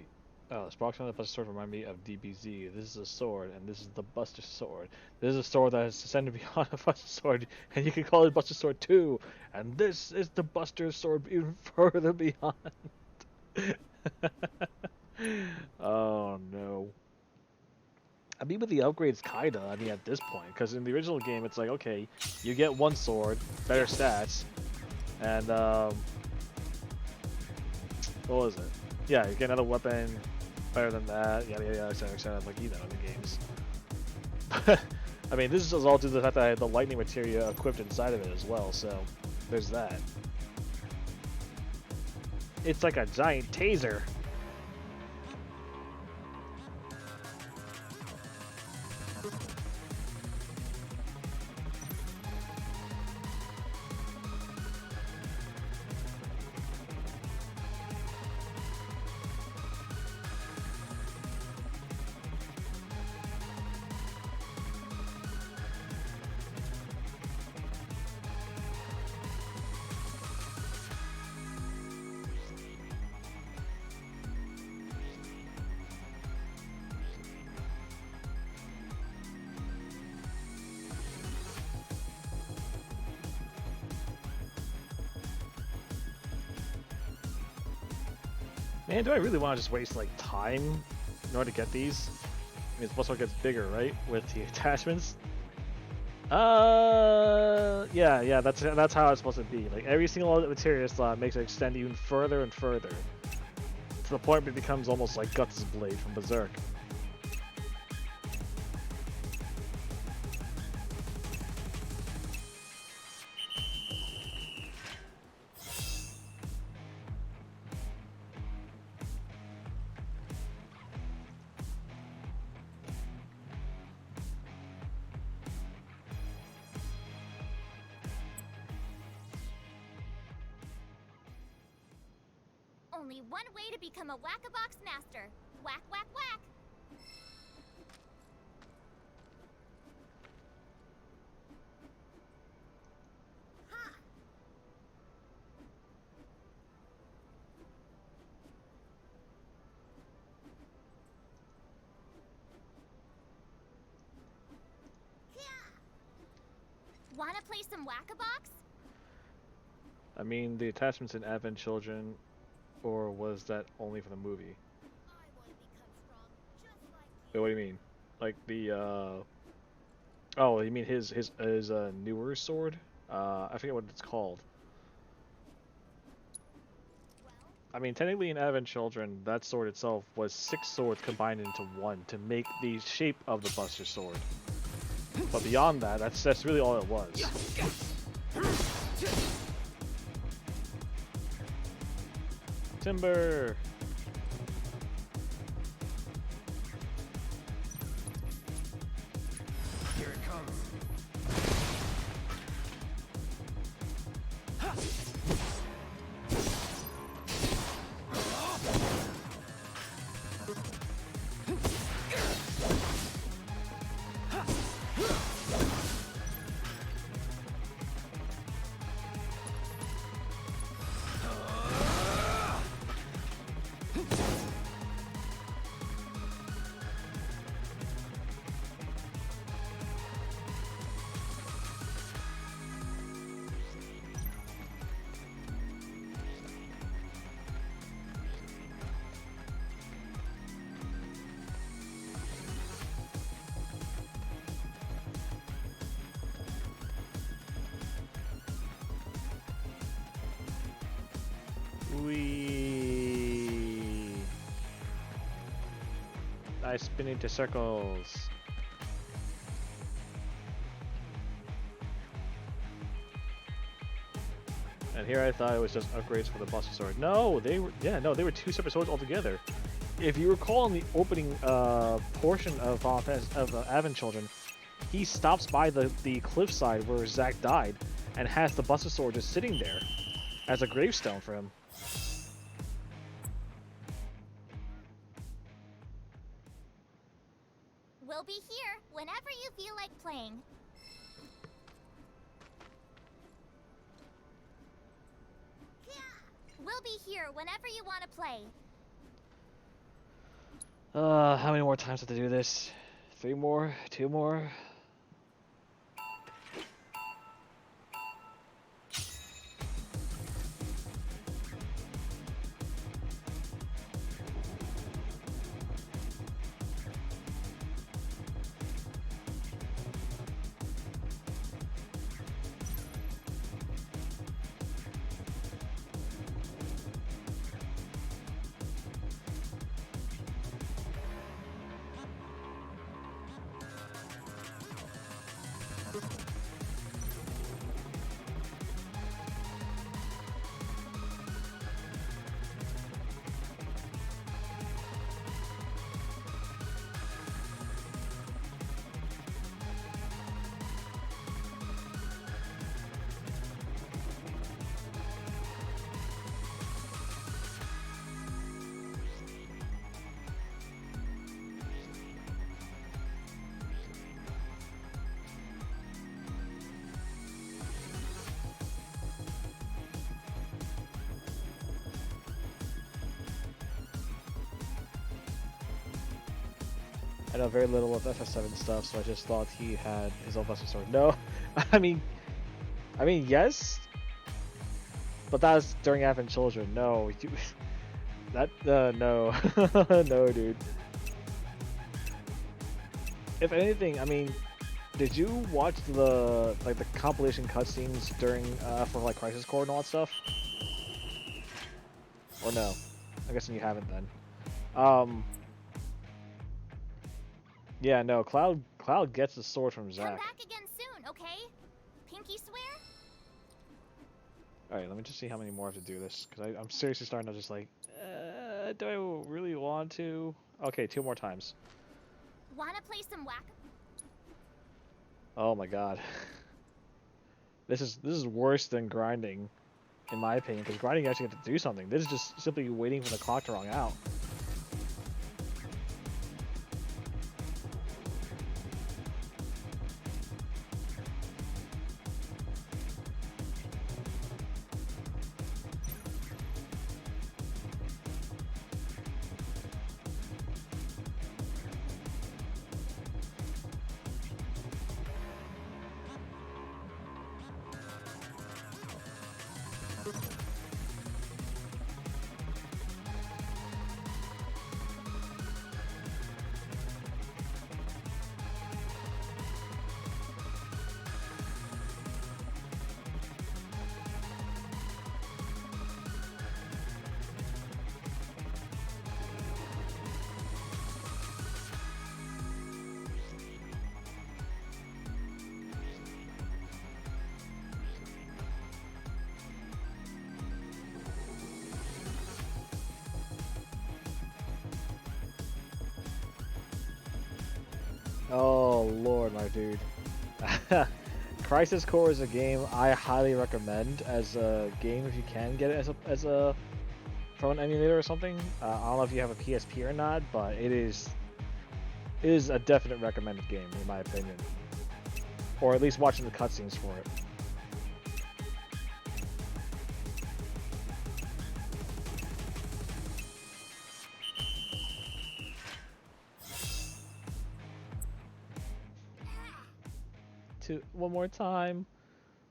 Oh, the Sparks on the Buster Sword remind me of DBZ. This is a sword, and this is the Buster Sword. This is a sword that is descended beyond a Buster Sword, and you can call it Buster Sword 2. And this is the Buster Sword even further beyond. Oh, no. I mean, with the upgrades, kinda, I mean, at this point. Because in the original game, it's like, okay, you get one sword, better stats, and, what was it? Yeah, you get another weapon, better than that, yada yada, etc., like, you know, in the games. I mean, this is all due to the fact that I had the lightning materia equipped inside of it as well, so there's that. It's like a giant taser. Man, do I really want to just waste, like, time in order to get these? I mean, Buster gets bigger, right? With the attachments? Yeah, that's how it's supposed to be. Like, every single materia slot makes it extend even further and further. To the point where it becomes almost like Guts' blade from Berserk. Only one way to become a Whack-a-Box master. Whack, whack, whack. play some Whack-A-Box? I mean, the attachments in Advent Children, or was that only for the movie? Wait, what do you mean? Like the oh, you mean his newer sword? I forget what it's called. I mean, technically in Advent Children, that sword itself was 6 swords combined into one to make the shape of the Buster Sword. But beyond that, that's really all it was. Timber! Here it comes. I spin into circles. And here I thought it was just upgrades for the Buster Sword. No, they were they were 2 separate swords altogether. If you recall in the opening portion of Advent Children, he stops by the cliffside where Zack died and has the Buster Sword just sitting there as a gravestone for him. We'll be here whenever you feel like playing. We'll be here whenever you want to play. How many more times have to do this? 3 more? 2 more? I know very little of FF7 stuff, so I just thought he had his own Buster Sword. No, I mean, yes, but that was during Advent Children. No, no, no, dude. If anything, I mean, did you watch the compilation cutscenes during for like Crisis Core and all that stuff? Or no? I'm guessing you haven't then. Yeah, no, Cloud gets the sword from Zack. Come back again soon, okay? Pinky swear? Alright, let me just see how many more I have to do this, because I'm seriously starting to just like, do I really want to? Okay, 2 more times. Wanna play some whack? Oh my god. This is worse than grinding, in my opinion, because grinding you actually get to do something. This is just simply waiting for the clock to run out. Oh lord, my dude. Crisis Core is a game I highly recommend as a game if you can get it as a from an emulator or something. I don't know if you have a PSP or not, but it is a definite recommended game in my opinion, or at least watching the cutscenes for it. One more time.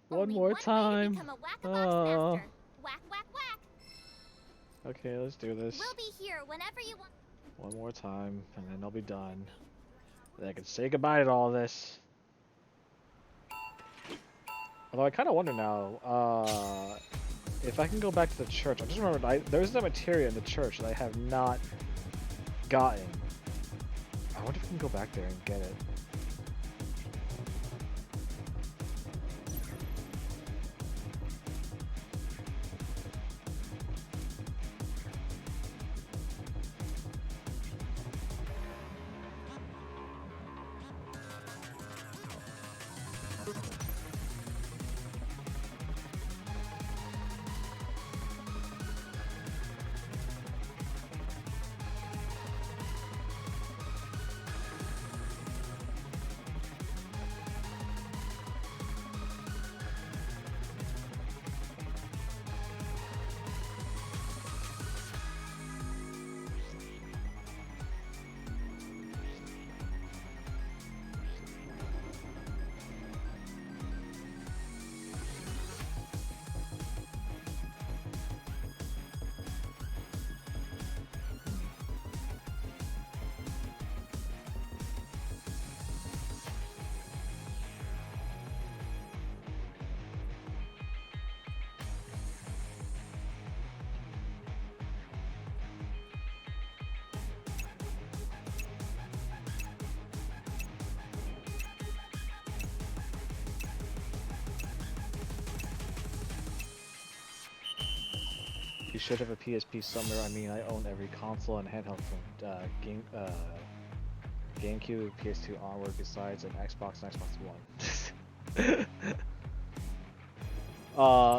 One more time. Become a Whack-a-Box master. Whack, whack, whack. Okay, let's do this. We'll be here whenever you want. One more time, and then I'll be done. Then I can say goodbye to all this. Although I kind of wonder now, if I can go back to the church. I just remembered there's a materia in the church that I have not gotten. I wonder if I can go back there and get it. You should have a PSP somewhere. I mean, I own every console and handheld from GameCube, PS2 onward, besides an Xbox and Xbox One.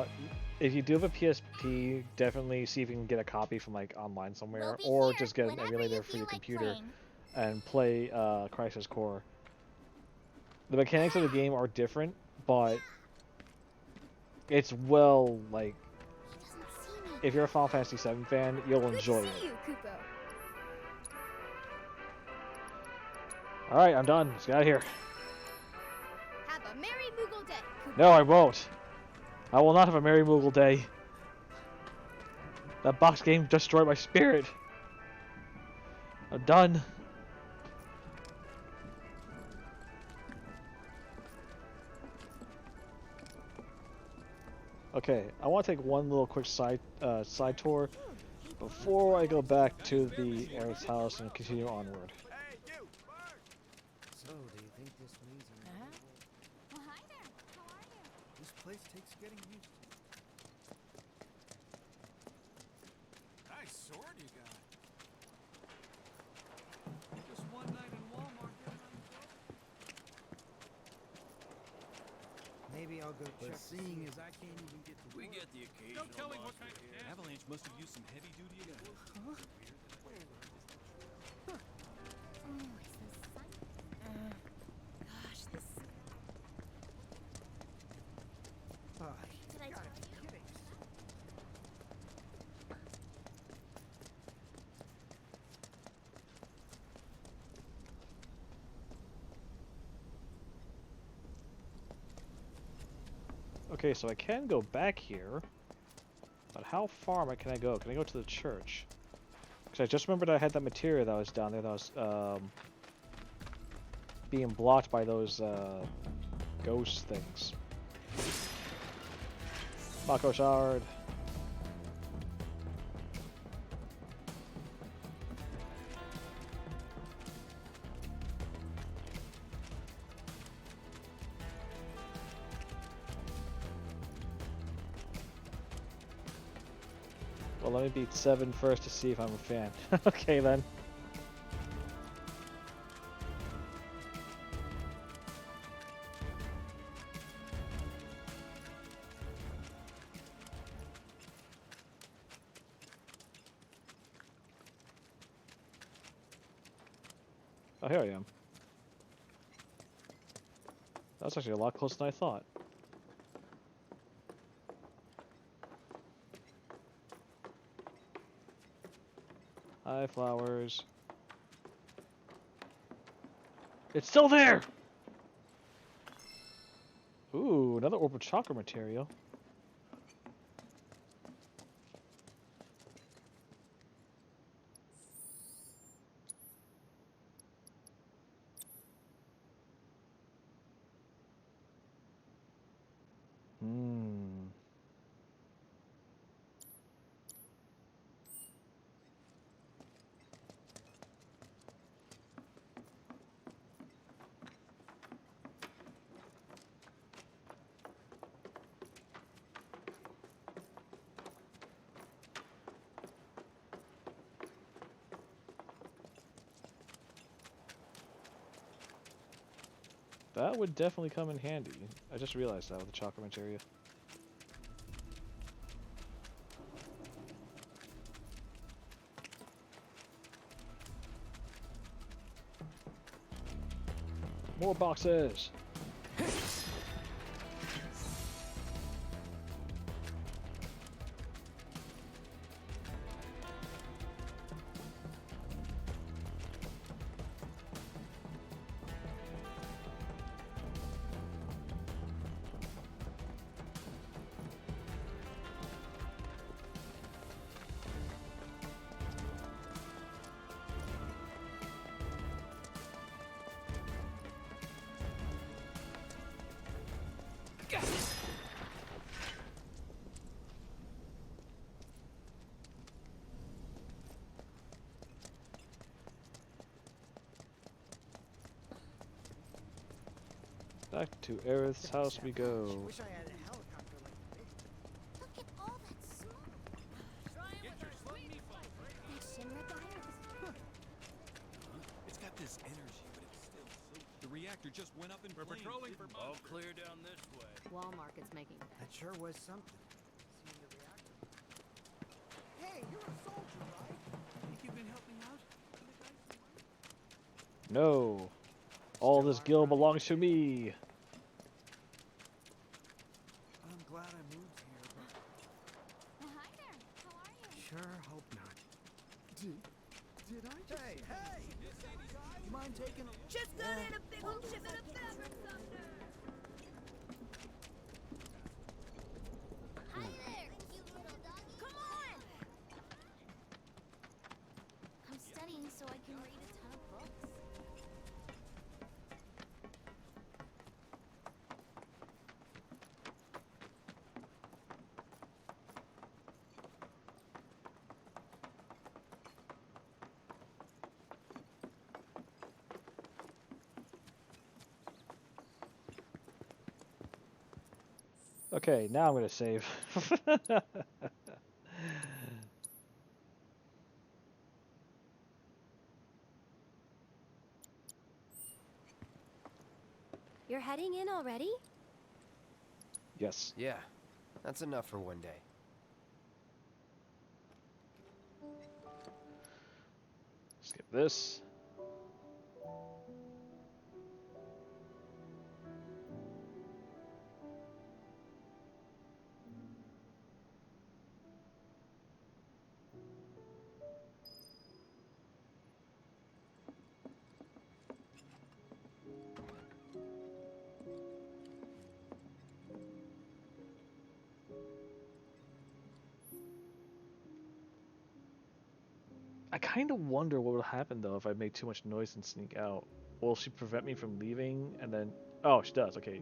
If you do have a PSP, definitely see if you can get a copy from like online somewhere, or just get an emulator for your computer and play Crisis Core. The mechanics of the game are different, but it's well like. If you're a Final Fantasy VII fan, you'll enjoy it. Alright, I'm done. Let's get out of here. Have a merry Moogle day, Koopa. No, I won't. I will not have a merry Moogle day. That box game destroyed my spirit. I'm done. Okay, I want to take one little quick side tour before I go back to the Eric's house and continue onward. So, do you think this means Well, hi there. How are you? this place takes getting used to? Nice sword you got. Just one night in Walmart. Maybe I'll go check. But seeing as I can't even get to work. Get the occasional. No telling what kind of Avalanche must have used some heavy duty equipment. Oh, is the sun? Gosh, this. Did I tell you? Okay, so I can go back here, but how far can I go? Can I go to the church? Because I just remembered I had that materia that was down there that was being blocked by those ghost things. Mako Shard. Well, let me beat 7 first to see if I'm a fan. Okay then. Oh, here I am. That's actually a lot closer than I thought. Hi, flowers. It's still there! Ooh, another orb of chakra material. Hmm. That would definitely come in handy. I just realized that with the chakra materia. More boxes! Back to Aerith's house we go. Wish I had a helicopter like this. Look at all that smoke. Get your slimy folks. That Shinra guy It's got this energy, but it's still so. The reactor just went up in We're flames. patrolling for All monsters. clear down this way. Walmart is making. That sure was something. Seeing the reactor. Hey, you're a soldier, right? Think you've been helping out? No. All this gil belongs to me. I'm glad I moved here, but Hi there. How are you? sure hope not. Did I just... Hey! You mind taking a... Just got in a big old shipment of fabric thunder. Hi there, cute little doggy. Come on! I'm studying so I can read a ton of books. Okay, now I'm gonna save. You're heading in already? Yes. Yeah, that's enough for one day. Skip this. I kind of wonder what would happen though if I make too much noise and sneak out. Will she prevent me from leaving and then... Oh, she does, okay.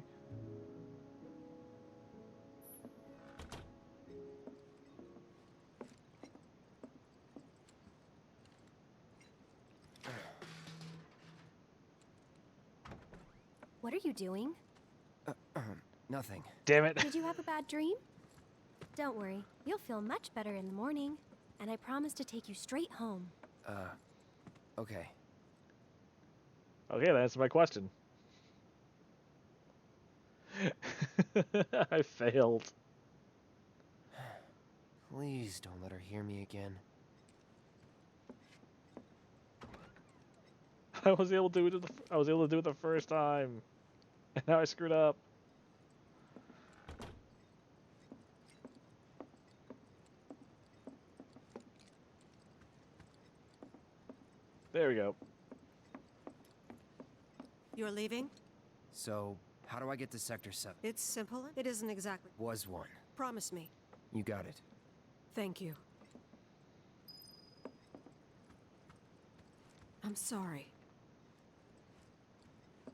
What are you doing? Nothing. Damn it. Did you have a bad dream? Don't worry, you'll feel much better in the morning. And I promise to take you straight home. Okay. Okay, that answers my question. I failed. Please don't let her hear me again. I was able to do it. I was able to do it the first time, and now I screwed up. There we go. You're leaving? So, how do I get to Sector 7? It's simple. It isn't exactly. Was one. Promise me. You got it. Thank you. I'm sorry.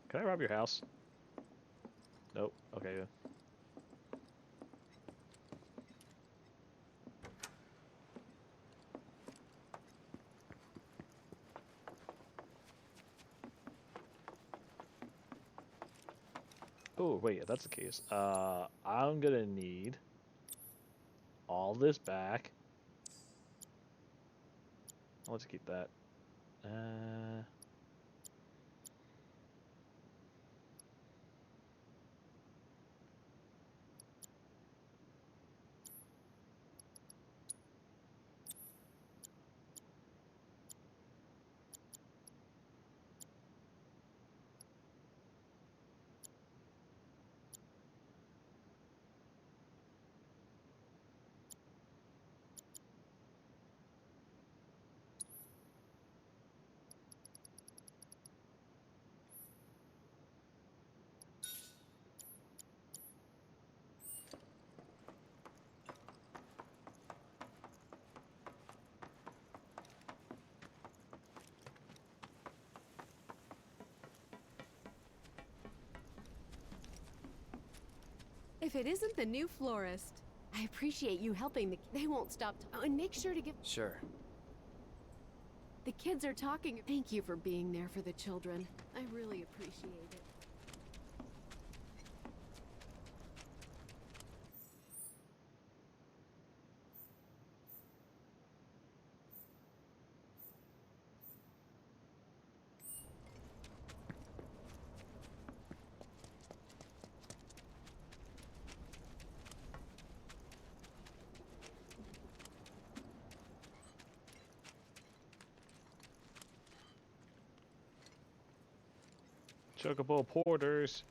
Can I rob your house? Nope. Okay. Then. Oh, wait, if that's the case, I'm gonna need all this back. Let's keep that. If it isn't the new florist, I appreciate you helping they won't stop. Oh, and make sure to give. Sure. The kids are talking. Thank you for being there for the children. I really appreciate it. Chocobo Porters.